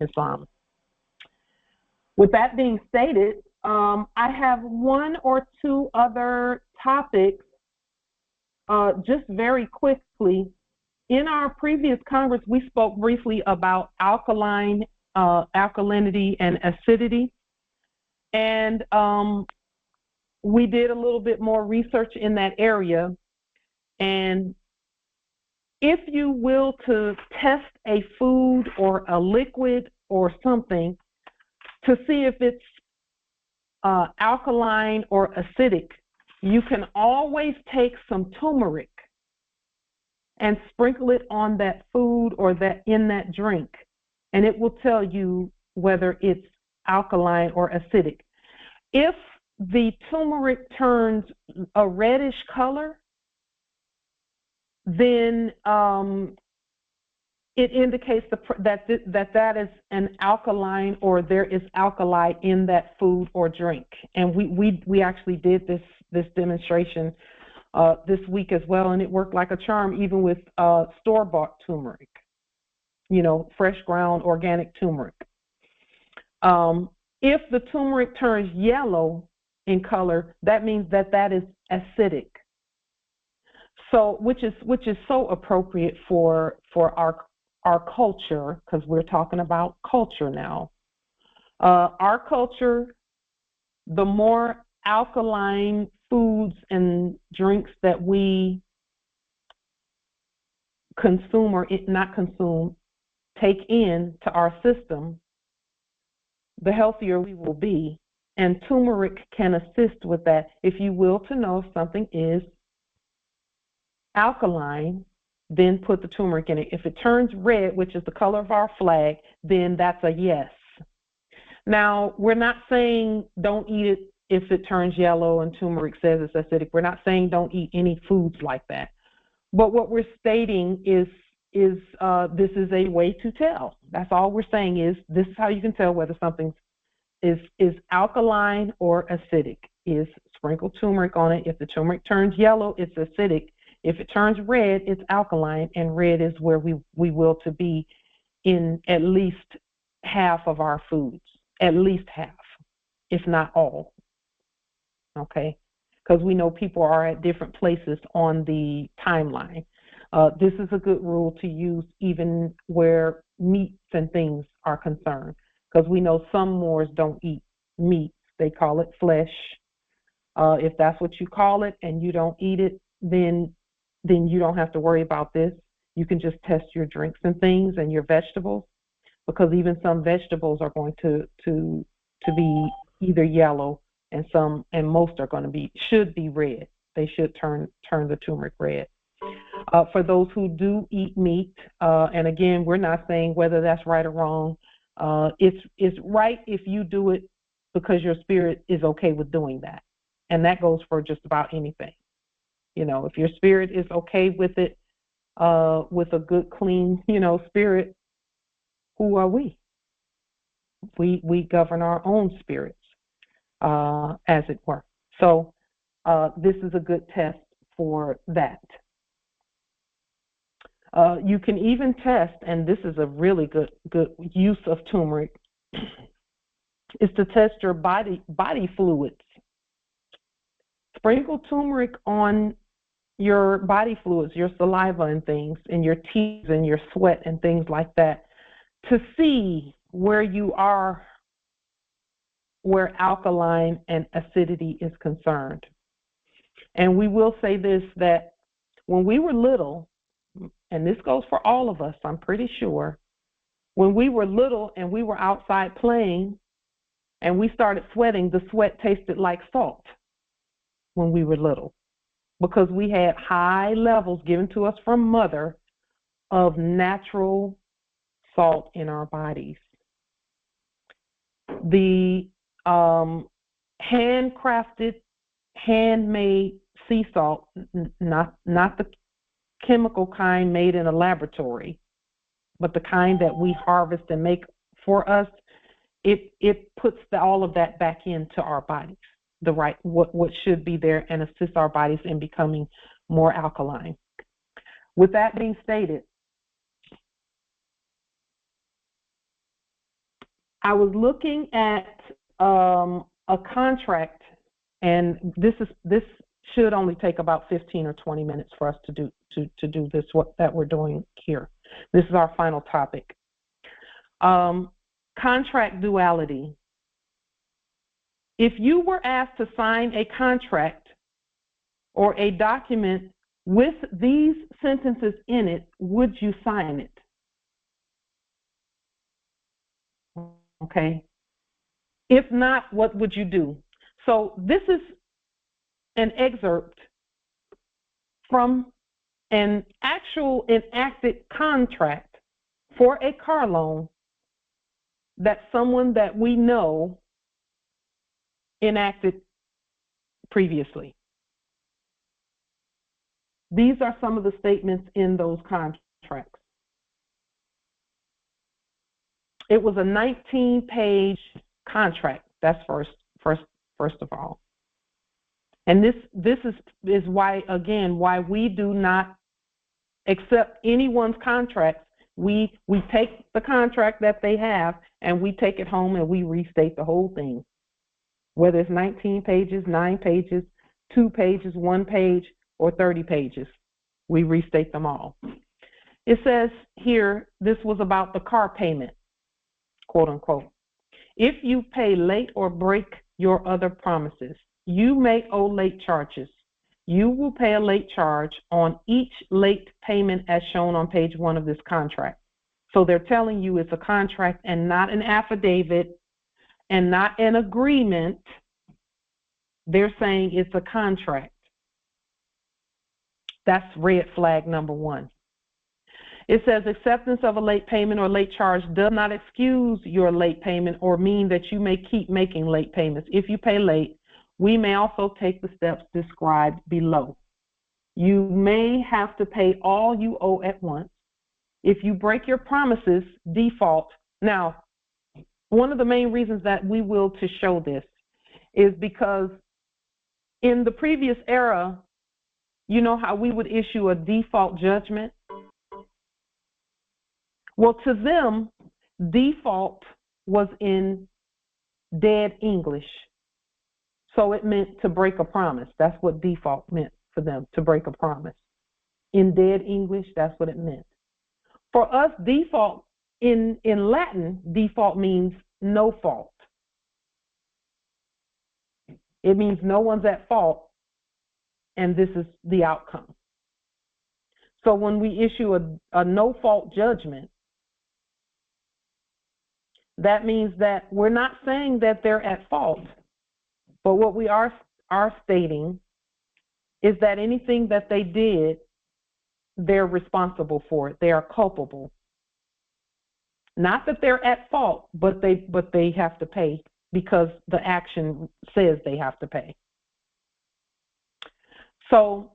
Islam. With that being stated, I have one or two other topics just very quickly. In our previous Congress, we spoke briefly about alkalinity and acidity. And we did a little bit more research in that area. And if you will to test a food or a liquid or something to see if it's alkaline or acidic, you can always take some turmeric and sprinkle it on that food or that in that drink, and it will tell you whether it's alkaline or acidic. If the turmeric turns a reddish color, then it indicates that is an alkaline, or there is alkali in that food or drink. And we actually did this demonstration this week as well, and it worked like a charm, even with store-bought turmeric, fresh ground organic turmeric. If the turmeric turns yellow in color, that means that is acidic. So, which is so appropriate for our culture, because we're talking about culture now. Our culture, the more alkaline foods and drinks that we consume, or not consume, take in to our system, the healthier we will be. And turmeric can assist with that. If you will to know if something is alkaline, then put the turmeric in it. If it turns red, which is the color of our flag, then that's a yes. Now, we're not saying don't eat it if it turns yellow and turmeric says it's acidic. We're not saying don't eat any foods like that. But what we're stating is this is a way to tell. That's all we're saying is this is how you can tell whether something is alkaline or acidic, is sprinkle turmeric on it. If the turmeric turns yellow, it's acidic. If it turns red, it's alkaline, and red is where we will to be in at least half of our foods, at least half, if not all, okay? Because we know people are at different places on the timeline. This is a good rule to use even where meats and things are concerned, because we know some Moors don't eat meat. They call it flesh. If that's what you call it and you don't eat it, then you don't have to worry about this. You can just test your drinks and things and your vegetables, because even some vegetables are going to be either yellow, and most are going to should be red. They should turn the turmeric red. For those who do eat meat, and again, we're not saying whether that's right or wrong. It's right if you do it because your spirit is okay with doing that, and that goes for just about anything. If your spirit is okay with it, with a good, clean, spirit, who are we? We govern our own spirits, as it were. So this is a good test for that. You can even test, and this is a really good use of turmeric, is to test your body fluids. Sprinkle turmeric on your body fluids, your saliva and things, and your teeth and your sweat and things like that, to see where you are, where alkaline and acidity is concerned. And we will say this, that when we were little, and this goes for all of us, I'm pretty sure, when we were little and we were outside playing and we started sweating, the sweat tasted like salt when we were little, because we had high levels given to us from mother of natural salt in our bodies. The handcrafted, handmade sea salt, not the chemical kind made in a laboratory, but the kind that we harvest and make for us, it puts all of that back into our bodies, the right what should be there, and assists our bodies in becoming more alkaline. With that being stated, I was looking at a contract, and this should only take about 15 or 20 minutes for us to do this, that we're doing here. This is our final topic. Contract duality. If you were asked to sign a contract or a document with these sentences in it, would you sign it? Okay. If not, what would you do? So this is an excerpt from an actual enacted contract for a car loan that someone that we know enacted previously. These are some of the statements in those contracts. It was a 19-page contract. That's first of all. And this is why, again, why we do not accept anyone's contracts. We take the contract that they have and we take it home and we restate the whole thing. Whether it's 19 pages, 9 pages, 2 pages, 1 page, or 30 pages, we restate them all. It says here, this was about the car payment, quote unquote. If you pay late or break your other promises, you may owe late charges. You will pay a late charge on each late payment as shown on page 1 of this contract. So they're telling you it's a contract and not an affidavit and not an agreement. They're saying it's a contract. That's red flag number 1. It says acceptance of a late payment or late charge does not excuse your late payment or mean that you may keep making late payments. If you pay late, we may also take the steps described below. You may have to pay all you owe at once. If you break your promises, default. Now, one of the main reasons that we will to show this is because in the previous era, you know how we would issue a default judgment? Well, to them, default was in dead English. So it meant to break a promise. That's what default meant for them, to break a promise. In dead English, that's what it meant. For us, default, in Latin, default means no fault. It means no one's at fault, and this is the outcome. So when we issue a no-fault judgment, that means that we're not saying that they're at fault, but what we are stating is that anything that they did, they're responsible for it. They are culpable. Not that they're at fault, but they have to pay because the action says they have to pay. So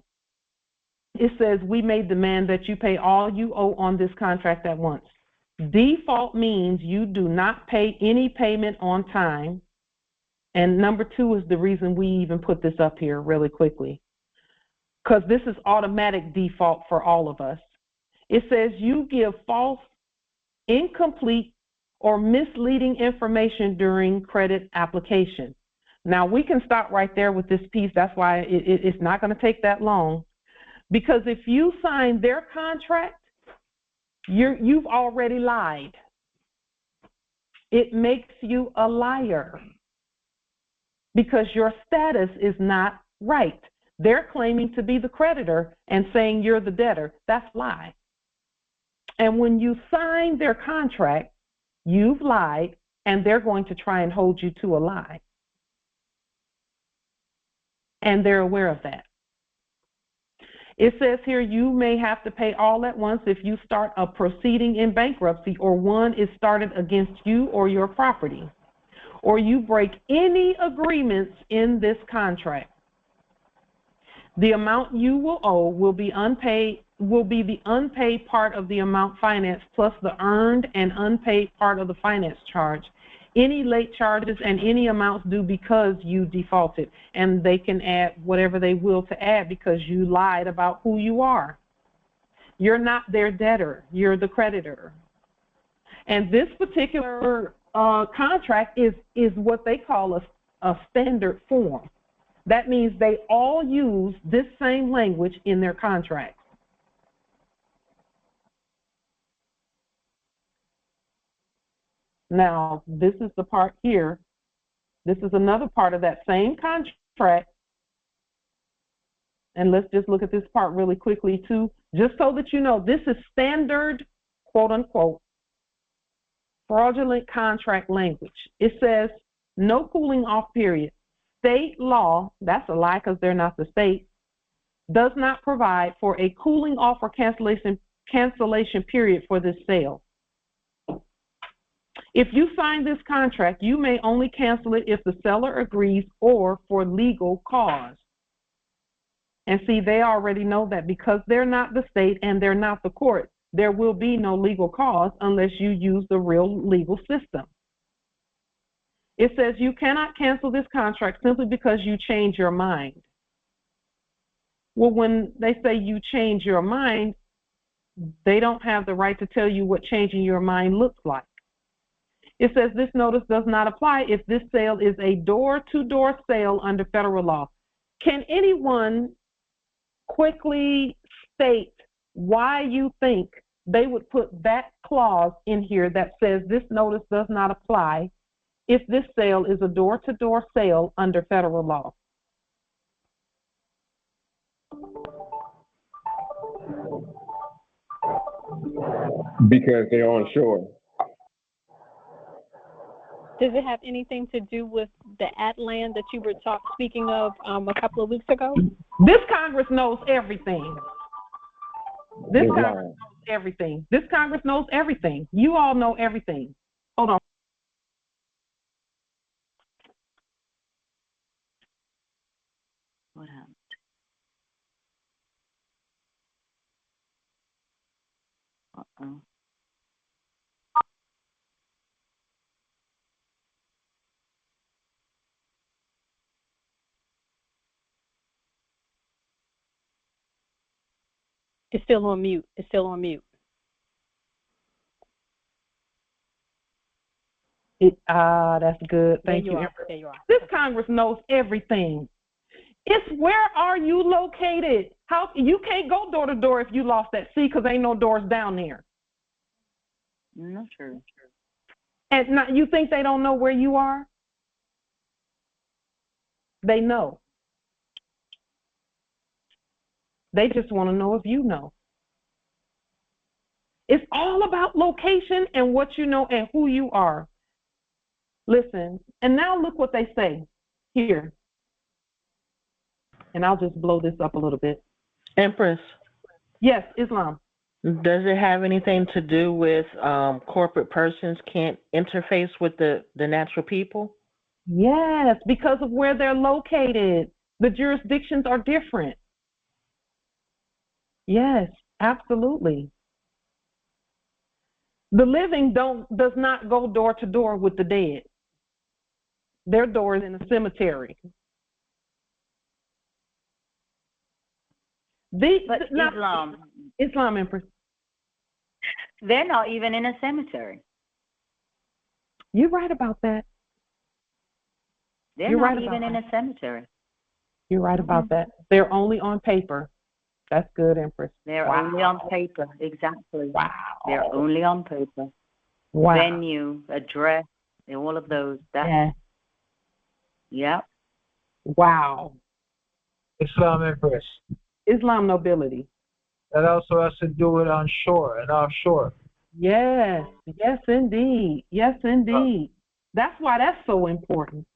it says, we may demand that you pay all you owe on this contract at once. Default means you do not pay any payment on time. And number 2 is the reason we even put this up here really quickly, because this is automatic default for all of us. It says you give false, incomplete, or misleading information during credit application. Now, we can stop right there with this piece. That's why it's not going to take that long. Because if you sign their contract, you've already lied. It makes you a liar because your status is not right. They're claiming to be the creditor and saying you're the debtor. That's a lie. And when you sign their contract, you've lied, and they're going to try and hold you to a lie. And they're aware of that. It says here you may have to pay all at once if you start a proceeding in bankruptcy or one is started against you or your property, or you break any agreements in this contract. The amount you will owe will be the unpaid part of the amount financed plus the earned and unpaid part of the finance charge. Any late charges and any amounts due because you defaulted. And they can add whatever they will to add because you lied about who you are. You're not their debtor. You're the creditor. And this particular contract is what they call a standard form. That means they all use this same language in their contract. Now, this is the part here. This is another part of that same contract. And let's just look at this part really quickly, too, just so that you know this is standard, quote unquote, fraudulent contract language. It says no cooling off period. State law, that's a lie because they're not the state, does not provide for a cooling off or cancellation period for this sale. If you sign this contract, you may only cancel it if the seller agrees or for legal cause. And see, they already know that because they're not the state and they're not the court, there will be no legal cause unless you use the real legal system. It says you cannot cancel this contract simply because you change your mind. Well, when they say you change your mind, they don't have the right to tell you what changing your mind looks like. It says this notice does not apply if this sale is a door-to-door sale under federal law. Can anyone quickly state why you think they would put that clause in here that says this notice does not apply if this sale is a door-to-door sale under federal law? Because they're onshore. Does it have anything to do with the land that you were speaking of a couple of weeks ago? This Congress knows everything. This Congress knows everything. This Congress knows everything. You all know everything. Hold on. What happened? Uh-oh. It's still on mute. It's still on mute. That's good. Thank you. There you are. This Congress knows everything. It's where are you located? How you can't go door to door if you lost at sea because ain't no doors down there. Not true. And you think they don't know where you are? they know. They just want to know if you know. It's all about location and what you know and who you are. Listen, and now look what they say here. And I'll just blow this up a little bit. Empress. Yes, Islam. Does it have anything to do with corporate persons can't interface with the natural people? Yes, because of where they're located. The jurisdictions are different. Yes, absolutely. The living does not go door to door with the dead. Their door is in a cemetery. Islam, Empress. They're not even in a cemetery. You're right about that. They're You're not right even about in that. a cemetery. You're right about that. They're only on paper. That's good, Empress. They're Wow. only on paper, exactly. Wow. They're only on paper. Wow. Venue, address, all of those. Yeah. Yep. Wow. Islam, Empress. Islam nobility. That also has to do with onshore and offshore. Yes. Yes, indeed. Yes, indeed. That's why that's so important.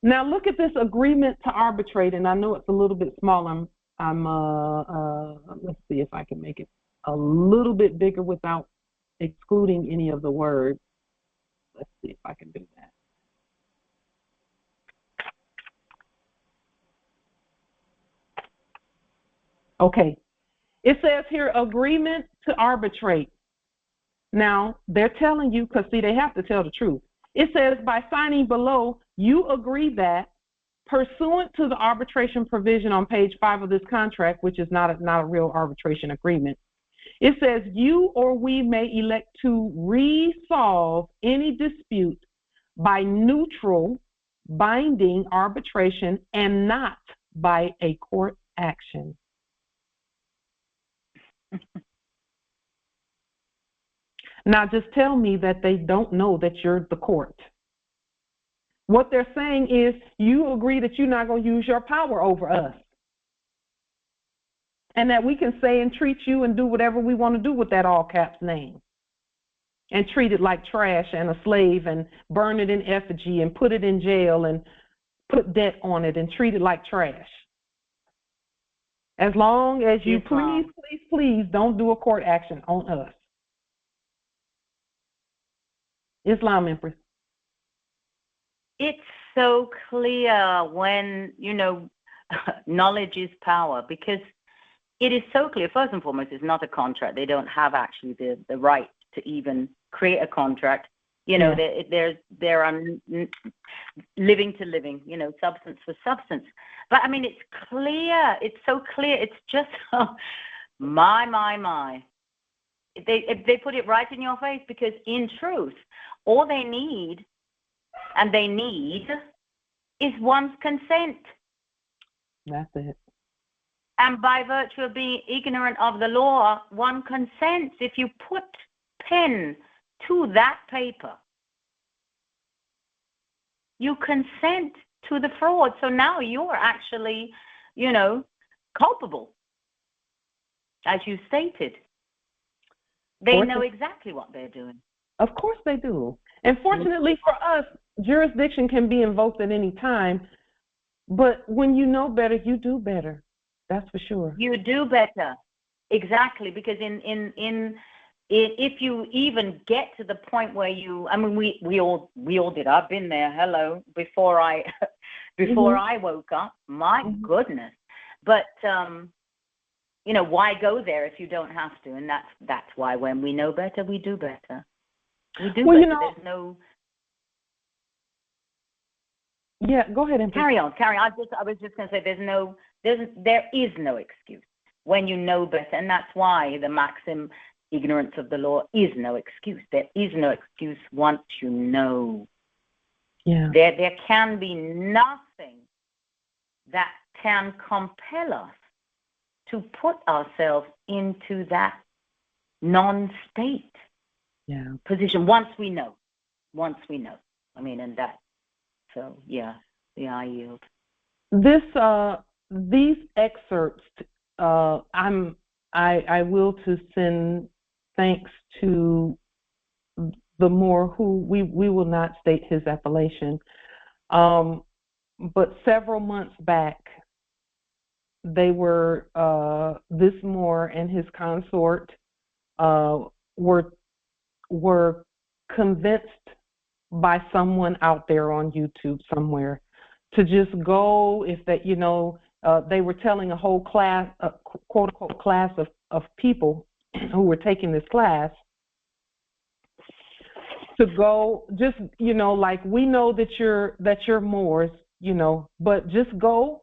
Now look at this agreement to arbitrate, and I know it's a little bit small. Let's see if I can make it a little bit bigger without excluding any of the words. Let's see if I can do that. Okay. It says here, agreement to arbitrate. Now, they're telling you, because see, they have to tell the truth. It says, by signing below, you agree that, pursuant to the arbitration provision on page 5 of this contract, which is not a real arbitration agreement, it says you or we may elect to resolve any dispute by neutral, binding arbitration and not by a court action. Now, just tell me that they don't know that you're the court. What they're saying is you agree that you're not going to use your power over us. And that we can say and treat you and do whatever we want to do with that all caps name. And treat it like trash and a slave and burn it in effigy and put it in jail and put debt on it and treat it like trash. As long as you please don't do a court action on us. Islam, Empress. It's so clear when, knowledge is power, because it is so clear. First and foremost, it's not a contract. They don't have actually the right to even create a contract. There are living to living, substance for substance. But I mean, it's clear. It's so clear. It's just, my. They put it right in your face, because in truth, all they need, is one's consent. That's it. And by virtue of being ignorant of the law, one consents. If you put pen to that paper, you consent to the fraud. So now you're actually, culpable, as you stated. They know exactly what they're doing. Of course they do. And fortunately for us, jurisdiction can be invoked at any time. But when you know better, you do better. That's for sure. You do better. Exactly. Because if you even get to the point where we all did. I've been there. Hello. Before I woke up. My goodness. But, why go there if you don't have to? And that's why when we know better, we do better. We do better. There's no. Yeah, go ahead and carry on. I was just going to say there is no excuse when you know better, and that's why the maxim, ignorance of the law, is no excuse. There is no excuse once you know. Yeah. There can be nothing that can compel us to put ourselves into that non-state position once we know. I mean, and that. So, yeah. Yeah, I yield. These excerpts, I will to send thanks to the Moor, who we will not state his appellation, but several months back, they were this Moor and his consort were convinced by someone out there on YouTube somewhere to just go, if that, they were telling a whole class, quote unquote class of people who were taking this class, to go, just, like, we know that you're Moors, but just go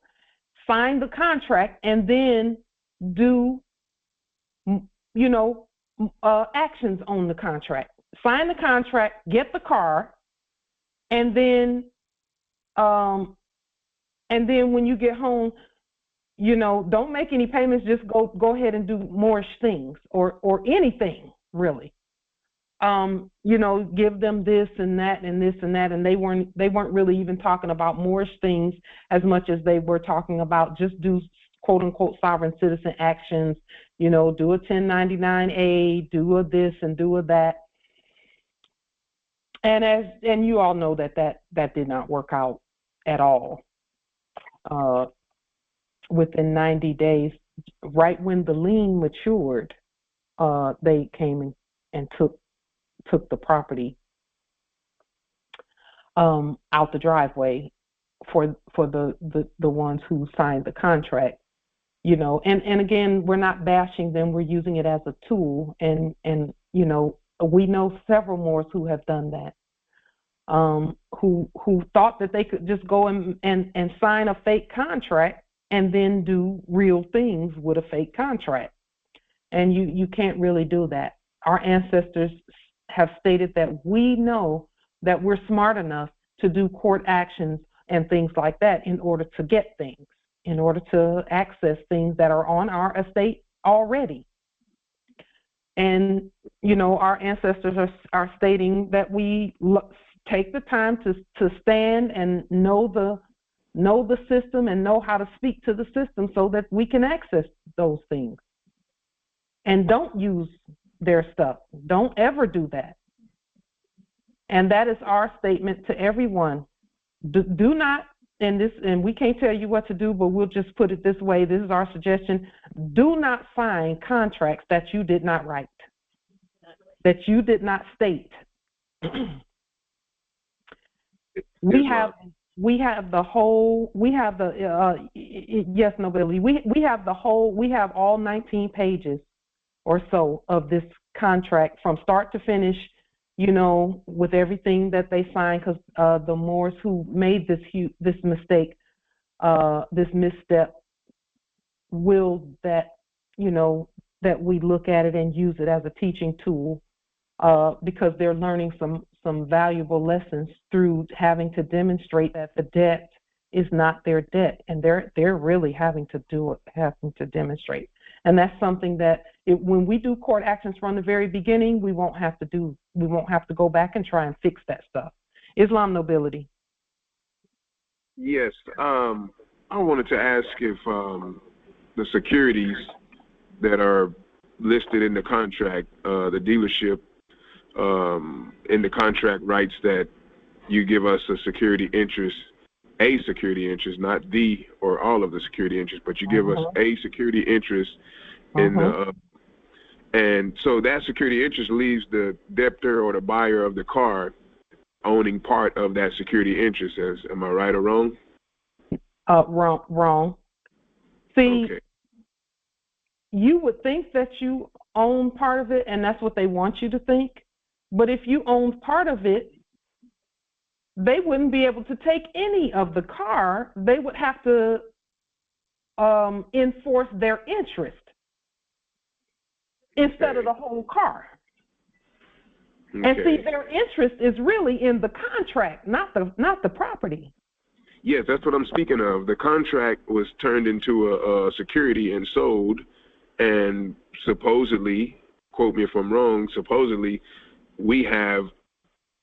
sign the contract and then do, actions on the contract. Sign the contract, get the car, and then when you get home, don't make any payments. Just go ahead and do Moorish things or anything really. Give them this and that and this and that, and they weren't really even talking about Moorish things as much as they were talking about just do quote unquote sovereign citizen actions. Do a 1099A, do a this and do a that. And you all know that did not work out at all. Within 90 days, right when the lien matured, they came and took the property out the driveway for the ones who signed the contract. And again, we're not bashing them, we're using it as a tool, and we know several Moors who have done that, who thought that they could just go and sign a fake contract and then do real things with a fake contract. And you can't really do that. Our ancestors have stated that we know that we're smart enough to do court actions and things like that in order to get things, in order to access things that are on our estate already. And, our ancestors are stating that we take the time to stand and know the system and know how to speak to the system so that we can access those things. And don't use their stuff. Don't ever do that. And that is our statement to everyone. Do not, and we can't tell you what to do, but we'll just put it this way. This is our suggestion. Do not sign contracts that you did not write, that you did not state. We have all 19 pages or so of this contract from start to finish, with everything that they signed, because the Moors who made this mistake, this misstep, willed that, that we look at it and use it as a teaching tool, because they're learning some valuable lessons through having to demonstrate that the debt is not their debt, and they're really having to demonstrate. And that's something that when we do court actions from the very beginning, we won't have to go back and try and fix that stuff. Islam nobility. Yes, I wanted to ask if the securities that are listed in the contract, the dealership in the contract writes that you give us a security interest, not the or all of the security interest, but you give us a security interest in the, and so that security interest leaves the debtor or the buyer of the car owning part of that security interest. Am I right or wrong? Wrong. See, okay. You would think that you own part of it, and that's what they want you to think. But if you owned part of it, they wouldn't be able to take any of the car. They would have to enforce their interest instead of the whole car. Okay. And see, their interest is really in the contract, not the property. Yes, that's what I'm speaking of. The contract was turned into a security and sold, and supposedly, quote me if I'm wrong, supposedly we have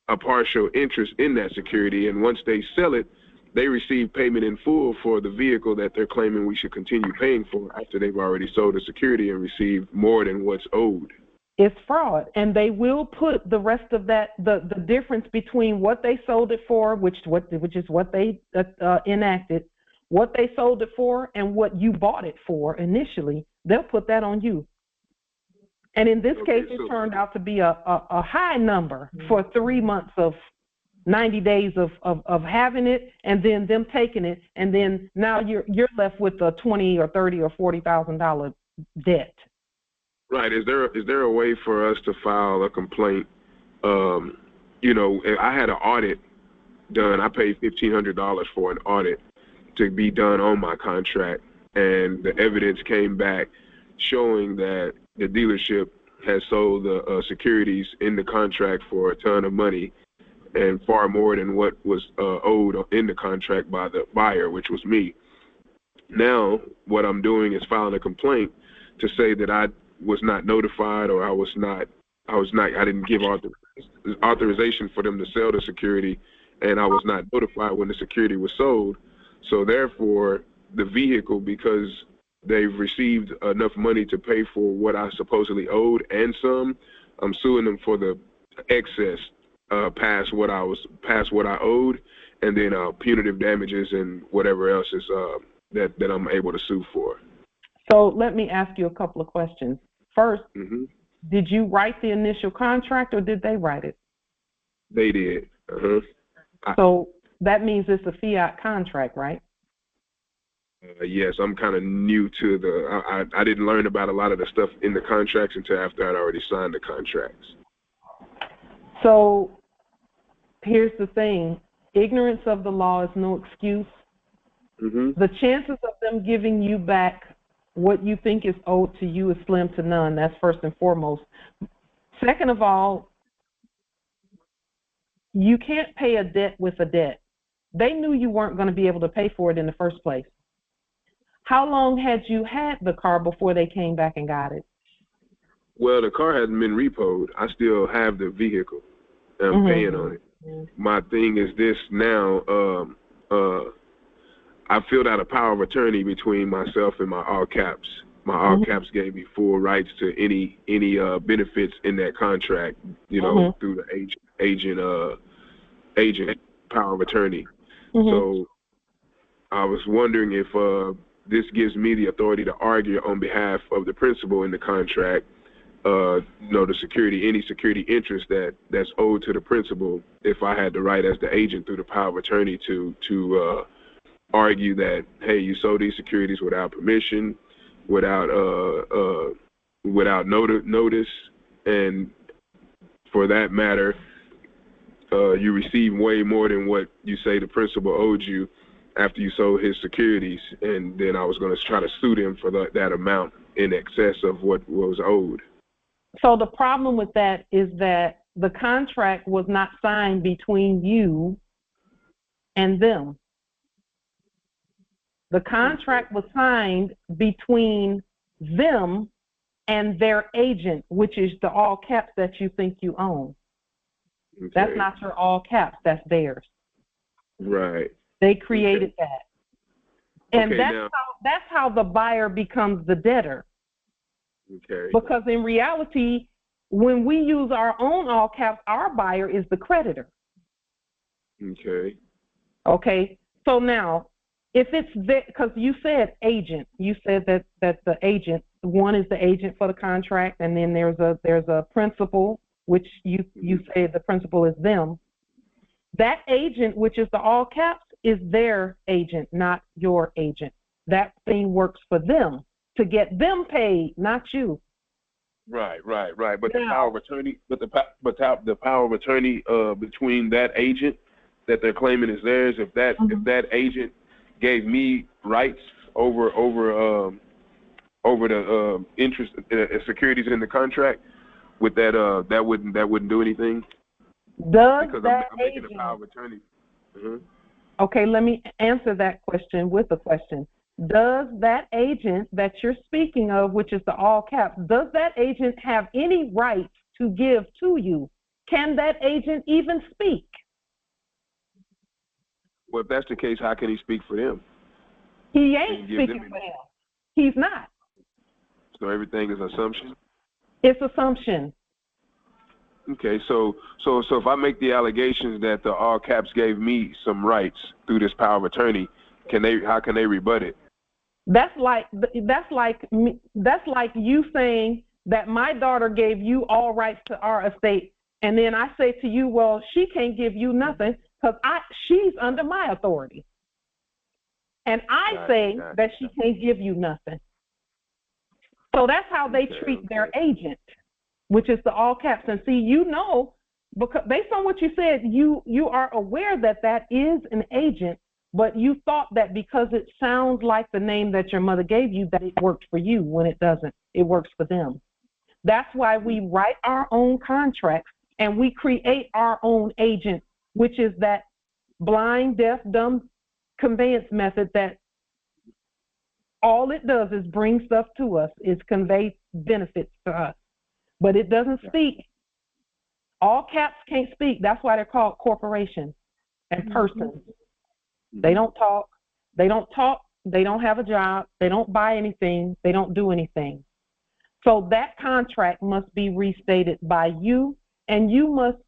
a partial interest in that security, and once they sell it, they receive payment in full for the vehicle that they're claiming we should continue paying for after they've already sold the security and received more than what's owed. It's fraud, and they will put the rest of that, the difference between what they sold it for, which is what they enacted, what they sold it for, and what you bought it for initially. They'll put that on you. And in this case, it turned out to be a high number for 3 months of 90 days of having it, and then them taking it, and then now you're left with a $20,000 or $30,000 or $40,000 debt. Right. Is there a way for us to file a complaint? You know, I had an audit done. I paid $1,500 for an audit to be done on my contract, and the evidence came back showing that the dealership has sold the securities in the contract for a ton of money and far more than what was owed in the contract by the buyer, which was me. Now, what I'm doing is filing a complaint to say that I was not notified, or I didn't give authorization for them to sell the security, and I was not notified when the security was sold. So therefore, the vehicle, because they've received enough money to pay for what I supposedly owed and some, I'm suing them for the excess past what I owed, and then punitive damages and whatever else is that I'm able to sue for. So let me ask you a couple of questions. First, did you write the initial contract, or did they write it? They did. So that means it's a fiat contract, right? Yes, I'm kind of new to the. I didn't learn about a lot of the stuff in the contracts until after I'd already signed the contracts. So here's the thing: ignorance of the law is no excuse. The chances of them giving you back what you think is owed to you is slim to none. That's first and foremost. Second of all, you can't pay a debt with a debt. They knew you weren't going to be able to pay for it in the first place. How long had you had the car before they came back and got it? Well, the car hasn't been repoed. I still have the vehicle, and I'm paying on it. My thing is this now. I filled out a power of attorney between myself and my all caps. My all caps gave me full rights to any benefits in that contract, you know, through the agent power of attorney. So I was wondering if this gives me the authority to argue on behalf of the principal in the contract, you know, any security interest that's owed to the principal, if I had the right as the agent through the power of attorney to argue that, hey, you sold these securities without permission, without notice, and for that matter, you received way more than what you say the principal owed you after you sold his securities, and then I was going to try to sue them for that amount in excess of what was owed. So the problem with that is that the contract was not signed between you and them. The contract was signed between them and their agent, which is the all caps that you think you own. That's not your all caps, that's theirs. Right. They created that. And that's how the buyer becomes the debtor. Okay. Because in reality, when we use our own all caps, our buyer is the creditor. Okay. Okay. So now, if it's because you said agent, you said that the agent, one is the agent for the contract, and then there's a principal, which you say the principal is them. That agent, which is the all caps, is their agent, not your agent. That thing works for them to get them paid, not you. Right. But the power of attorney, the power of attorney between that agent that they're claiming is theirs. If that agent gave me rights over the interest securities in the contract, with that wouldn't do anything. Does because that I'm making agent, a power of attorney. Okay, let me answer that question with a question. Does that agent that you're speaking of, which is the all caps, does that agent have any right to give to you? Can that agent even speak? Well, if that's the case, how can he speak for them? He ain't speaking for him. He's not. So everything is assumption? It's assumption. Okay, so if I make the allegations that the all caps gave me some rights through this power of attorney, how can they rebut it? That's like you saying that my daughter gave you all rights to our estate, and then I say to you, well, she can't give you nothing because she's under my authority, and I say that she can't give you nothing. So that's how they treat their agent, which is the all caps. And see, because based on what you said, you are aware that that is an agent, but you thought that because it sounds like the name that your mother gave you, that it worked for you, when it doesn't. It works for them. That's why we write our own contracts and we create our own agent, which is that blind, deaf, dumb conveyance method that all it does is bring stuff to us, is convey benefits to us. But it doesn't speak. All caps can't speak. That's why they're called corporations and persons. They don't talk. They don't have a job. They don't buy anything. They don't do anything. So that contract must be restated by you, and you must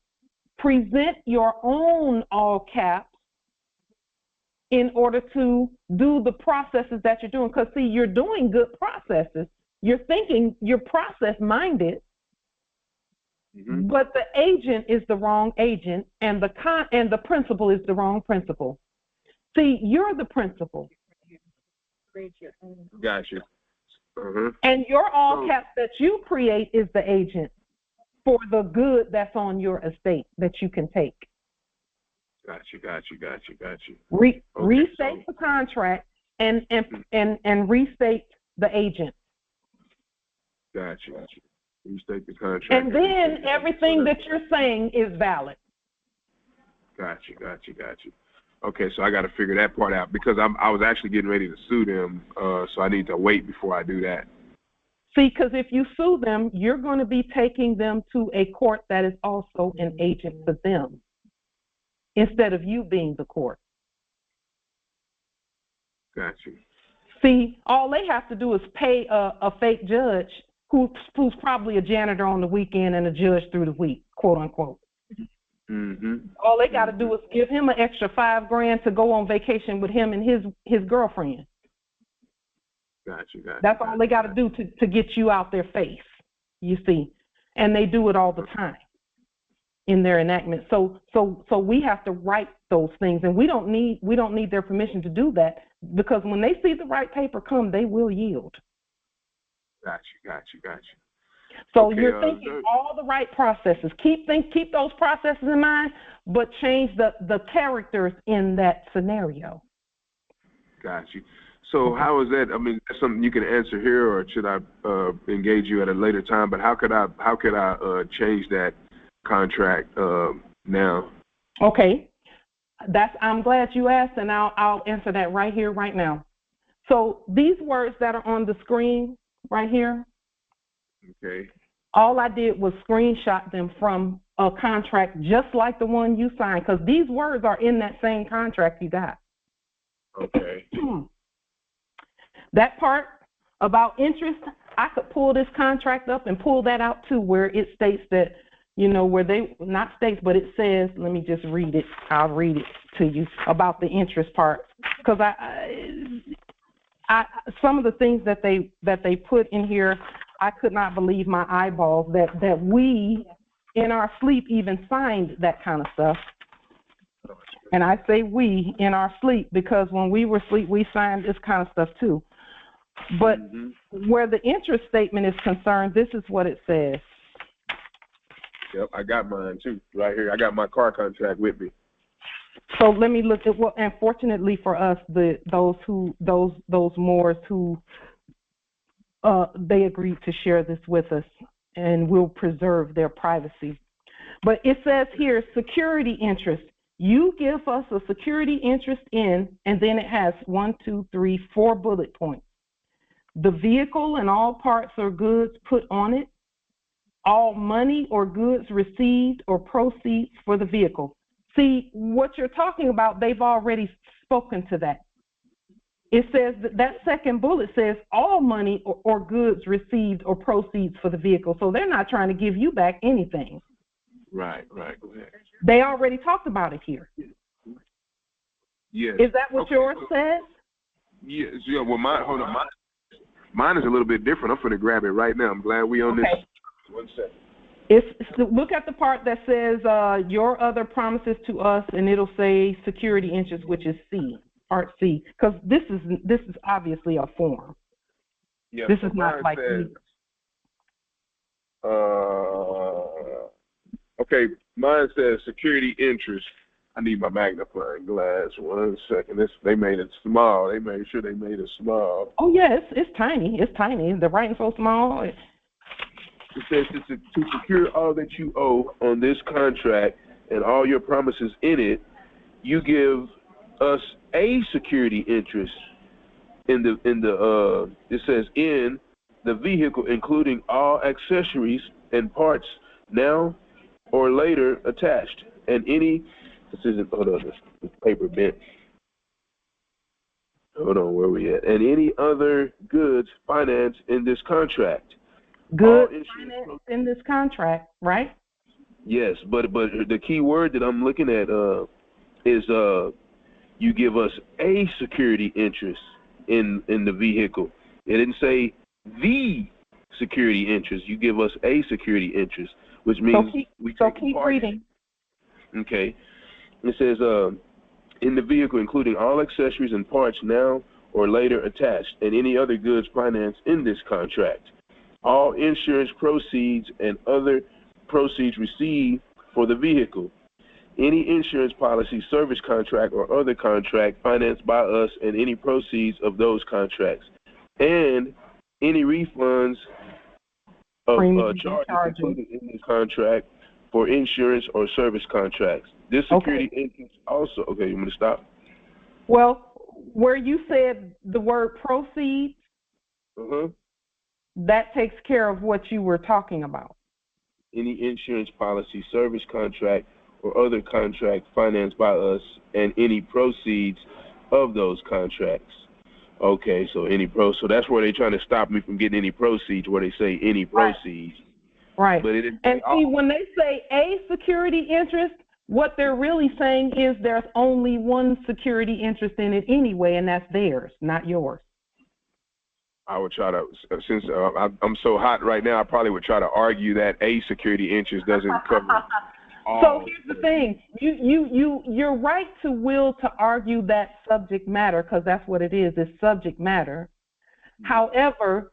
present your own all caps in order to do the processes that you're doing. Because, see, you're doing good processes. You're thinking, you're process-minded, but the agent is the wrong agent, and the principal is the wrong principal. See, you're the principal. Gotcha. And your all caps that you create is the agent for the good that's on your estate that you can take. Gotcha. Restate the contract and restate the agent. Gotcha. Restate the contract. And then everything that you're saying is valid. Gotcha. Okay, so I got to figure that part out because I was actually getting ready to sue them, so I need to wait before I do that. See, because if you sue them, you're going to be taking them to a court that is also an agent for them, instead of you being the court. Gotcha. See, all they have to do is pay a fake judge who's probably a janitor on the weekend and a judge through the week, quote unquote. All they got to do is give him an extra $5,000 to go on vacation with him and his girlfriend. Gotcha. That's all they got to do to get you out their face, you see. And they do it all the time in their enactment. So we have to write those things, and we don't need their permission to do that, because when they see the right paper come, they will yield. Gotcha. So okay, you're thinking all the right processes. Keep those processes in mind, but change the characters in that scenario. Gotcha. So how is that? I mean, that's something you can answer here, or should I engage you at a later time? But how could I change that contract now? Okay, I'm glad you asked, and I'll answer that right here, right now. So these words that are on the screen right here. Okay. All I did was screenshot them from a contract just like the one you signed, because these words are in that same contract you got. Okay. That part about interest, I could pull this contract up and pull that out too, where it states that, where they, not states, but it says, let me just read it. I'll read it to you about the interest part, because I some of the things that they put in here, I could not believe my eyeballs that we in our sleep even signed that kind of stuff. And I say we in our sleep because when we were asleep, we signed this kind of stuff too. But where the interest statement is concerned, this is what it says. Yep, I got mine too, right here. I got my car contract with me. So let me look at what. And fortunately for us, those Moors who they agreed to share this with us, and we'll preserve their privacy. But it says here, security interest. You give us a security interest in, and then it has 4 bullet points. The vehicle and all parts or goods put on it, all money or goods received or proceeds for the vehicle. See, what you're talking about, they've already spoken to that. It says that second bullet says all money or goods received or proceeds for the vehicle. So they're not trying to give you back anything. Right. Go ahead. They already talked about it here. Yes. Is that what yours says? Yes. Yeah. Well, mine is a little bit different. I'm going to grab it right now. I'm glad we on this. 1 second. Look at the part that says your other promises to us, and it'll say security interest, which is C. Part C, because this is obviously a form. Yeah, this so is not like says, okay, mine says security interest. I need my magnifying glass. 1 second. They made it small. They made sure they made it small. Oh yeah, it's tiny. It's tiny. The writing's so small. It says to secure all that you owe on this contract and all your promises in it, you give us a security interest in the it says in the vehicle, including all accessories and parts now or later attached, and any this paper bent. Hold on, where we at? And any other goods financed in this contract. Goods financed in this contract, right? Yes, but the key word that I'm looking at is you give us a security interest in the vehicle. It didn't say the security interest. You give us a security interest, which means keep reading. Okay. It says in the vehicle, including all accessories and parts now or later attached, and any other goods financed in this contract. All insurance proceeds and other proceeds received for the vehicle. Any insurance policy, service contract, or other contract financed by us and any proceeds of those contracts. And any refunds of charges included in this contract for insurance or service contracts. This security interest also, okay, you want me to stop? Well, where you said the word proceeds, that takes care of what you were talking about. Any insurance policy, service contract, or other contract financed by us and any proceeds of those contracts. Okay, so so that's where they're trying to stop me from getting any proceeds, where they say any proceeds. Right. But and see, when they say a security interest, what they're really saying is there's only one security interest in it anyway, and that's theirs, not yours. I would try to, since I'm so hot right now, I probably would try to argue that a security interest doesn't cover all. So here's the thing: you're right to will to argue that subject matter, because that's what it is. It's subject matter. However,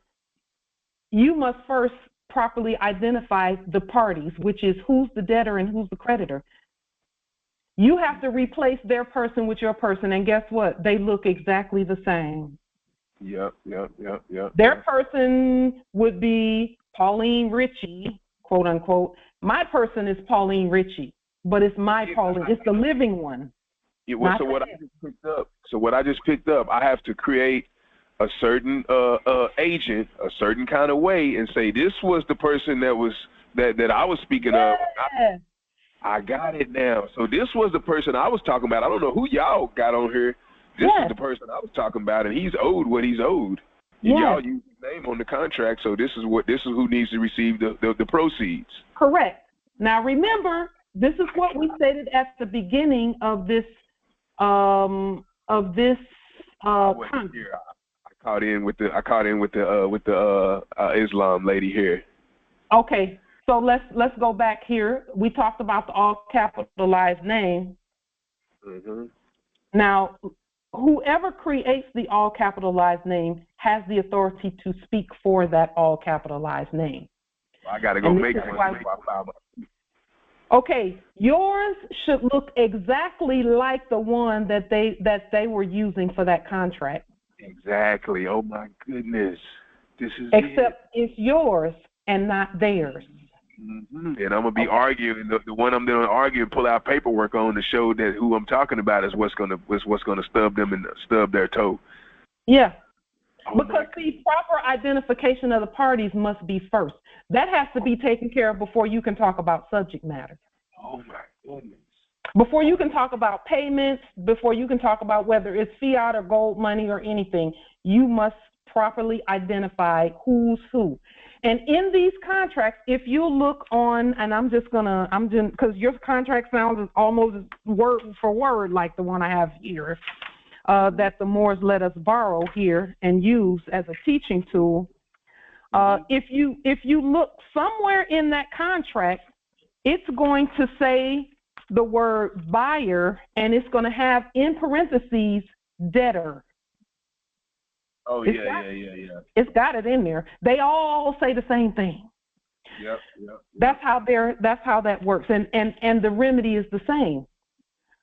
you must first properly identify the parties, which is who's the debtor and who's the creditor. You have to replace their person with your person, and guess what? They look exactly the same. Yep. Their person would be Pauline Ritchie, quote unquote. My person is Pauline Ritchie, but it's my Pauline. It's the living one. Yeah, well, so what I just picked up, I have to create a certain agent, a certain kind of way, and say this was the person that I was speaking of. I got it now. So this was the person I was talking about. I don't know who y'all got on here. This is the person I was talking about, and he's owed what he's owed. Y'all use his name on the contract, so this is who needs to receive the proceeds. Correct. Now remember, this is what we stated at the beginning of this I caught in with the Islam lady here. Okay, so let's go back here. We talked about the all capitalized name. Now, whoever creates the all capitalized name has the authority to speak for that all capitalized name. I got to go make one. Okay, yours should look exactly like the one that they were using for that contract. Exactly. Oh my goodness, this is. Except it's yours and not theirs. And I'm gonna be arguing the one I'm gonna argue and pull out paperwork on to show that who I'm talking about is what's gonna stub them and stub their toe. Yeah. Because the proper identification of the parties must be first. That has to be taken care of before you can talk about subject matter. Oh my goodness. Before you can talk about payments, before you can talk about whether it's fiat or gold money or anything, you must properly identify who's who. And in these contracts, if you look on, and because your contract sounds almost word for word like the one I have here, that the Moors let us borrow here and use as a teaching tool. If you look somewhere in that contract, it's going to say the word buyer, and it's going to have in parentheses debtor. Oh, yeah. It's got it in there. They all say the same thing. Yep. That's how that works. And the remedy is the same.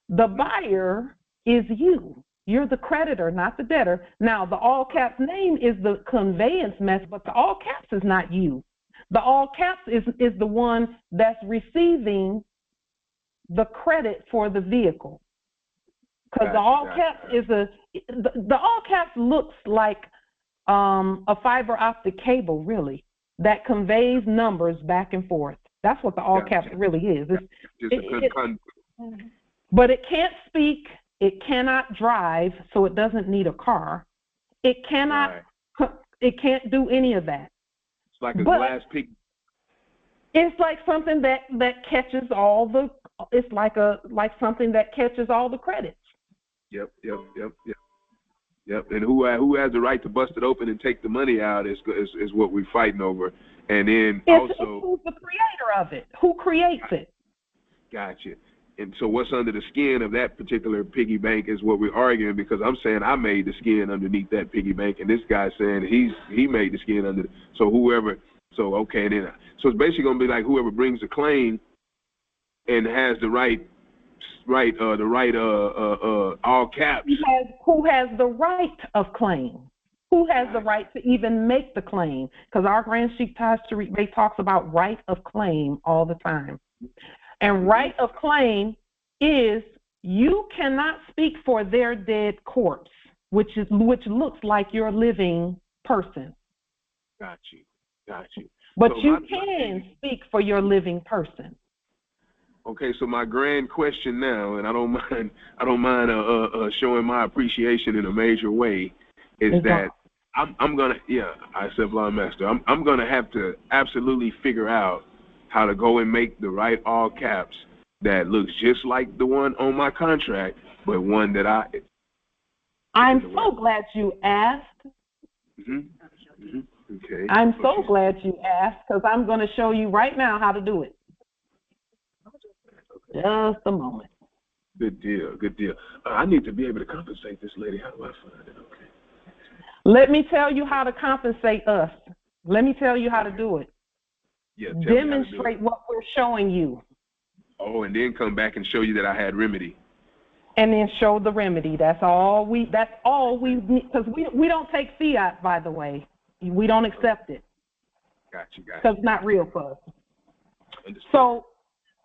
The buyer is you. You're the creditor, not the debtor. Now, the all caps name is the conveyance method, but the all caps is not you. The all caps is the one that's receiving the credit for the vehicle. Because the all caps is the all caps looks like a fiber optic cable, really, that conveys numbers back and forth. That's what the all caps really is. But it can't speak. It cannot drive, so it doesn't need a car. It cannot. It can't do any of that. It's like a glass pig. It's like something that catches all the. It's like something that catches all the credits. Yep. And who has the right to bust it open and take the money out is what we're fighting over. And then it's who's the creator of it? Who creates it? Gotcha. And so what's under the skin of that particular piggy bank is what we're arguing, because I'm saying I made the skin underneath that piggy bank, and this guy's saying he made the skin under. So it's basically gonna be like whoever brings the claim and has the right all caps. Who has the right of claim? Who has the right to even make the claim? Because our Grand Sheik Tarik talks about right of claim all the time. And right of claim is you cannot speak for their dead corpse, which looks like your living person. Got you. But so you can speak for your living person. Okay, so my grand question now, and I don't mind showing my appreciation in a major way, is that I'm gonna I said blind master. I'm gonna have to absolutely figure out how to go and make the right all caps that looks just like the one on my contract, but one that I'm so glad you asked. Okay. I'm so glad you asked, because I'm going to show you right now how to do it. Just a moment. Good deal. I need to be able to compensate this lady. How do I find it? Okay. Let me tell you how to compensate us. Let me tell you how to do it. Yeah, demonstrate what we're showing you. Oh, and then come back and show you that I had remedy. And then show the remedy. That's all we need, because we don't take fiat, by the way. We don't accept it. Got you. Because it's not real for us. So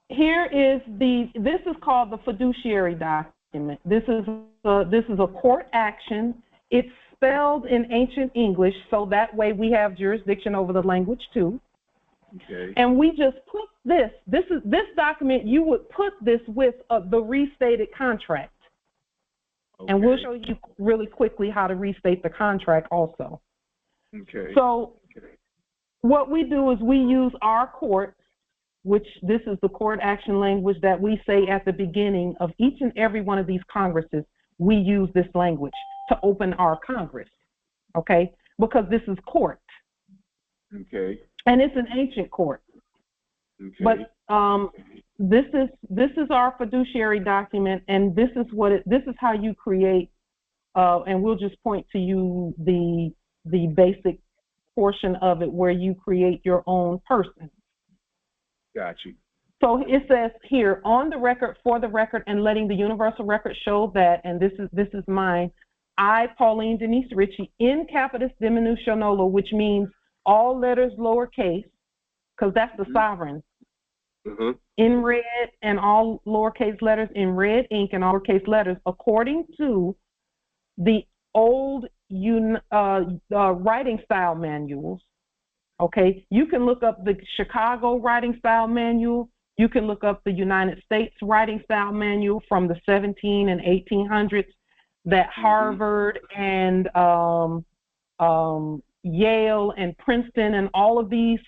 here is this is called the fiduciary document. This is a court action. It's spelled in ancient English, so that way we have jurisdiction over the language too. Okay. And we just put this document, you would put this with the restated contract. Okay. And we'll show you really quickly how to restate the contract also. Okay. So what we do is we use our court, which this is the court action language that we say at the beginning of each and every one of these congresses. We use this language to open our Congress, okay? Because this is court. Okay. And it's an ancient court. Okay. But this is our fiduciary document, and this is how you create. And we'll just point to you the basic portion of it where you create your own person. Got you. So it says here, on the record, for the record, and letting the universal record show that, and this is mine, I, Pauline Denise Ritchie, in capitis diminution nolo, which means all letters lowercase, because that's the sovereign, in red, and all lowercase letters in red ink and all lowercase letters, according to the old writing style manuals. Okay, you can look up the Chicago writing style manual. You can look up the United States Writing Style Manual from the 17 and 1800s that Harvard and Yale and Princeton and all of these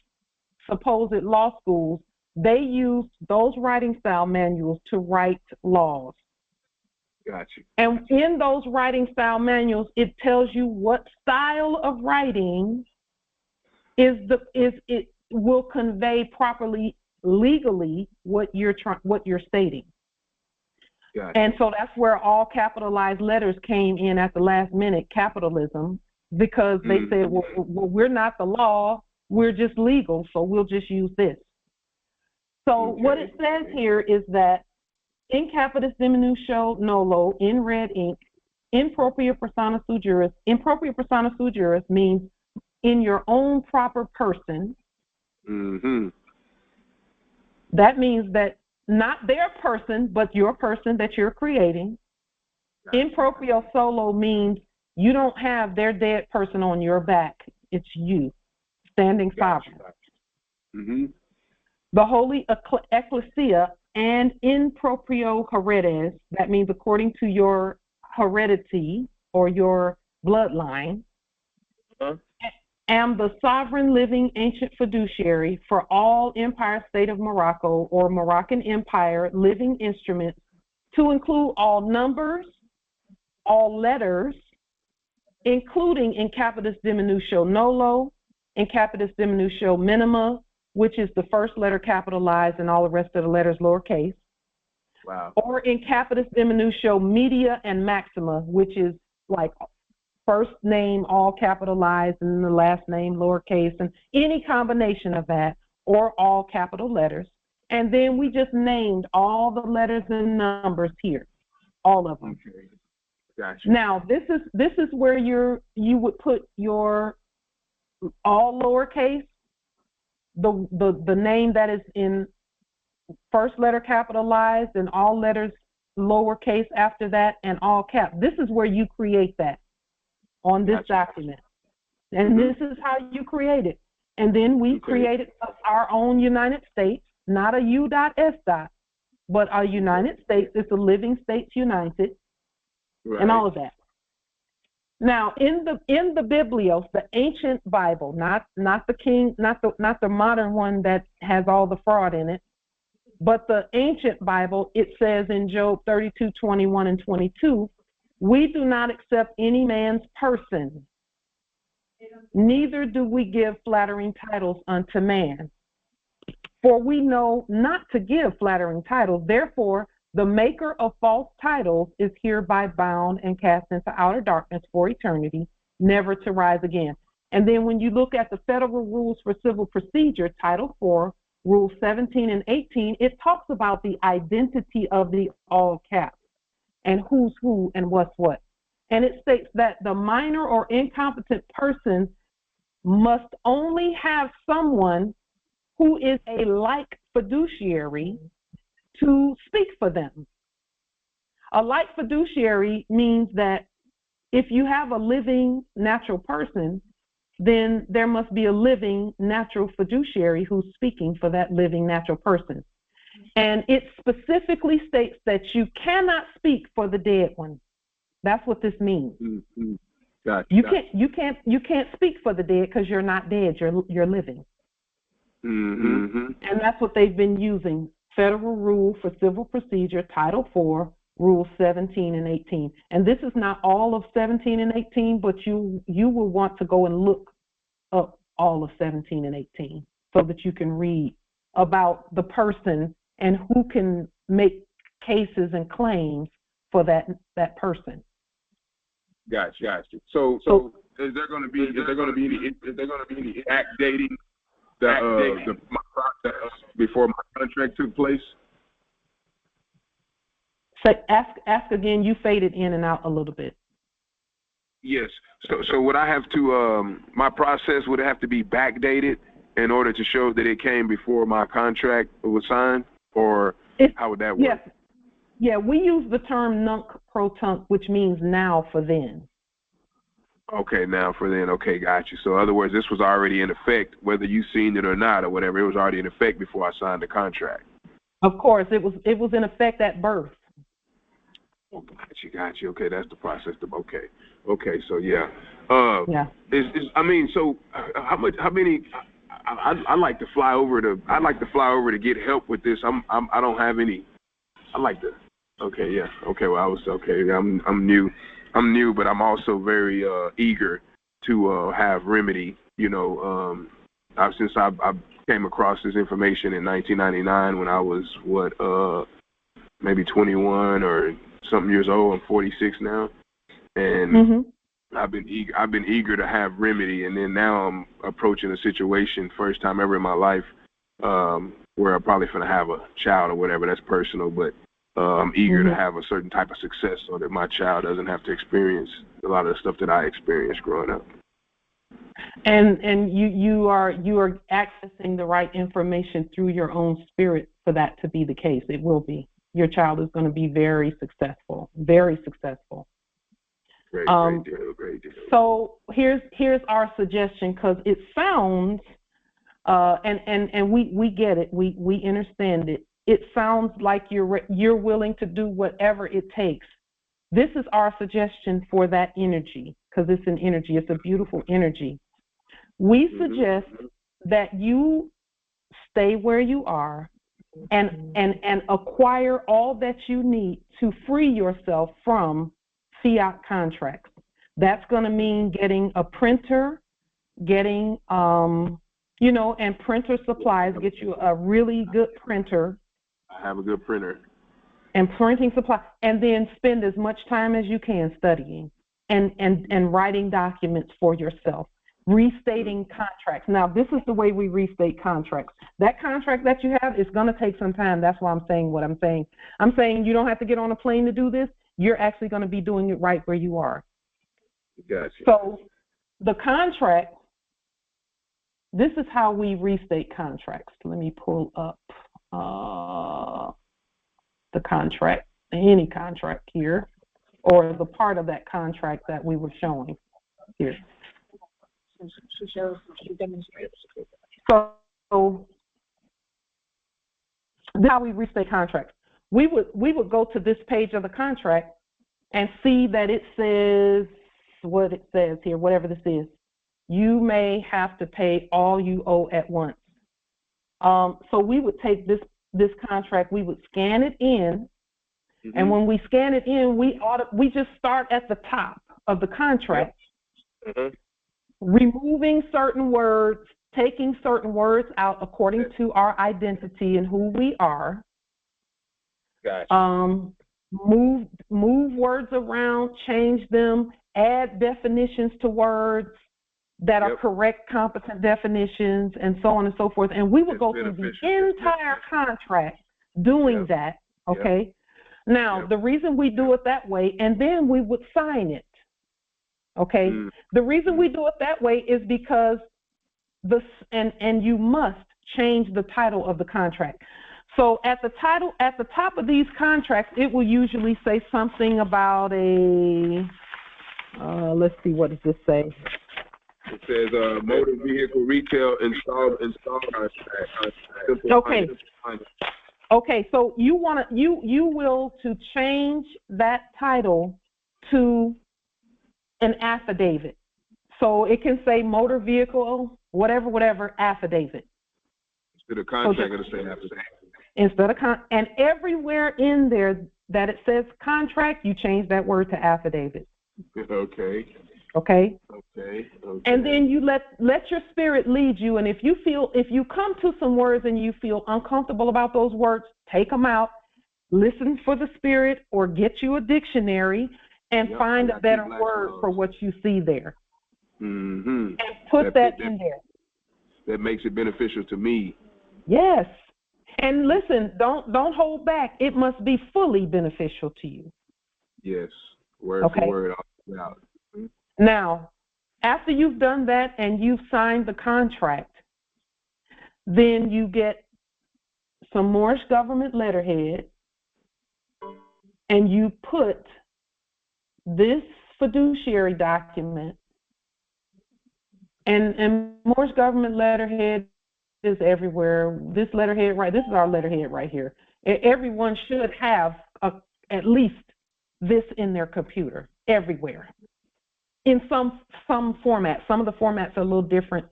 supposed law schools, they used those writing style manuals to write laws. Gotcha. And in those writing style manuals, it tells you what style of writing it will convey properly legally what you're stating. Gotcha. And so that's where all capitalized letters came in at the last minute, capitalism, because they said, well, we're not the law, we're just legal, so we'll just use this. So what it says here is that in capitis diminutio nolo, in red ink, in propria persona sui juris. In propria persona sui juris means in your own proper person. That means that not their person, but your person that you're creating. In proprio solo means you don't have their dead person on your back. It's you, standing sovereign. The holy ecclesia and in proprio heredes, that means according to your heredity or your bloodline, am the sovereign living ancient fiduciary for all Empire State of Morocco or Moroccan Empire living instruments, to include all numbers, all letters, including in capitis diminutio nolo, in capitis diminutio minima, which is the first letter capitalized and all the rest of the letters lowercase. Wow. Or in capitis diminutio media and maxima, which is like first name all capitalized and the last name lowercase, and any combination of that, or all capital letters. And then we just named all the letters and numbers here, all of them. Okay. Gotcha. Now this is where you would put your all lowercase, the name that is in first letter capitalized and all letters lowercase after that and all cap. This is where you create that on this document. And this is how you create it. And then we created our own United States, not a U.S. but a United States. It's a living states united, and all of that. Now, in the Biblios, the ancient Bible, not the modern one that has all the fraud in it, but the ancient Bible, it says in Job 32:21 and 22, we do not accept any man's person, neither do we give flattering titles unto man. For we know not to give flattering titles, therefore the maker of false titles is hereby bound and cast into outer darkness for eternity, never to rise again. And then when you look at the Federal Rules for Civil Procedure, Title 4, Rules 17 and 18, it talks about the identity of the all caps and who's who and what's what. And it states that the minor or incompetent person must only have someone who is a like fiduciary to speak for them. A like fiduciary means that if you have a living natural person, then there must be a living natural fiduciary who's speaking for that living natural person. And it specifically states that you cannot speak for the dead one. That's what this means. Gotcha. You can't speak for the dead because you're not dead. You're living. And that's what they've been using. Federal Rule for Civil Procedure, Title 4, Rules 17 and 18. And this is not all of 17 and 18, but you will want to go and look up all of 17 and 18 so that you can read about the person and who can make cases and claims for that person. Gotcha. So is there going to be any backdating my process before my contract took place? So ask again. You faded in and out a little bit. Yes. So would I have to my process would have to be backdated in order to show that it came before my contract was signed, or how would that work? Yes. Yeah, we use the term nunc pro tunc, which means now for then. Okay, now for then. Okay, got you. So in other words, this was already in effect, whether you seen it or not or whatever. It was already in effect before I signed the contract. Of course, it was in effect at birth. Oh, got you. Okay, that's the process. Okay. So yeah. Yeah. I mean, so how many? I'd like to fly over to get help with this. I don't have any. I like to. Okay, yeah. Okay, well, I was okay. I'm new, but I'm also very eager to have remedy. You know, since I came across this information in 1999 when I was maybe 21 or something years old. I'm 46 now, and I've been eager to have remedy, and then now I'm approaching a situation, first time ever in my life, where I'm probably gonna have a child or whatever. That's personal, but I'm eager to have a certain type of success so that my child doesn't have to experience a lot of the stuff that I experienced growing up. And you are accessing the right information through your own spirit for that to be the case. It will be. Your child is going to be very successful, very successful. Great deal. So here's our suggestion, because it sounds, and we get it, we understand it. It sounds like you're willing to do whatever it takes. This is our suggestion for that energy, because it's an energy. It's a beautiful energy. We suggest that you stay where you are and acquire all that you need to free yourself from fiat contracts. That's going to mean getting a printer, getting, and printer supplies. Get you a really good printer. I have a good printer. And printing supply, and then spend as much time as you can studying and writing documents for yourself. Restating contracts. Now, this is the way we restate contracts. That contract that you have is going to take some time. That's why I'm saying what I'm saying. I'm saying you don't have to get on a plane to do this. You're actually going to be doing it right where you are. Gotcha. So the contract, this is how we restate contracts. Let me pull up the contract, any contract here, or the part of that contract that we were showing here. She demonstrates. So this is how we restate contracts. We would go to this page of the contract and see that it says what it says here, whatever this is. You may have to pay all you owe at once. So we would take this contract, we would scan it in, and when we scan it in, we just start at the top of the contract. Removing certain words, taking certain words out according to our identity and who we are. Gotcha. Move words around, change them, add definitions to words that are correct, competent definitions, and so on and so forth. And we would go through the entire contract doing that, okay? Now, the reason we do it that way, and then we would sign it. Okay, the reason we do it that way is because and you must change the title of the contract. So at the top of these contracts, it will usually say something about let's see, what does this say? It says motor vehicle retail installed contract. Okay. Okay, so you will to change that title to an affidavit. So it can say motor vehicle, whatever, affidavit. Instead of contract, it'll say affidavit. Instead of and everywhere in there that it says contract, you change that word to affidavit. Okay. Okay. Okay. And then you let your spirit lead you. And if you come to some words and you feel uncomfortable about those words, take them out. Listen for the spirit, or get you a dictionary and find a better word for what you see there. And put that in there. That makes it beneficial to me. Yes. And listen, don't hold back. It must be fully beneficial to you. Yes. Word for word. Out. Now, after you've done that and you've signed the contract, then you get some Moorish government letterhead, and you put this fiduciary document, and Moorish government letterhead is everywhere. This letterhead, this is our letterhead right here. Everyone should have at least this in their computer everywhere, in some format. Some of the formats are a little different.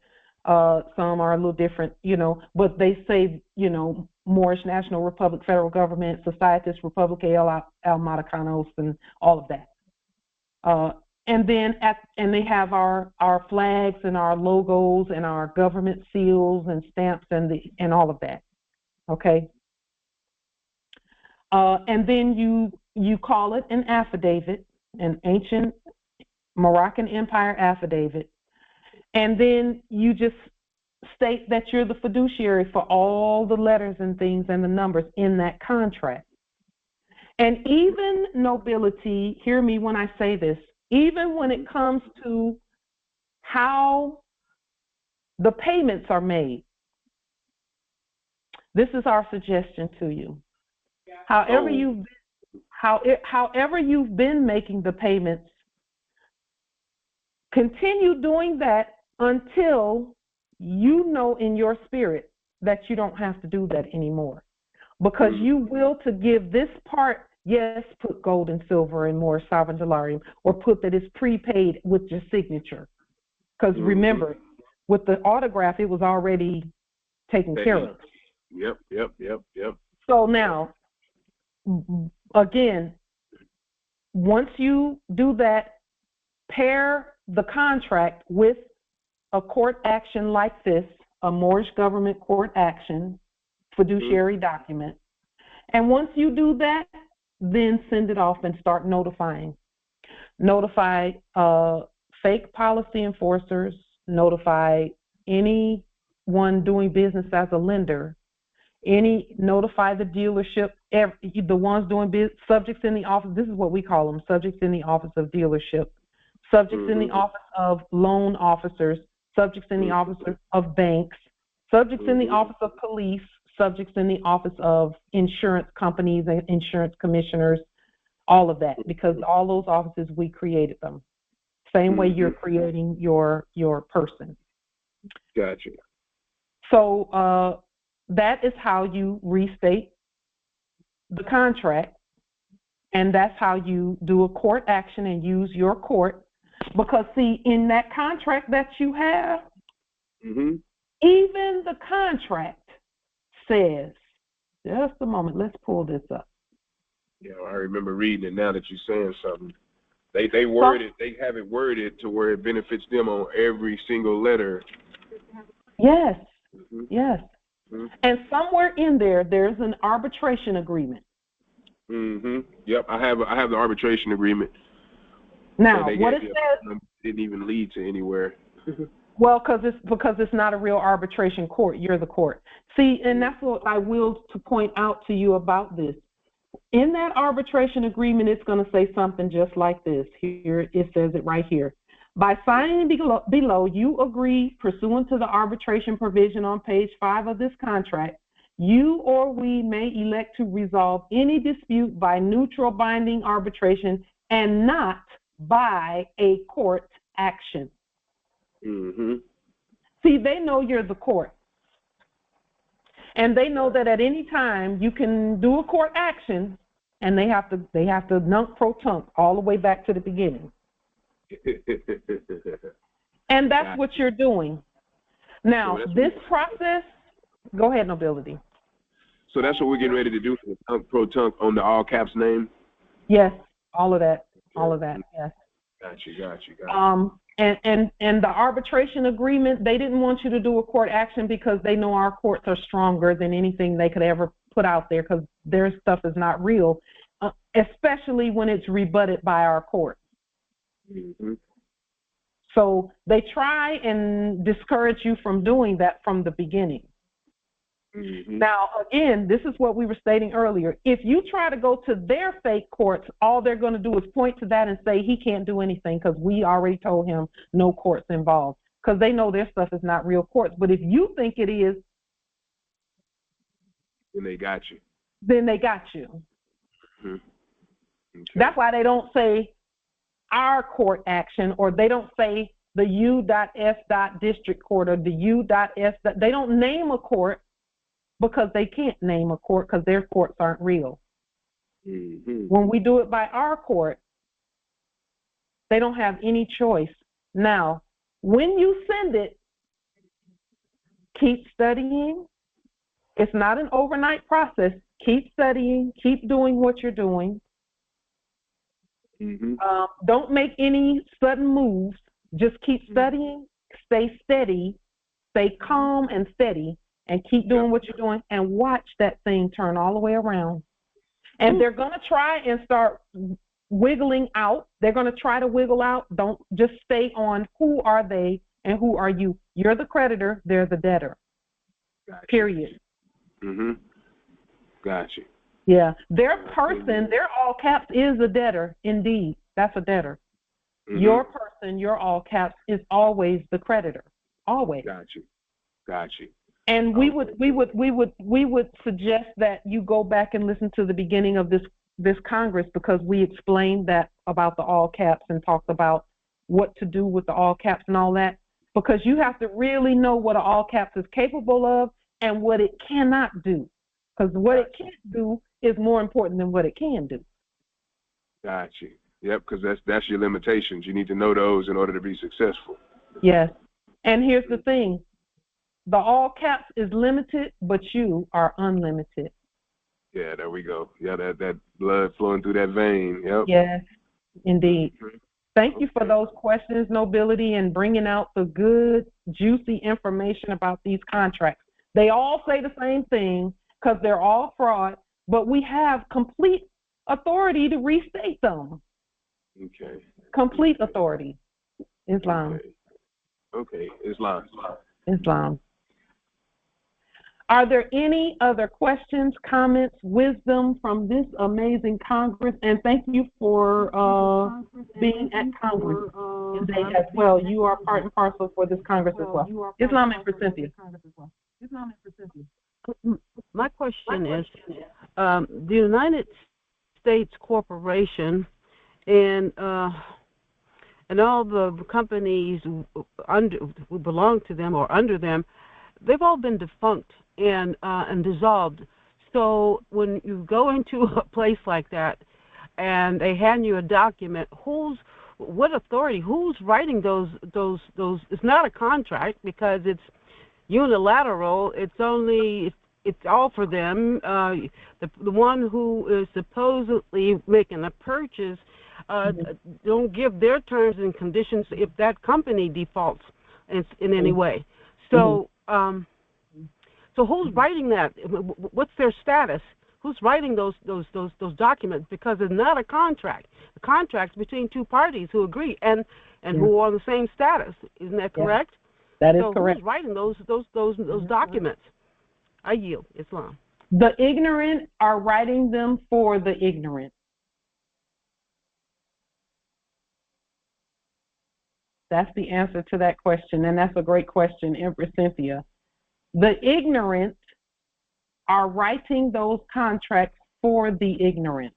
Some are a little different, but they say, Moorish National Republic, Federal Government, Societas Republicae Americanos, and all of that. And they have our flags and our logos and our government seals and stamps and all of that. Okay. And then you call it an affidavit, an ancient Moroccan Empire affidavit, and then you just state that you're the fiduciary for all the letters and things and the numbers in that contract. And even nobility, hear me when I say this, even when it comes to how the payments are made, this is our suggestion to you. However you've been making the payments, continue doing that until you know in your spirit that you don't have to do that anymore. Because you will to give this part, yes, put gold and silver and more sovereign delarium, or put that it's prepaid with your signature. Because remember, with the autograph, it was already taken care of. Yep. So now, again, once you do that, pair the contract with a court action like this, a Moorish government court action, fiduciary document. And once you do that, then send it off and start notifying. Notify fake policy enforcers, notify anyone doing business as a lender, notify the dealership, the ones doing business, subjects in the office, this is what we call them, subjects in the office of dealership, subjects in the office of loan officers, subjects in the office of banks, subjects in the office of police, subjects in the office of insurance companies and insurance commissioners, all of that, because all those offices, we created them. Same way you're creating your person. Gotcha. So that is how you restate the contract, and that's how you do a court action and use your court. Because, see, in that contract that you have, even the contract says, just a moment, let's pull this up. Yeah, I remember reading it now that you're saying something. They have it worded to where it benefits them on every single letter. Yes, yes. And somewhere in there's an arbitration agreement. Yep, I have the arbitration agreement. Now, what it says didn't even lead to anywhere. Well, because it's not a real arbitration court. You're the court. See, and that's what I will to point out to you about this. In that arbitration agreement, it's going to say something just like this. Here, it says it right here. By signing below, you agree, pursuant to the arbitration provision on page 5 of this contract, you or we may elect to resolve any dispute by neutral binding arbitration and not by a court action. See, they know you're the court. And they know that at any time you can do a court action, and they have to nunc pro tunc all the way back to the beginning. And that's what you're doing. Now, this process, go ahead, Nobility. So that's what we're getting ready to do for the nunc pro tunc on the all caps name? Yes, all of that, yes. Gotcha. And the arbitration agreement, they didn't want you to do a court action because they know our courts are stronger than anything they could ever put out there, because their stuff is not real, especially when it's rebutted by our court. So they try and discourage you from doing that from the beginning. Now, again, this is what we were stating earlier. If you try to go to their fake courts, all they're going to do is point to that and say he can't do anything because we already told him no courts involved, because they know their stuff is not real courts. But if you think it is, then they got you. Okay. That's why they don't say our court action, or they don't say the U.S. district court or the U.S. They don't name a court. because they can't name a court because their courts aren't real. Mm-hmm. When we do it by our court, they don't have any choice. Now, when you send it, keep studying. It's not an overnight process. Keep studying. Keep doing what you're doing. Mm-hmm. Don't make any sudden moves. Just keep studying. Stay steady. Stay calm and steady. And keep doing what you're doing. And watch that thing turn all the way around. And they're going to try and start wiggling out. They're going to try to wiggle out. Don't just stay on who are they and who are you. You're the creditor. They're the debtor. Gotcha. Period. Mm-hmm. Gotcha. Yeah. Their person, their all caps is a debtor. Indeed. That's a debtor. Mm-hmm. Your person, your all caps is always the creditor. Always. Gotcha. Gotcha. And we would suggest that you go back and listen to the beginning of this Congress, because we explained that about the all caps and talked about what to do with the all caps and all that, because you have to really know what an all caps is capable of and what it cannot do, because what it can't do is more important than what it can do. Gotcha. Yep, because that's your limitations. You need to know those in order to be successful. Yes. And here's the thing. The all caps is limited, but you are unlimited. Yeah, there we go. Yeah, that blood flowing through that vein. Yep. Yes, indeed. Thank you for those questions, Nobility, and bringing out the good, juicy information about these contracts. They all say the same thing because they're all fraud, but we have complete authority to restate them. Okay. Complete authority. Islam. Okay. Islam. Islam. Are there any other questions, comments, wisdom from this amazing Congress? And thank you for being at Congress today as well. You are part and parcel for this Congress as well. Islam and for Cynthia. My question is, the United States Corporation and all the companies who belong to them or under them, they've all been defunct and dissolved. So when you go into a place like that and they hand you a document, what authority? Who's writing those? It's not a contract because it's unilateral. It's all for them. The one who is supposedly making a purchase don't give their terms and conditions if that company defaults in any way. So. So who's writing that? What's their status? Who's writing those documents? Because it's not a contract. The contract's between two parties who agree and who are on the same status. Isn't that correct? That is correct. Who's writing those documents? I yield. Islam. The ignorant are writing them for the ignorant. That's the answer to that question, and that's a great question, Empress Cynthia. The ignorant are writing those contracts for the ignorant.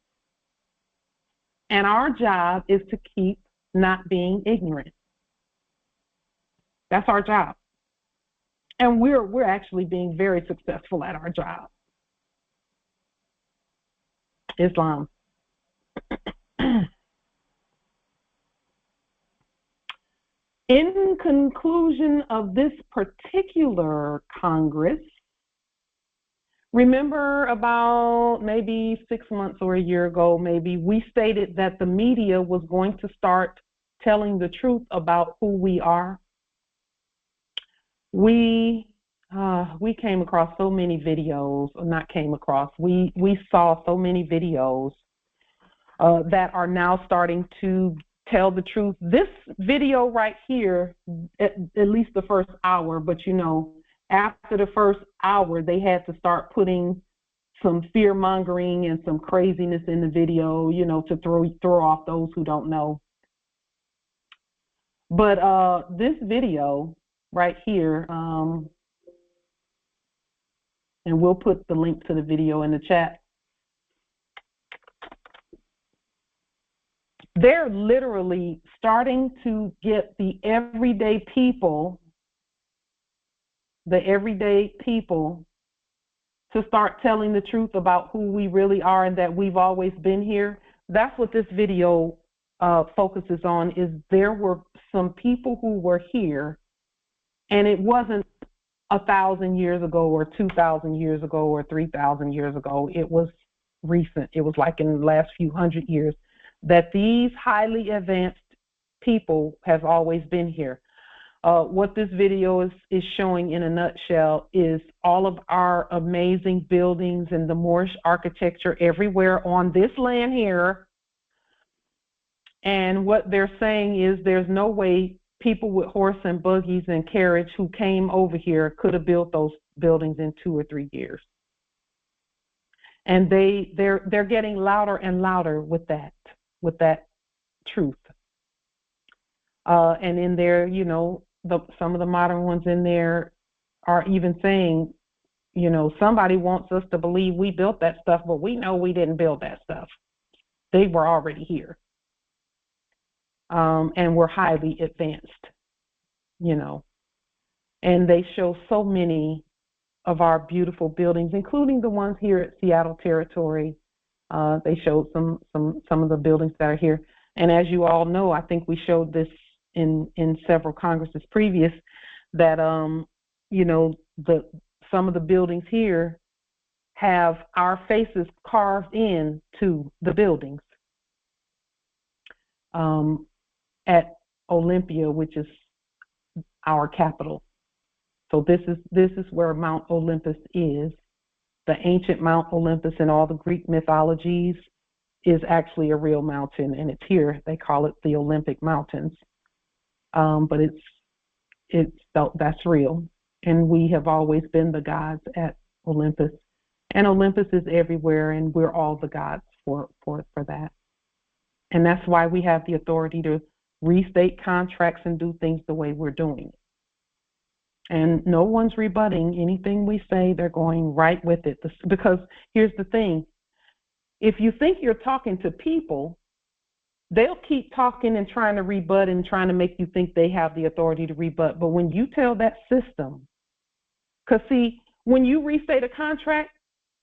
And our job is to keep not being ignorant. That's our job. And we're actually being very successful at our job. Islam. In conclusion of this particular Congress, remember about maybe 6 months or a year ago, maybe, we stated that the media was going to start telling the truth about who we are. We came across so many videos, or not came across, we saw so many videos that are now starting to tell the truth. This video right here, at least the first hour, but you know, after the first hour, they had to start putting some fear mongering and some craziness in the video, you know, to throw off those who don't know. But this video right here, and we'll put the link to the video in the chat. They're literally starting to get the everyday people to start telling the truth about who we really are and that we've always been here. That's what this video focuses on, is there were some people who were here, and it wasn't 1,000 years ago or 2,000 years ago or 3,000 years ago. It was recent. It was like in the last few hundred years that these highly advanced people have always been here. What this video is showing in a nutshell is all of our amazing buildings and the Moorish architecture everywhere on this land here. And what they're saying is there's no way people with horse and buggies and carriage who came over here could have built those buildings in 2 or 3 years. And they're getting louder and louder with that truth. And in there, you know, some of the modern ones in there are even saying, you know, somebody wants us to believe we built that stuff, but we know we didn't build that stuff. They were already here. And we're highly advanced, you know. And they show so many of our beautiful buildings, including the ones here at Seattle Territory. They showed some of the buildings that are here. And as you all know, I think we showed this in several Congresses previous, that you know, some of the buildings here have our faces carved into the buildings. At Olympia, which is our capital. So this is where Mount Olympus is. The ancient Mount Olympus in all the Greek mythologies is actually a real mountain, and it's here. They call it the Olympic Mountains. But that's real. And we have always been the gods at Olympus. And Olympus is everywhere, and we're all the gods for that. And that's why we have the authority to restate contracts and do things the way we're doing it. And no one's rebutting anything we say. They're going right with it. Because here's the thing. If you think you're talking to people, they'll keep talking and trying to rebut and trying to make you think they have the authority to rebut. But when you tell that system, because see, when you restate a contract,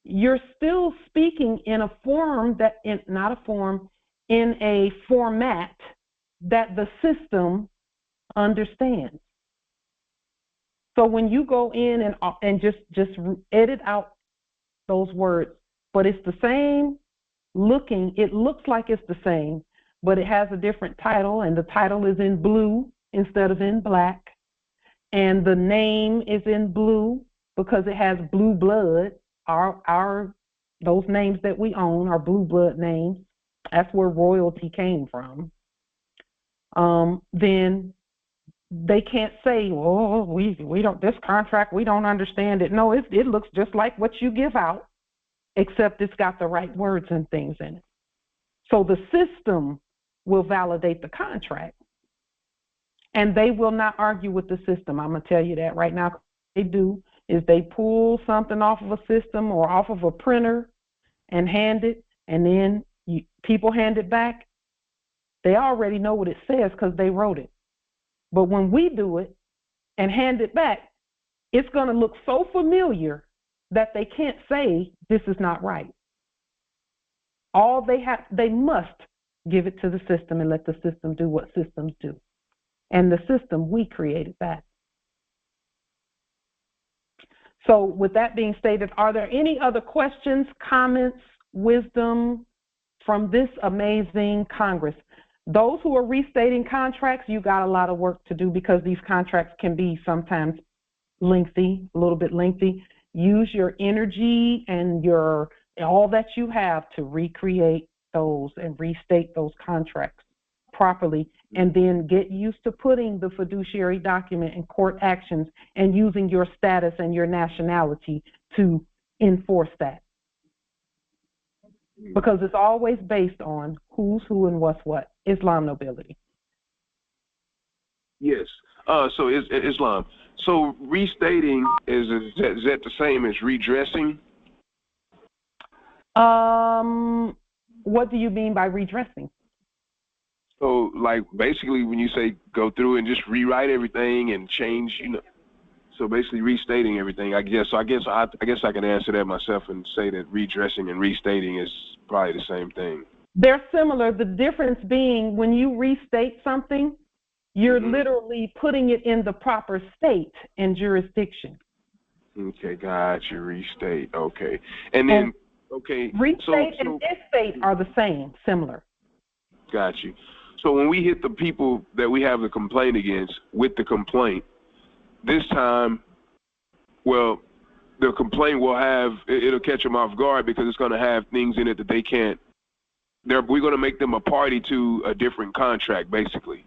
you're still speaking in a form in a format that the system understands. So when you go in and just edit out those words, but it's the same looking, it looks like it's the same, but it has a different title, and the title is in blue instead of in black, and the name is in blue because it has blue blood. Those names that we own are blue blood names. That's where royalty came from. Then they can't say, "Oh, we don't, this contract, we don't understand it." No, it looks just like what you give out, except it's got the right words and things in it. So the system will validate the contract, and they will not argue with the system. I'm going to tell you that right now. What they do is they pull something off of a system or off of a printer and hand it, and then people hand it back. They already know what it says because they wrote it. But when we do it and hand it back, it's going to look so familiar that they can't say this is not right. They must give it to the system and let the system do what systems do. And the system, we created that. So with that being stated, are there any other questions, comments, wisdom from this amazing Congress? Those who are restating contracts, you got a lot of work to do because these contracts can be sometimes lengthy, a little bit lengthy. Use your energy and all that you have to recreate those and restate those contracts properly, and then get used to putting the fiduciary document in court actions and using your status and your nationality to enforce that. Because it's always based on who's who and what's what. Islam nobility. Yes. So is Islam. So restating is that the same as redressing? What do you mean by redressing? So like basically when you say go through and just rewrite everything and change, So basically restating everything, I guess. So I guess I can answer that myself and say that redressing and restating is probably the same thing. They're similar. The difference being when you restate something, you're literally putting it in the proper state and jurisdiction. Okay, gotcha. Restate. Okay. And then, okay. Restate and estate are the same, similar. Got you. So when we hit the people that we have the complaint against with the complaint, this time, well, the complaint will have, it'll catch them off guard because it's going to have things in it that they can't, we're going to make them a party to a different contract, basically.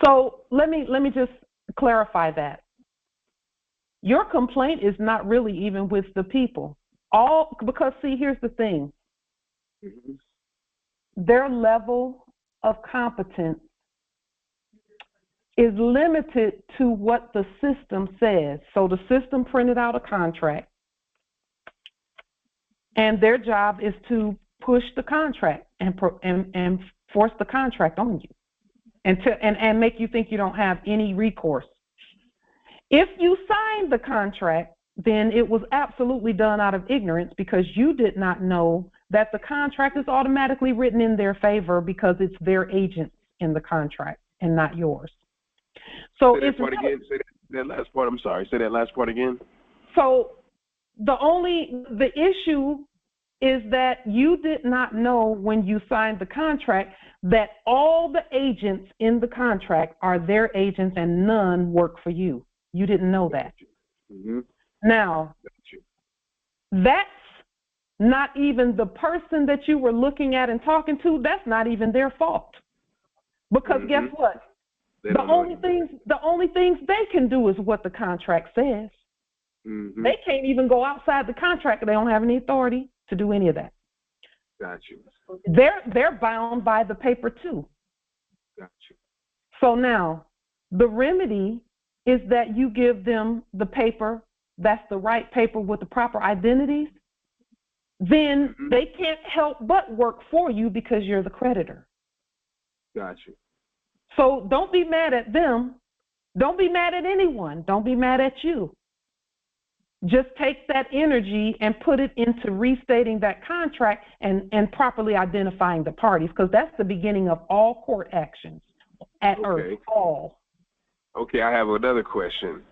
So let me just clarify that. Your complaint is not really even with the people. Because see, here's the thing. Their level of competence is limited to what the system says. So the system printed out a contract, and their job is to push the contract and force the contract on you, and make you think you don't have any recourse. If you signed the contract, then it was absolutely done out of ignorance because you did not know that the contract is automatically written in their favor because it's their agents in the contract and not yours. So say that part again. Say that last part. I'm sorry. Say that last part again. So the issue is that you did not know when you signed the contract that all the agents in the contract are their agents and none work for you. You didn't know that. Now, that's not even the person that you were looking at and talking to, that's not even their fault. Because guess what? The only things they can do is what the contract says. They can't even go outside the contract. They don't have any authority to do any of that. Got you. They're bound by the paper too. Got you. So now, the remedy is that you give them the paper that's the right paper with the proper identities. Then they can't help but work for you because you're the creditor. Got you. So don't be mad at them. Don't be mad at anyone. Don't be mad at you. Just take that energy and put it into restating that contract and properly identifying the parties, because that's the beginning of all court actions at Earth, all. Okay, I have another question.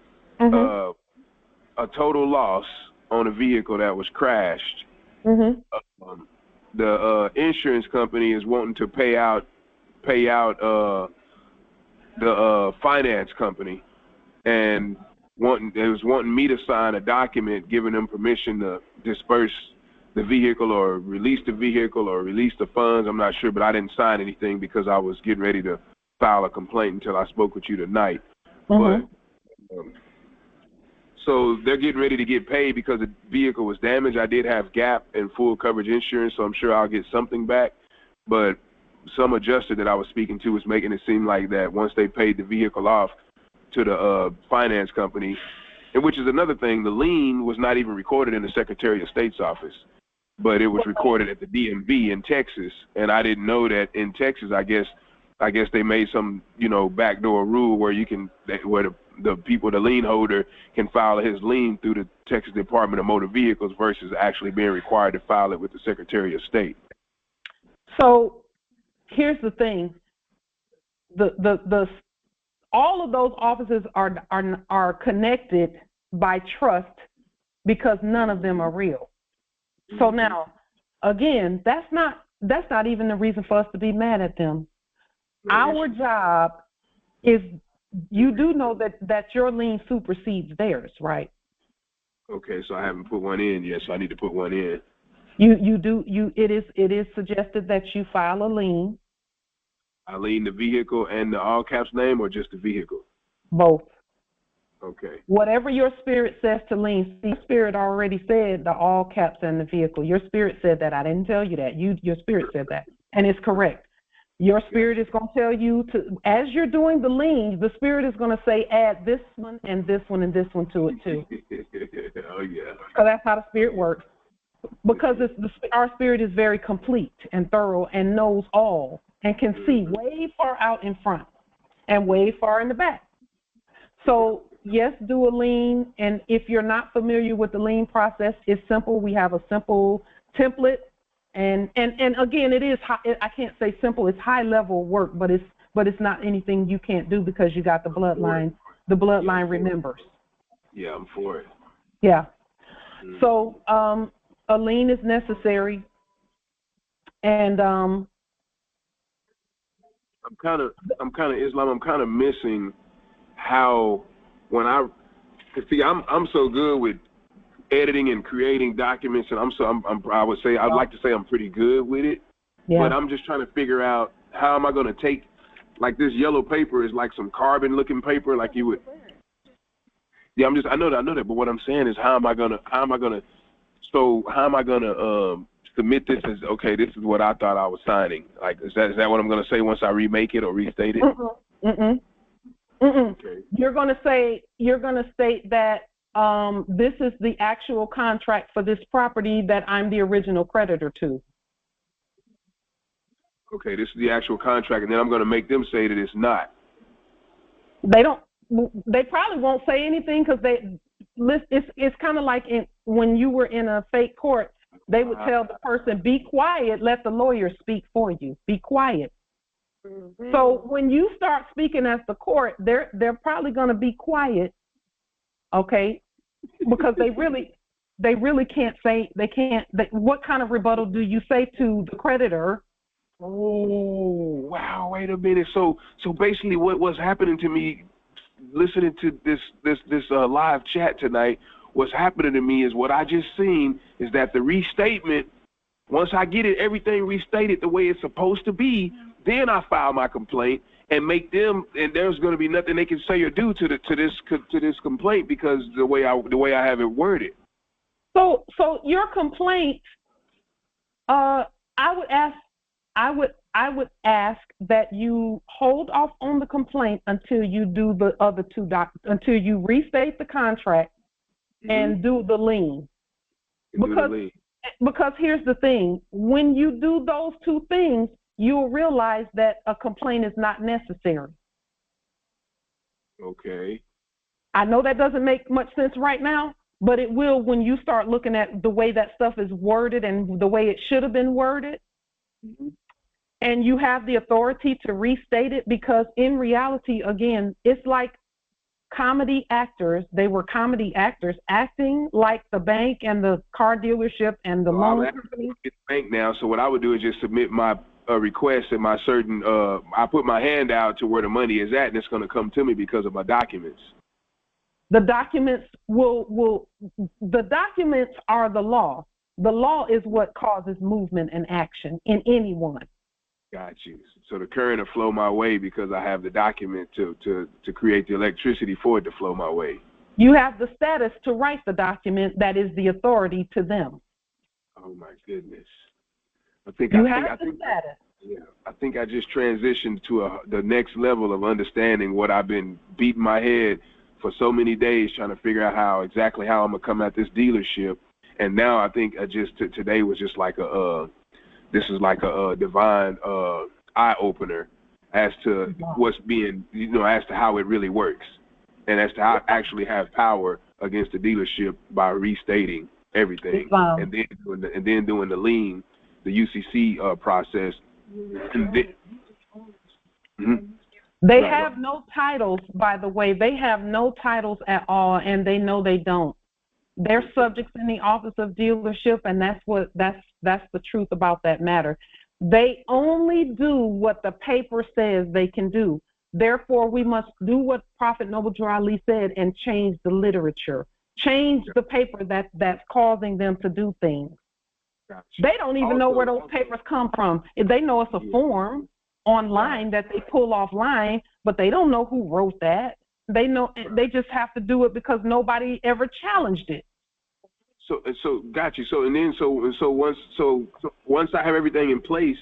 A total loss on a vehicle that was crashed. The insurance company is wanting to pay out the finance company, and was wanting me to sign a document giving them permission to disperse the vehicle or release the vehicle or release the funds. I'm not sure, but I didn't sign anything because I was getting ready to file a complaint until I spoke with you tonight. But so they're getting ready to get paid because the vehicle was damaged. I did have gap and full coverage insurance, so I'm sure I'll get something back. But some adjuster that I was speaking to was making it seem like that once they paid the vehicle off to the finance company, and which is another thing, the lien was not even recorded in the Secretary of State's office, but it was recorded at the DMV in Texas. And I didn't know that in Texas, I guess they made some, backdoor rule where where the people, the lien holder, can file his lien through the Texas Department of Motor Vehicles versus actually being required to file it with the Secretary of State. So here's the thing. All of those offices are connected by trust because none of them are real. So now, again, that's not even the reason for us to be mad at them. Our job is, you do know that your lien supersedes theirs, right? Okay, so I haven't put one in yet, so I need to put one in. It is suggested that you file a lien. I lien the vehicle and the all caps name, or just the vehicle? Both. Okay. Whatever your spirit says to lien, your spirit already said the all caps and the vehicle. Your spirit said that. I didn't tell you that. Your spirit said that, and it's correct. Your spirit is going to tell you to, as you're doing the lien, the spirit is going to say, add this one and this one and this one to it too. Oh yeah. So that's how the spirit works. Because our spirit is very complete and thorough and knows all and can see way far out in front and way far in the back. So yes, do a lien. And if you're not familiar with the lien process, it's simple. We have a simple template. And again, it is high, I can't say simple. It's high level work, but it's not anything you can't do because you got the bloodline. The bloodline remembers. Yeah, I'm for it. Yeah. So a lien is necessary, and I'm kind of Islam. I'm kind of missing how when I'm so good with editing and creating documents, and I would say I'd like to say I'm pretty good with it. Yeah. But I'm just trying to figure out how am I going to take, like, this yellow paper is like some carbon looking paper, like you would. Yeah, I know that, but what I'm saying is how am I gonna submit this as, okay, this is what I thought I was signing. Like, is that what I'm gonna say once I remake it or restate it? Okay. You're gonna state that this is the actual contract for this property that I'm the original creditor to. Okay, this is the actual contract, and then I'm gonna make them say that it's not. They probably won't say anything because it's kind of like when you were in a fake court, they would tell the person, be quiet, let the lawyer speak for you, be quiet. So when you start speaking as the court, they're probably going to be quiet, okay, because they really can't say, what kind of rebuttal do you say to the creditor? Oh, wow, wait a minute. So basically what's happening to me, listening to this live chat tonight, what's happening to me is what I just seen is that the restatement, once I get everything restated the way it's supposed to be, then I file my complaint and make them, and there's going to be nothing they can say or do to this complaint because the way I have it worded. So your complaint, I would ask that you hold off on the complaint until you do the other two until you restate the contract and do the lien. Because here's the thing, when you do those two things, you'll realize that a complaint is not necessary. Okay. I know that doesn't make much sense right now, but it will when you start looking at the way that stuff is worded and the way it should have been worded. And you have the authority to restate it because in reality, again, it's like comedy actors. They were comedy actors acting like the bank and the car dealership and the loan company. It's bank now, so what I would do is just submit my request and my certain, I put my hand out to where the money is at, and it's going to come to me because of my documents. The documents the documents are the law. The law is what causes movement and action in anyone. Got you. So the current will flow my way because I have the document to create the electricity for it to flow my way. You have the status to write the document that is the authority to them. Oh my goodness. I think I just transitioned to the next level of understanding what I've been beating my head for so many days trying to figure out exactly how I'm gonna come at this dealership. And now I think today was just like this is like a divine eye opener as to what's being, as to how it really works, and as to how I actually have power against the dealership by restating everything, and then doing the lien, the UCC process. They have no titles, by the way. They have no titles at all, and they know they don't. They're subjects in the office of dealership, and that's the truth about that matter. They only do what the paper says they can do. Therefore, we must do what Prophet Noble Drew Ali said and change the literature, change the paper that's causing them to do things. They don't even know where those papers come from. They know it's a form online that they pull offline, but they don't know who wrote that. They know they just have to do it because nobody ever challenged it. So got you. So once I have everything in place,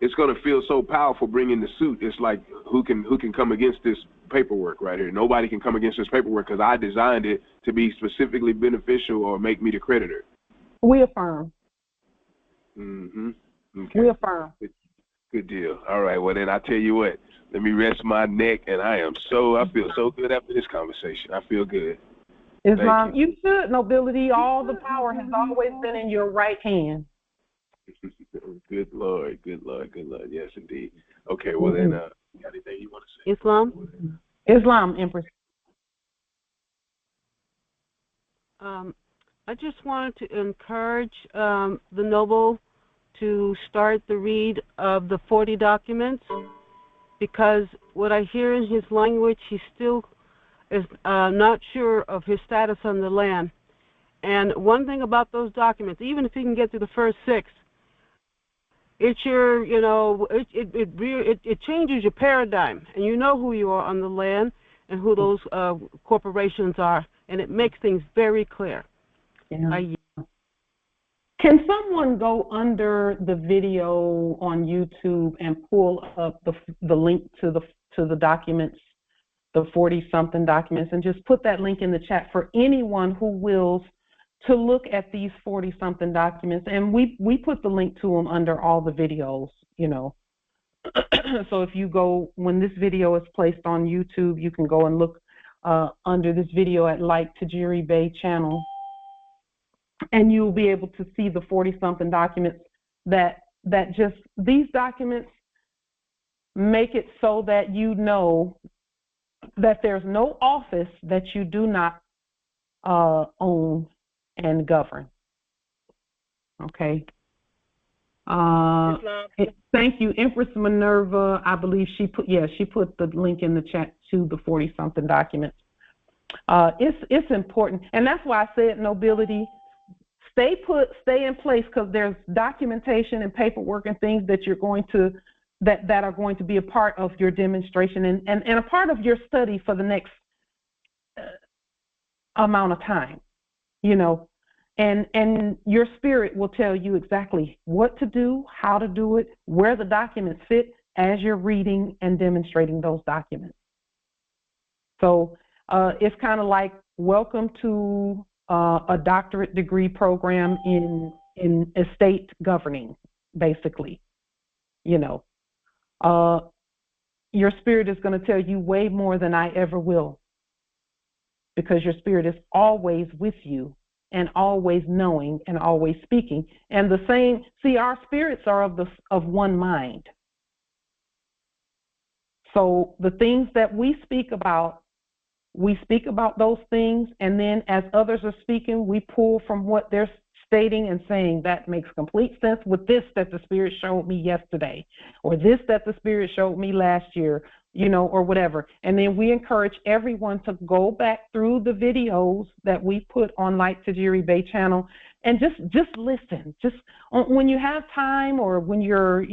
it's gonna feel so powerful bringing the suit. It's like who can come against this paperwork right here? Nobody can come against this paperwork because I designed it to be specifically beneficial or make me the creditor. We affirm. Okay. We affirm. Good deal. All right. Well, then I tell you what. Let me rest my neck, and I feel so good after this conversation. I feel good. Islam, you should. Nobility, all the power has always been in your right hand. Good Lord, good Lord, good Lord. Yes, indeed. Okay, well then, you got anything you want to say? Islam, Empress. I just wanted to encourage the Noble to start the read of the 40 documents, because what I hear in his language, he still is not sure of his status on the land. And one thing about those documents, even if he can get through the first 6, it's your, it changes your paradigm, and you know who you are on the land and who those corporations are, and it makes things very clear. Yeah. Can someone go under the video on YouTube and pull up the link to the documents, the 40-something documents, and just put that link in the chat for anyone who wills to look at these 40-something documents? And we put the link to them under all the videos, So if you go, when this video is placed on YouTube, you can go and look under this video at Like Tajiri Bay channel, and you'll be able to see the 40-something documents that just, these documents make it so that you know that there's no office that you do not own and govern. Okay. Thank you, Empress Minerva. I believe she put the link in the chat to the 40-something documents. It's important, and that's why I said, Nobility, stay in place, because there's documentation and paperwork and things that you're going to that are going to be a part of your demonstration and a part of your study for the next amount of time, and your spirit will tell you exactly what to do, how to do it, where the documents fit as you're reading and demonstrating those documents. So it's kind of like welcome to a doctorate degree program in estate governing, basically. Your spirit is going to tell you way more than I ever will, because your spirit is always with you and always knowing and always speaking. And the same, see, our spirits are of one mind. So the things that we speak about those things, and then as others are speaking, we pull from what they're stating and saying, that makes complete sense with this that the Spirit showed me yesterday, or this that the Spirit showed me last year, or whatever. And then we encourage everyone to go back through the videos that we put on Like Tajiri Bay channel and just listen. Just when you have time, or when you're,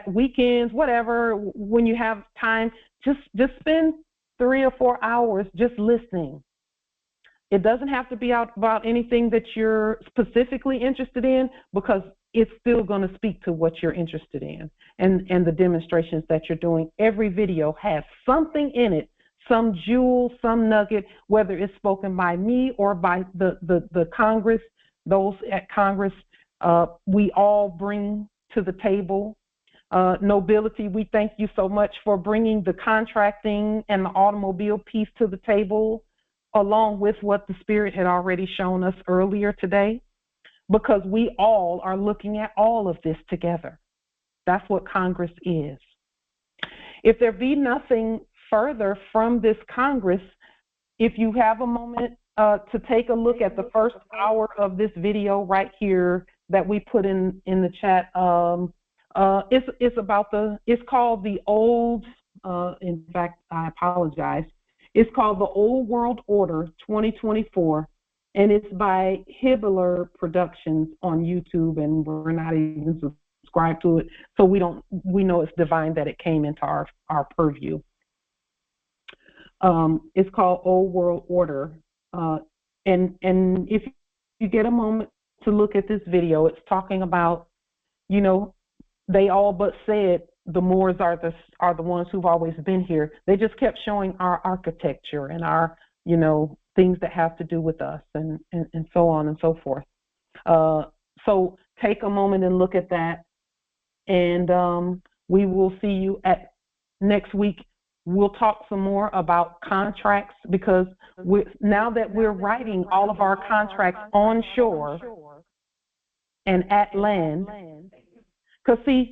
weekends, whatever, when you have time, just spend 3 or 4 hours just listening. It doesn't have to be about anything that you're specifically interested in, because it's still going to speak to what you're interested in and the demonstrations that you're doing. Every video has something in it, some jewel, some nugget, whether it's spoken by me or by the Congress, those at Congress, we all bring to the table. Nobility, we thank you so much for bringing the contracting and the automobile piece to the table, along with what the Spirit had already shown us earlier today, because we all are looking at all of this together. That's what Congress is. If there be nothing further from this Congress, if you have a moment to take a look at the first hour of this video right here that we put in the chat, it's called the old, in fact, I apologize. It's called the Old World Order 2024, and it's by Hibbler Productions on YouTube, and we're not even subscribed to it, so we know it's divine that it came into our purview. It's called Old World Order, and if you get a moment to look at this video, it's talking about, they all but said the Moors are the ones who've always been here. They just kept showing our architecture and our, things that have to do with us, and so on and so forth. So take a moment and look at that, and we will see you at next week, we'll talk some more about contracts, because now that we're writing all of our contracts onshore and at land, because see,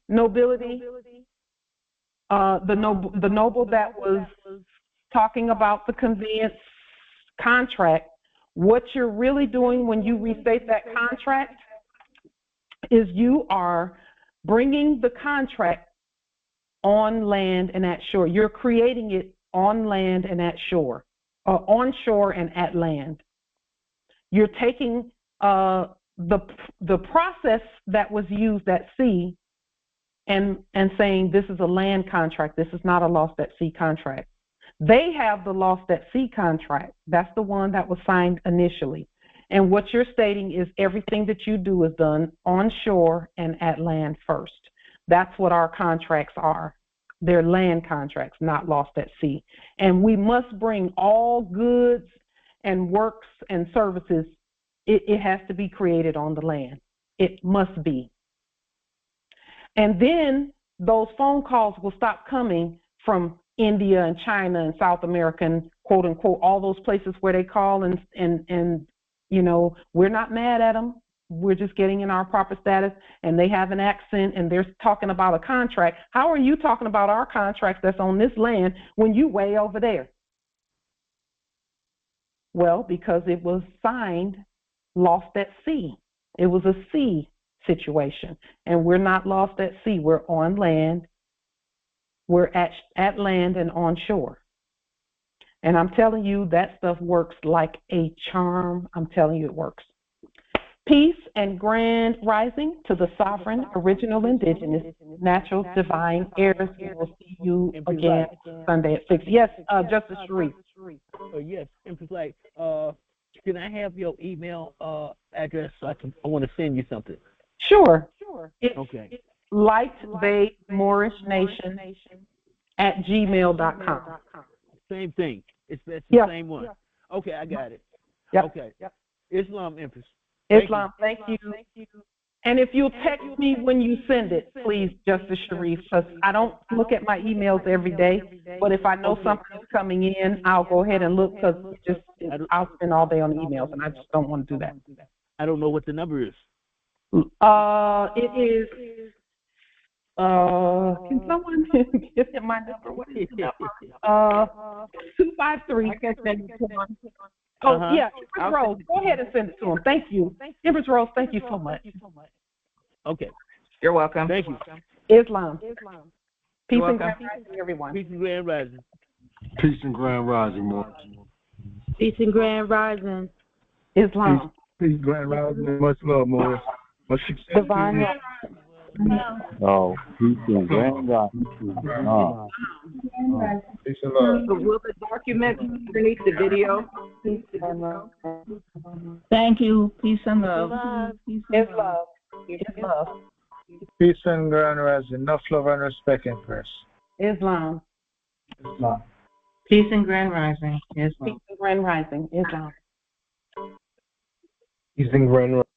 nobility, the noble that was talking about the conveyance contract, what you're really doing when you restate that contract is you are bringing the contract on land and at shore. You're creating it on land and at shore, onshore and at land. You're taking the process that was used at sea and saying this is a land contract. This is not a lost at sea contract. They have the lost at sea contract. That's the one that was signed initially. And what you're stating is everything that you do is done onshore and at land first. That's what our contracts are. They're land contracts, not lost at sea. And we must bring all goods and works and services. It has to be created on the land. It must be. And then those phone calls will stop coming from India and China and South America and quote unquote all those places where they call and you know, we're not mad at them. We're just getting in our proper status, and they have an accent and they're talking about a contract. How are you talking about our contracts that's on this land when you way over there? Well, because it was signed lost at sea. It was a sea situation, and we're not lost at sea. We're on land. We're at land and on shore. And I'm telling you, that stuff works like a charm. I'm telling you, it works. Peace and grand rising to the sovereign, original, indigenous, natural, divine heirs. We'll see you again Sunday at 6. Yes, Justice Sharif. Yes, Empress Light. Can I have your email address so I want to send you something? Sure. It's okay. lightbaymoorishnation@gmail.com. Same thing. It's the same one. Okay, I got it. Yep. Okay. Yep. Islam, Empress. Islam, thank you. And if you'll text me when you send it, please, Justice Sharif, because I don't look at my emails every day, but if I know something's coming in, I'll go ahead and look, because I'll spend all day on emails, and I just don't want to do that. I don't know what the number is. It is, can someone give him my number? What is the number? 253. Oh, yeah, Empress Rose, go ahead and send it to him. Thank you. Empress Rose, thank you so much. Okay. You're welcome. Thank you. Islam. Peace and grand rising, everyone. Peace and grand rising. Peace and grand rising, Morris. Peace and grand rising. Islam. Peace, grand rising. Much love, Morris. Much success. Divine. Oh, peace and grand rising. Peace and love. So will the document underneath the video? Thank you. Peace and love. Peace and love. Peace and grand rising. Enough love and respect, Empress. Islam. Peace and grand rising. Islam. Peace and grand rising. Islam. Peace and grand rising.